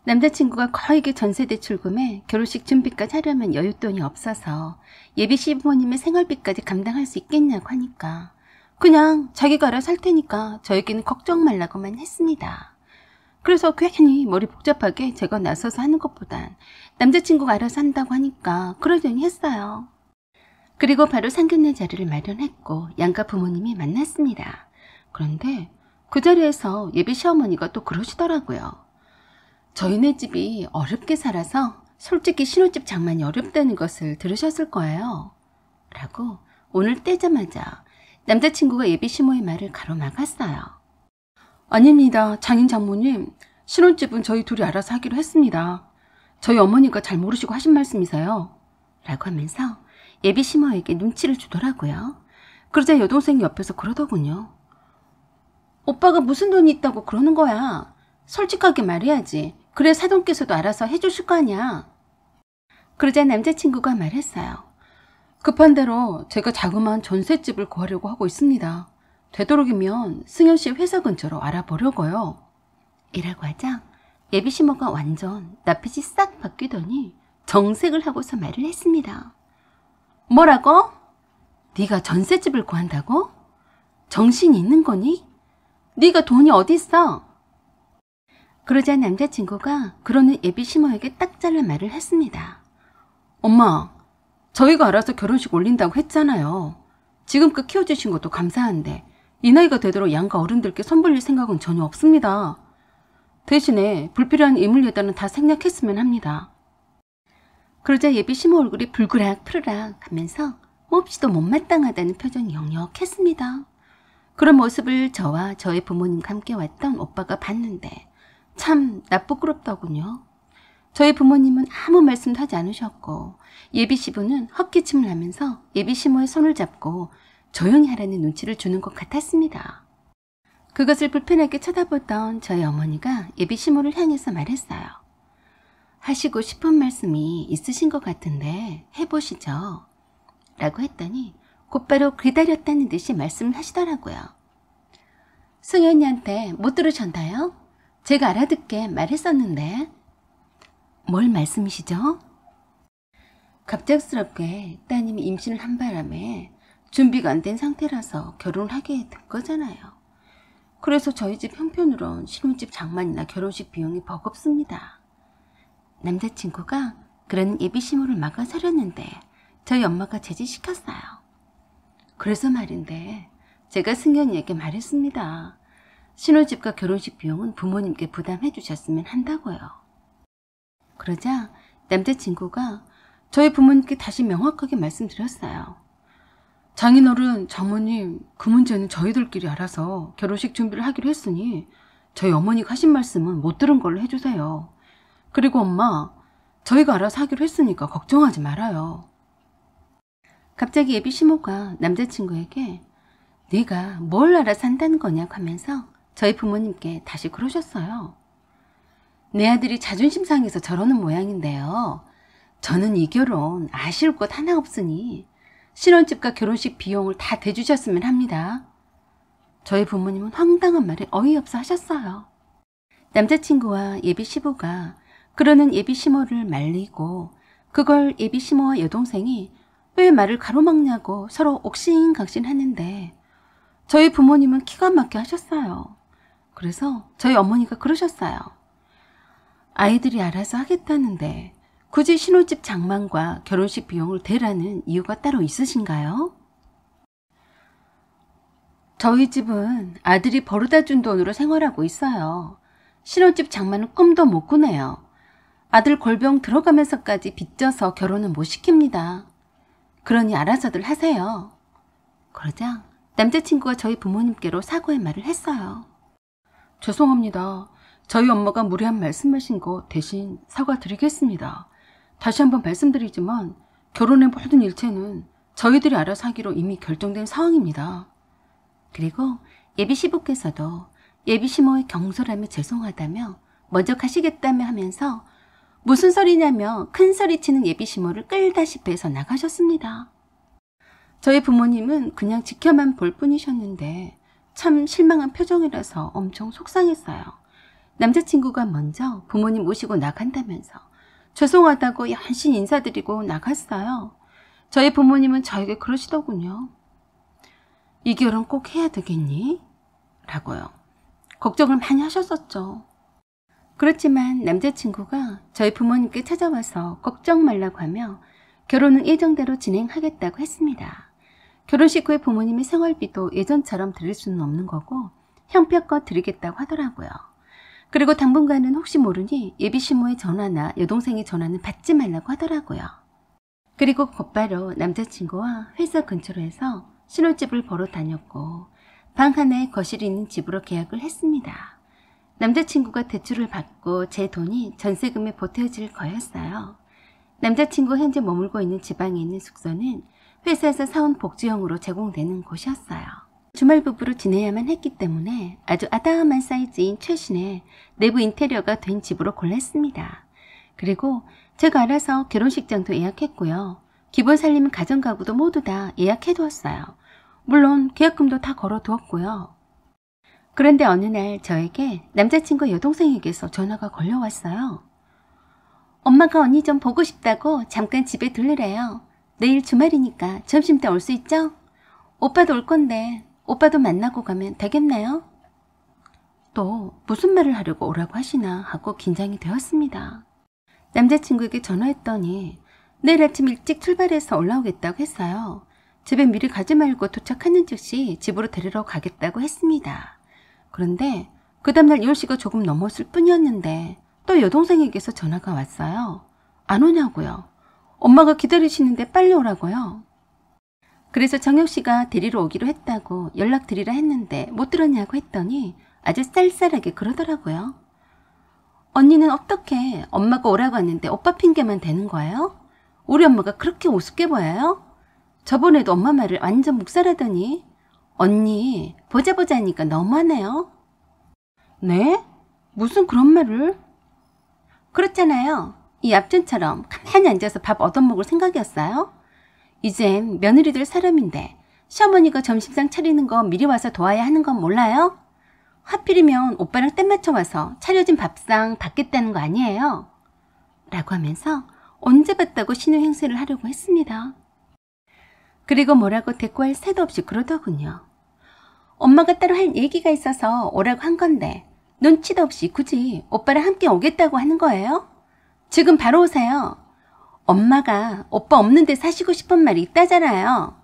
남자친구가 거액의 전세대출금에 결혼식 준비까지 하려면 여윳돈이 없어서 예비 시부모님의 생활비까지 감당할 수 있겠냐고 하니까 그냥 자기가 알아서 할 테니까 저에게는 걱정 말라고만 했습니다. 그래서 괜히 머리 복잡하게 제가 나서서 하는 것보단 남자친구가 알아서 한다고 하니까 그러려니 했어요. 그리고 바로 상견례 자리를 마련했고 양가 부모님이 만났습니다. 그런데 그 자리에서 예비 시어머니가 또 그러시더라고요. 저희네 집이 어렵게 살아서 솔직히 신혼집 장만이 어렵다는 것을 들으셨을 거예요. 라고 오늘 떼자마자 남자친구가 예비 시모의 말을 가로막았어요. 아닙니다. 장인 장모님. 신혼집은 저희 둘이 알아서 하기로 했습니다. 저희 어머니가 잘 모르시고 하신 말씀이세요. 라고 하면서 예비 시모에게 눈치를 주더라고요. 그러자 여동생이 옆에서 그러더군요. 오빠가 무슨 돈이 있다고 그러는 거야. 솔직하게 말해야지. 그래 사돈께서도 알아서 해주실 거 아니야. 그러자 남자친구가 말했어요. 급한 대로 제가 자그마한 전셋집을 구하려고 하고 있습니다. 되도록이면 승현씨 회사 근처로 알아보려고요. 이라고 하자 예비 시모가 완전 낯빛이 싹 바뀌더니 정색을 하고서 말을 했습니다. 뭐라고? 네가 전셋집을 구한다고? 정신이 있는 거니? 네가 돈이 어디 있어? 그러자 남자친구가 그러는 예비 시모에게 딱 잘라 말을 했습니다. 엄마, 저희가 알아서 결혼식 올린다고 했잖아요. 지금껏 키워주신 것도 감사한데 이 나이가 되도록 양가 어른들께 선보일 생각은 전혀 없습니다. 대신에 불필요한 이물 예단은 다 생략했으면 합니다. 그러자 예비 시모 얼굴이 불그락 푸르락 하면서 몹시도 못마땅하다는 표정이 역력했습니다. 그런 모습을 저와 저의 부모님과 함께 왔던 오빠가 봤는데 참 나쁘끄럽더군요. 저희 부모님은 아무 말씀도 하지 않으셨고 예비 시부는 헛기침을 하면서 예비 시모의 손을 잡고 조용히 하라는 눈치를 주는 것 같았습니다. 그것을 불편하게 쳐다보던 저희 어머니가 예비 시모를 향해서 말했어요. 하시고 싶은 말씀이 있으신 것 같은데 해보시죠. 라고 했더니 곧바로 기다렸다는 듯이 말씀을 하시더라고요. 승현이한테 못 들으셨나요? 제가 알아듣게 말했었는데. 뭘 말씀이시죠? 갑작스럽게 따님이 임신을 한 바람에 준비가 안 된 상태라서 결혼을 하게 된 거잖아요. 그래서 저희 집 형편으론 신혼집 장만이나 결혼식 비용이 버겁습니다. 남자친구가 그런 예비 시모를 막아서렸는데 저희 엄마가 제지시켰어요. 그래서 말인데 제가 승현이에게 말했습니다. 신혼집과 결혼식 비용은 부모님께 부담해 주셨으면 한다고요. 그러자 남자친구가 저희 부모님께 다시 명확하게 말씀드렸어요. 장인어른, 장모님, 그 문제는 저희들끼리 알아서 결혼식 준비를 하기로 했으니 저희 어머니가 하신 말씀은 못 들은 걸로 해주세요. 그리고 엄마, 저희가 알아서 하기로 했으니까 걱정하지 말아요. 갑자기 예비 시모가 남자친구에게 네가 뭘 알아서 한다는 거냐고 하면서 저희 부모님께 다시 그러셨어요. 내 아들이 자존심 상해서 저러는 모양인데요. 저는 이 결혼 아쉬울 것 하나 없으니 신혼집과 결혼식 비용을 다 대주셨으면 합니다. 저희 부모님은 황당한 말에 어이없어 하셨어요. 남자친구와 예비 시부가 그러는 예비 시모를 말리고 그걸 예비 시모와 여동생이 왜 말을 가로막냐고 서로 옥신각신 하는데 저희 부모님은 기가 막혀 하셨어요. 그래서 저희 어머니가 그러셨어요. 아이들이 알아서 하겠다는데 굳이 신혼집 장만과 결혼식 비용을 대라는 이유가 따로 있으신가요? 저희 집은 아들이 벌어다 준 돈으로 생활하고 있어요. 신혼집 장만은 꿈도 못 꾸네요. 아들 골병 들어가면서까지 빚져서 결혼은 못 시킵니다. 그러니 알아서들 하세요. 그러자 남자친구가 저희 부모님께로 사과의 말을 했어요. 죄송합니다. 저희 엄마가 무례한 말씀하신 거 대신 사과드리겠습니다. 다시 한번 말씀드리지만 결혼의 모든 일체는 저희들이 알아서 하기로 이미 결정된 상황입니다. 그리고 예비 시부께서도 예비 시모의 경솔함에 죄송하다며 먼저 가시겠다며 하면서 무슨 소리냐며 큰 소리치는 예비 시모를 끌다시피 해서 나가셨습니다. 저희 부모님은 그냥 지켜만 볼 뿐이셨는데 참 실망한 표정이라서 엄청 속상했어요. 남자친구가 먼저 부모님 모시고 나간다면서 죄송하다고 연신 인사드리고 나갔어요. 저희 부모님은 저에게 그러시더군요. 이 결혼 꼭 해야 되겠니? 라고요. 걱정을 많이 하셨었죠. 그렇지만 남자친구가 저희 부모님께 찾아와서 걱정 말라고 하며 결혼은 예정대로 진행하겠다고 했습니다. 결혼식 후에 부모님의 생활비도 예전처럼 드릴 수는 없는 거고 형편껏 드리겠다고 하더라고요. 그리고 당분간은 혹시 모르니 예비 시모의 전화나 여동생의 전화는 받지 말라고 하더라고요. 그리고 곧바로 남자친구와 회사 근처로 해서 신혼집을 보러 다녔고 방 하나에 거실이 있는 집으로 계약을 했습니다. 남자친구가 대출을 받고 제 돈이 전세금에 보태어질 거였어요. 남자친구가 현재 머물고 있는 지방에 있는 숙소는 회사에서 사온 복지형으로 제공되는 곳이었어요. 주말 부부로 지내야만 했기 때문에 아주 아담한 사이즈인 최신의 내부 인테리어가 된 집으로 골랐습니다. 그리고 제가 알아서 결혼식장도 예약했고요. 기본 살림 가정가구도 모두 다 예약해두었어요. 물론 계약금도 다 걸어두었고요. 그런데 어느 날 저에게 남자친구 여동생에게서 전화가 걸려왔어요. 엄마가 언니 좀 보고 싶다고 잠깐 집에 들르래요. 내일 주말이니까 점심 때 올 수 있죠? 오빠도 올 건데 오빠도 만나고 가면 되겠나요? 또 무슨 말을 하려고 오라고 하시나 하고 긴장이 되었습니다. 남자친구에게 전화했더니 내일 아침 일찍 출발해서 올라오겠다고 했어요. 집에 미리 가지 말고 도착하는 즉시 집으로 데리러 가겠다고 했습니다. 그런데 그 다음날 10시가 조금 넘었을 뿐이었는데 또 여동생에게서 전화가 왔어요. 안 오냐고요. 엄마가 기다리시는데 빨리 오라고요. 그래서 정혁씨가 데리러 오기로 했다고 연락드리라 했는데 못 들었냐고 했더니 아주 쌀쌀하게 그러더라고요. 언니는 어떻게 엄마가 오라고 했는데 오빠 핑계만 대는 거예요? 우리 엄마가 그렇게 우습게 보여요? 저번에도 엄마 말을 완전 묵살하더니 언니 보자 하니까 너무하네요. 네? 무슨 그런 말을? 그렇잖아요. 이 앞전처럼 가만히 앉아서 밥 얻어먹을 생각이었어요? 이젠 며느리 될 사람인데 시어머니가 점심상 차리는 거 미리 와서 도와야 하는 건 몰라요? 하필이면 오빠랑 때 맞춰 와서 차려진 밥상 받겠다는 거 아니에요? 라고 하면서 언제 봤다고 신의 행세를 하려고 했습니다. 그리고 뭐라고 대꾸할 새도 없이 그러더군요. 엄마가 따로 할 얘기가 있어서 오라고 한 건데 눈치도 없이 굳이 오빠랑 함께 오겠다고 하는 거예요? 지금 바로 오세요. 엄마가 오빠 없는데 사시고 싶은 말이 있다잖아요.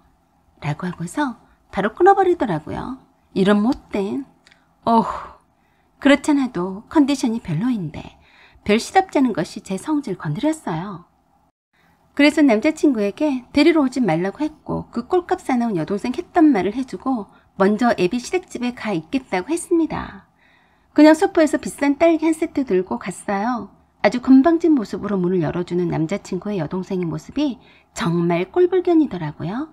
라고 하고서 바로 끊어버리더라고요. 이런 못된. 그렇잖아도 컨디션이 별로인데 별 시답지 않은 것이 제 성질 건드렸어요. 그래서 남자친구에게 데리러 오지 말라고 했고 그 꼴값 사나운 여동생 했던 말을 해주고 먼저 애비 시댁집에 가 있겠다고 했습니다. 그냥 소포에서 비싼 딸기 한 세트 들고 갔어요. 아주 건방진 모습으로 문을 열어주는 남자친구의 여동생의 모습이 정말 꼴불견이더라고요.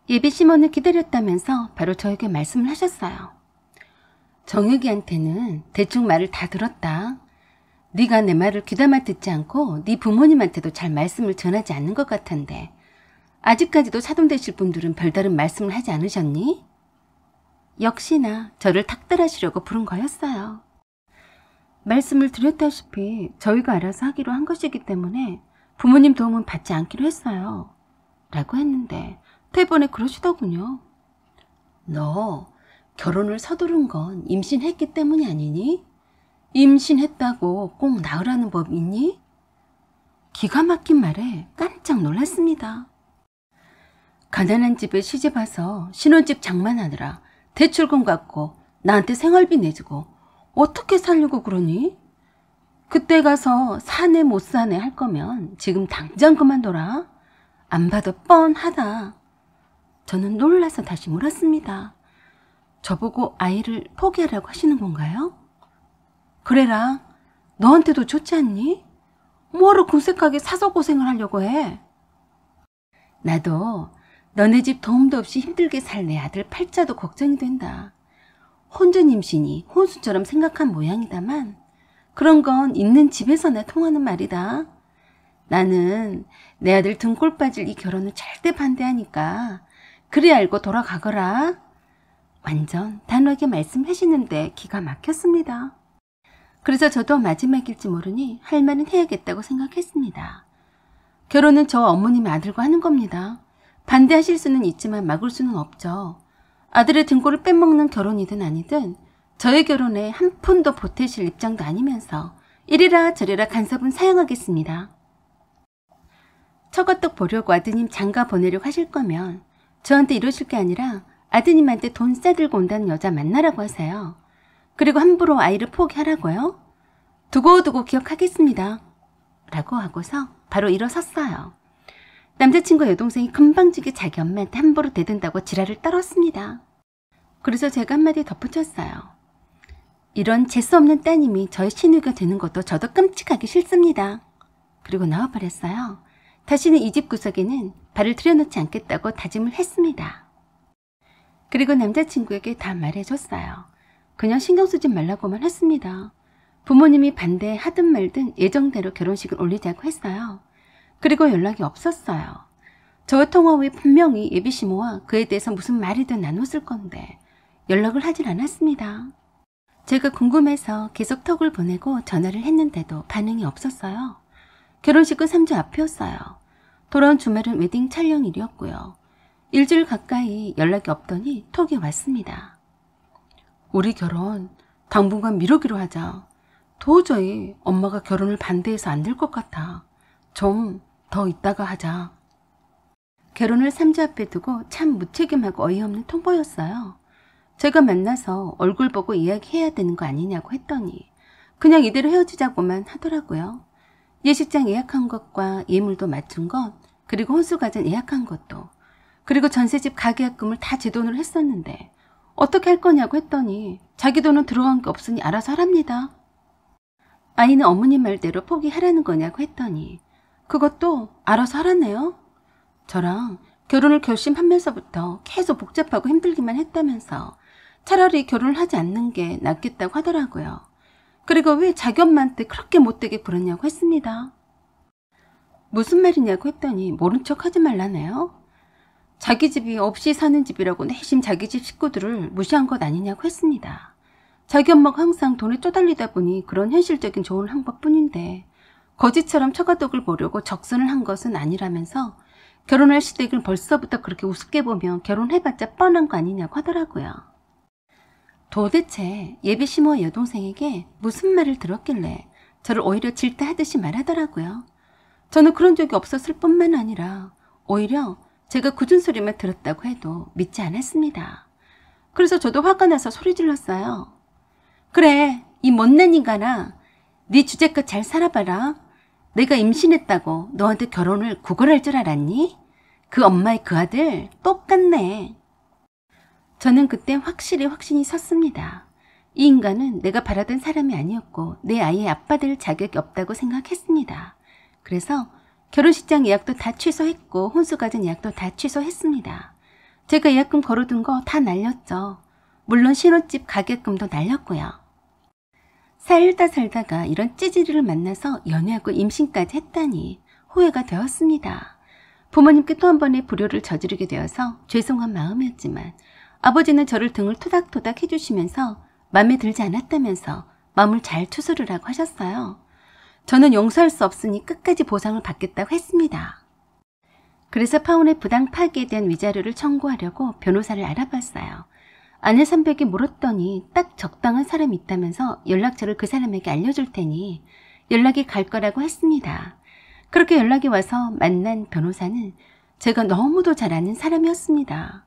예비 시모는 기다렸다면서 바로 저에게 말씀을 하셨어요. 정혁이한테는 대충 말을 다 들었다. 네가 내 말을 귀담아 듣지 않고 네 부모님한테도 잘 말씀을 전하지 않는 것 같은데 아직까지도 사돈되실 분들은 별다른 말씀을 하지 않으셨니? 역시나 저를 탁달하시려고 부른 거였어요. 말씀을 드렸다시피 저희가 알아서 하기로 한 것이기 때문에 부모님 도움은 받지 않기로 했어요. 라고 했는데 대번에 그러시더군요. 너 결혼을 서두른 건 임신했기 때문이 아니니? 임신했다고 꼭 낳으라는 법 있니? 기가 막힌 말에 깜짝 놀랐습니다. 가난한 집에 시집와서 신혼집 장만하느라 대출금 갚고 나한테 생활비 내주고 어떻게 살려고 그러니? 그때 가서 사내 못 사내 할 거면 지금 당장 그만둬라. 안 봐도 뻔하다. 저는 놀라서 다시 물었습니다. 저보고 아이를 포기하라고 하시는 건가요? 그래라. 너한테도 좋지 않니? 뭐하러 궁색하게 사서 고생을 하려고 해? 나도 너네 집 도움도 없이 힘들게 살 내 아들 팔자도 걱정이 된다. 혼전 임신이 혼수처럼 생각한 모양이다만 그런 건 있는 집에서나 통하는 말이다. 나는 내 아들 등골 빠질 이 결혼을 절대 반대하니까 그리 알고 돌아가거라. 완전 단호하게 말씀하시는데 기가 막혔습니다. 그래서 저도 마지막일지 모르니 할 말은 해야겠다고 생각했습니다. 결혼은 저와 어머님의 아들과 하는 겁니다. 반대하실 수는 있지만 막을 수는 없죠. 아들의 등골을 빼먹는 결혼이든 아니든 저의 결혼에 한 푼도 보태실 입장도 아니면서 이리라 저리라 간섭은 사양하겠습니다. 처가떡 보려고 아드님 장가 보내려고 하실 거면 저한테 이러실 게 아니라 아드님한테 돈 싸들고 온다는 여자 만나라고 하세요. 그리고 함부로 아이를 포기하라고요? 두고두고 기억하겠습니다. 라고 하고서 바로 일어섰어요. 남자친구 여동생이 금방지게 자기 엄마한테 함부로 대든다고 지랄을 떨었습니다. 그래서 제가 한마디 덧붙였어요. 이런 재수없는 따님이 저의 시누이가 되는 것도 저도 끔찍하기 싫습니다. 그리고 나와버렸어요. 다시는 이 집 구석에는 발을 들여놓지 않겠다고 다짐을 했습니다. 그리고 남자친구에게 다 말해줬어요. 그냥 신경 쓰지 말라고만 했습니다. 부모님이 반대하든 말든 예정대로 결혼식을 올리자고 했어요. 그리고 연락이 없었어요. 저와 통화 후에 분명히 예비시모와 그에 대해서 무슨 말이든 나눴을 건데 연락을 하질 않았습니다. 제가 궁금해서 계속 톡을 보내고 전화를 했는데도 반응이 없었어요. 결혼식은 3주 앞이었어요. 돌아온 주말은 웨딩 촬영일이었고요. 일주일 가까이 연락이 없더니 톡이 왔습니다. 우리 결혼 당분간 미루기로 하자. 도저히 엄마가 결혼을 반대해서 안 될 것 같아. 좀 더 있다가 하자. 결혼을 3주 앞에 두고 참 무책임하고 어이없는 통보였어요. 제가 만나서 얼굴 보고 이야기해야 되는 거 아니냐고 했더니 그냥 이대로 헤어지자고만 하더라고요. 예식장 예약한 것과 예물도 맞춘 것, 그리고 혼수가전 예약한 것도, 그리고 전세집 가계약금을 다 제 돈으로 했었는데 어떻게 할 거냐고 했더니 자기 돈은 들어간 게 없으니 알아서 하랍니다. 아이는 어머님 말대로 포기하라는 거냐고 했더니 그것도 알아서 하라네요. 저랑 결혼을 결심하면서부터 계속 복잡하고 힘들기만 했다면서 차라리 결혼을 하지 않는 게 낫겠다고 하더라고요. 그리고 왜 자기 엄마한테 그렇게 못되게 굴었냐고 했습니다. 무슨 말이냐고 했더니 모른 척 하지 말라네요. 자기 집이 없이 사는 집이라고 내심 자기 집 식구들을 무시한 것 아니냐고 했습니다. 자기 엄마가 항상 돈에 쪼달리다 보니 그런 현실적인 조언을 한 것뿐인데 거지처럼 처가덕을 보려고 적선을 한 것은 아니라면서 결혼할 시댁을 벌써부터 그렇게 우습게 보면 결혼해봤자 뻔한 거 아니냐고 하더라고요. 도대체 예비시모와 여동생에게 무슨 말을 들었길래 저를 오히려 질타하듯이 말하더라고요. 저는 그런 적이 없었을 뿐만 아니라 오히려 제가 굳은 소리만 들었다고 해도 믿지 않았습니다. 그래서 저도 화가 나서 소리 질렀어요. 그래, 이 못난 인간아. 네 주제껏 잘 살아봐라. 내가 임신했다고 너한테 결혼을 구걸할 줄 알았니? 그 엄마의 그 아들 똑같네. 저는 그때 확신이 섰습니다. 이 인간은 내가 바라던 사람이 아니었고 내 아이의 아빠 될 자격이 없다고 생각했습니다. 그래서 결혼식장 예약도 다 취소했고 혼수가전 예약도 다 취소했습니다. 제가 예약금 걸어둔 거 다 날렸죠. 물론 신혼집 가격금도 날렸고요. 살다가 이런 찌질이를 만나서 연애하고 임신까지 했다니 후회가 되었습니다. 부모님께 또 한 번의 불효를 저지르게 되어서 죄송한 마음이었지만 아버지는 저를 등을 토닥토닥 해주시면서 마음에 들지 않았다면서 마음을 잘 추스르라고 하셨어요. 저는 용서할 수 없으니 끝까지 보상을 받겠다고 했습니다. 그래서 파혼의 부당 파기에 대한 위자료를 청구하려고 변호사를 알아봤어요. 아내 선배에게 물었더니 딱 적당한 사람이 있다면서 연락처를 그 사람에게 알려줄 테니 연락이 갈 거라고 했습니다. 그렇게 연락이 와서 만난 변호사는 제가 너무도 잘 아는 사람이었습니다.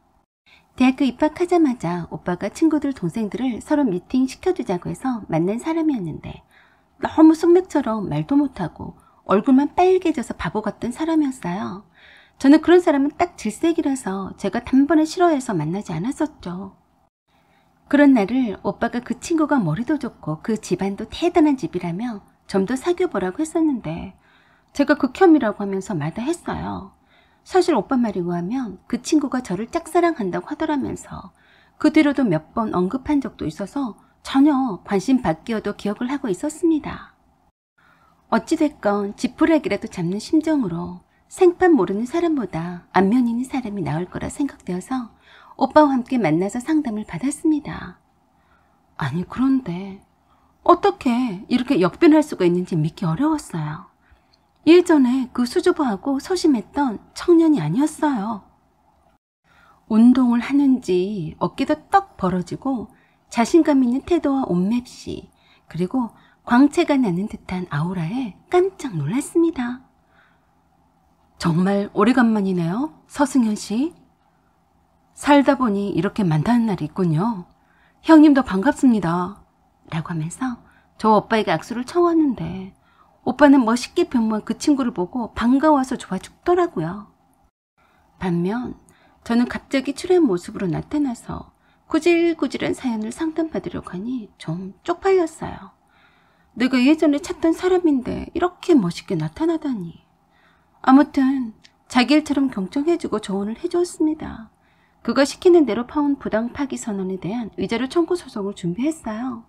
대학교 입학하자마자 오빠가 친구들 동생들을 서로 미팅 시켜주자고 해서 만난 사람이었는데 너무 숙맥처럼 말도 못하고 얼굴만 빨개져서 바보 같던 사람이었어요. 저는 그런 사람은 딱 질색이라서 제가 단번에 싫어해서 만나지 않았었죠. 그런 날을 오빠가 그 친구가 머리도 좋고 그 집안도 대단한 집이라며 좀 더 사귀어보라고 했었는데 제가 극혐이라고 하면서 마다했어요. 사실 오빠 말에 의하면 그 친구가 저를 짝사랑한다고 하더라면서 그 뒤로도 몇 번 언급한 적도 있어서 전혀 관심 받기어도 기억을 하고 있었습니다. 어찌됐건 지푸라기라도 잡는 심정으로 생판 모르는 사람보다 안면 있는 사람이 나을 거라 생각되어서 오빠와 함께 만나서 상담을 받았습니다. 아니 그런데 어떻게 이렇게 역변할 수가 있는지 믿기 어려웠어요. 예전에 그 수줍어하고 소심했던 청년이 아니었어요. 운동을 하는지 어깨도 떡 벌어지고 자신감 있는 태도와 옷맵시 그리고 광채가 나는 듯한 아우라에 깜짝 놀랐습니다. 정말 오래간만이네요, 서승현 씨. 살다 보니 이렇게 만나는 날이 있군요. 형님도 반갑습니다. 라고 하면서 저 오빠에게 악수를 청했는데 오빠는 멋있게 변모한 그 친구를 보고 반가워서 좋아 죽더라고요. 반면 저는 갑자기 추레한 모습으로 나타나서 구질구질한 사연을 상담받으려고 하니 좀 쪽팔렸어요. 내가 예전에 찾던 사람인데 이렇게 멋있게 나타나다니. 아무튼 자기 일처럼 경청해주고 조언을 해주었습니다. 그가 시키는 대로 파혼 부당 파기 선언에 대한 위자료 청구 소송을 준비했어요.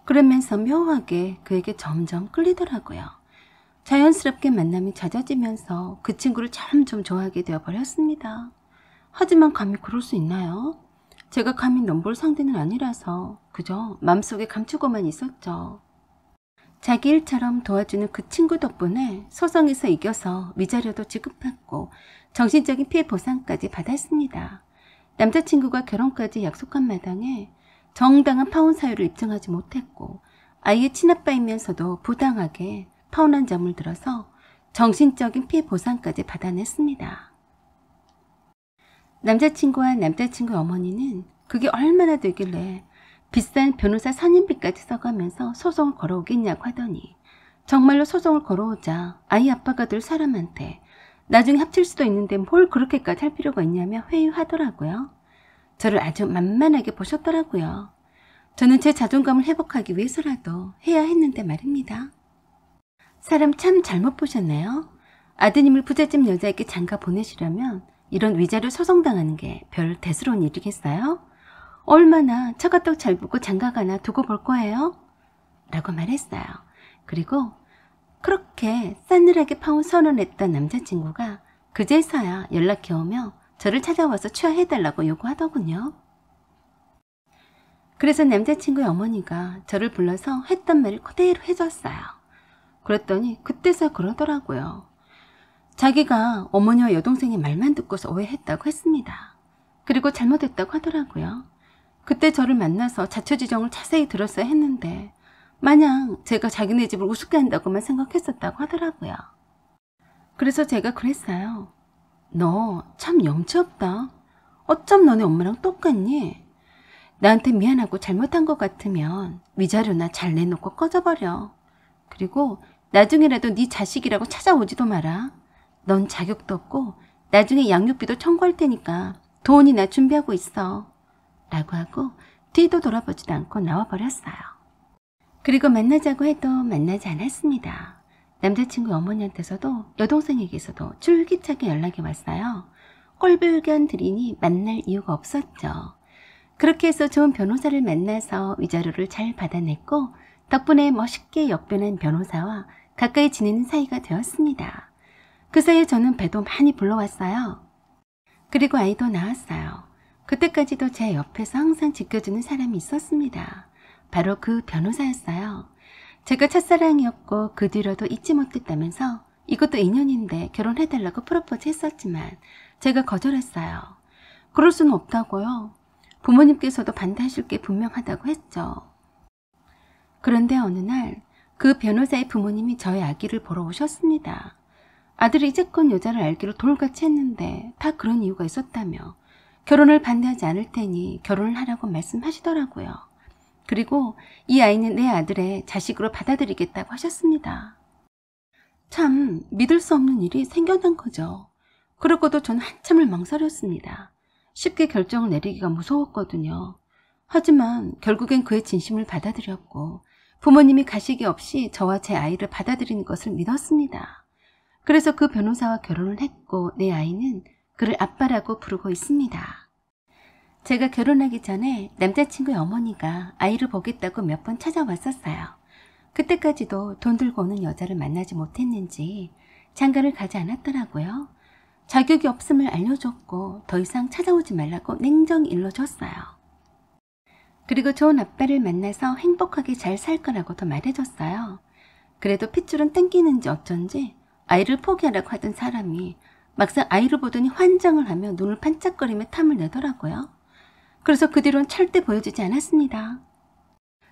그러면서 묘하게 그에게 점점 끌리더라고요. 자연스럽게 만남이 잦아지면서 그 친구를 점점 좋아하게 되어버렸습니다. 하지만 감히 그럴 수 있나요? 제가 감히 넘볼 상대는 아니라서 그저 마음속에 감추고만 있었죠. 자기 일처럼 도와주는 그 친구 덕분에 소송에서 이겨서 위자료도 지급받고 정신적인 피해 보상까지 받았습니다. 남자친구가 결혼까지 약속한 마당에 정당한 파혼 사유를 입증하지 못했고 아이의 친아빠이면서도 부당하게 파혼한 점을 들어서 정신적인 피해 보상까지 받아냈습니다. 남자친구와 남자친구 어머니는 그게 얼마나 되길래 비싼 변호사 선임비까지 써가면서 소송을 걸어오겠냐고 하더니 정말로 소송을 걸어오자 아이 아빠가 될 사람한테 나중에 합칠 수도 있는데 뭘 그렇게까지 할 필요가 있냐며 회유하더라고요. 저를 아주 만만하게 보셨더라고요. 저는 제 자존감을 회복하기 위해서라도 해야 했는데 말입니다. 사람 참 잘못 보셨네요. 아드님을 부잣집 여자에게 장가 보내시려면 이런 위자료 소송당하는 게 별 대수로운 일이겠어요? 얼마나 처가떡 잘 붓고 장가가나 두고 볼 거예요? 라고 말했어요. 그리고 그렇게 싸늘하게 파혼 선언했던 남자친구가 그제서야 연락해오며 저를 찾아와서 취하해달라고 요구하더군요. 그래서 남자친구의 어머니가 저를 불러서 했던 말을 그대로 해줬어요. 그랬더니 그때서 그러더라고요. 자기가 어머니와 여동생의 말만 듣고서 오해했다고 했습니다. 그리고 잘못했다고 하더라고요. 그때 저를 만나서 자초지종을 자세히 들었어야 했는데 마냥 제가 자기네 집을 우습게 한다고만 생각했었다고 하더라고요. 그래서 제가 그랬어요. 너 참 염치 없다. 어쩜 너네 엄마랑 똑같니? 나한테 미안하고 잘못한 것 같으면 위자료나 잘 내놓고 꺼져버려. 그리고 나중에라도 네 자식이라고 찾아오지도 마라. 넌 자격도 없고 나중에 양육비도 청구할 테니까 돈이나 준비하고 있어. 라고 하고 뒤도 돌아보지도 않고 나와버렸어요. 그리고 만나자고 해도 만나지 않았습니다. 남자친구 어머니한테서도 여동생에게서도 줄기차게 연락이 왔어요. 꼴불견 들이니 만날 이유가 없었죠. 그렇게 해서 좋은 변호사를 만나서 위자료를 잘 받아냈고 덕분에 멋있게 역변한 변호사와 가까이 지내는 사이가 되었습니다. 그 사이에 저는 배도 많이 불러왔어요. 그리고 아이도 낳았어요. 그때까지도 제 옆에서 항상 지켜주는 사람이 있었습니다. 바로 그 변호사였어요. 제가 첫사랑이었고 그 뒤로도 잊지 못했다면서 이것도 인연인데 결혼해달라고 프로포즈 했었지만 제가 거절했어요. 그럴 수는 없다고요. 부모님께서도 반대하실 게 분명하다고 했죠. 그런데 어느 날 그 변호사의 부모님이 저의 아기를 보러 오셨습니다. 아들이 이제껏 여자를 알기로 돌같이 했는데 다 그런 이유가 있었다며 결혼을 반대하지 않을 테니 결혼을 하라고 말씀하시더라고요. 그리고 이 아이는 내 아들의 자식으로 받아들이겠다고 하셨습니다. 참 믿을 수 없는 일이 생겨난 거죠. 그러고도 전 한참을 망설였습니다. 쉽게 결정을 내리기가 무서웠거든요. 하지만 결국엔 그의 진심을 받아들였고 부모님이 가식이 없이 저와 제 아이를 받아들이는 것을 믿었습니다. 그래서 그 변호사와 결혼을 했고 내 아이는 그를 아빠라고 부르고 있습니다. 제가 결혼하기 전에 남자친구의 어머니가 아이를 보겠다고 몇 번 찾아왔었어요. 그때까지도 돈 들고 오는 여자를 만나지 못했는지 장가를 가지 않았더라고요. 자격이 없음을 알려줬고 더 이상 찾아오지 말라고 냉정히 일러줬어요. 그리고 좋은 아빠를 만나서 행복하게 잘 살 거라고 더 말해줬어요. 그래도 핏줄은 땡기는지 어쩐지 아이를 포기하라고 하던 사람이 막상 아이를 보더니 환장을 하며 눈을 반짝거리며 탐을 내더라고요. 그래서 그 뒤로는 절대 보여주지 않았습니다.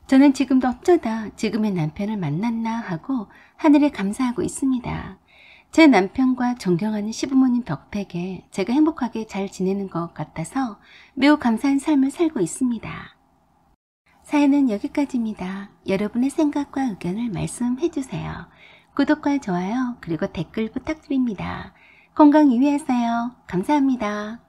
저는 지금도 어쩌다 지금의 남편을 만났나 하고 하늘에 감사하고 있습니다. 제 남편과 존경하는 시부모님 덕택에 제가 행복하게 잘 지내는 것 같아서 매우 감사한 삶을 살고 있습니다. 사연은 여기까지입니다. 여러분의 생각과 의견을 말씀해 주세요. 구독과 좋아요 그리고 댓글 부탁드립니다. 건강 유의하세요. 감사합니다.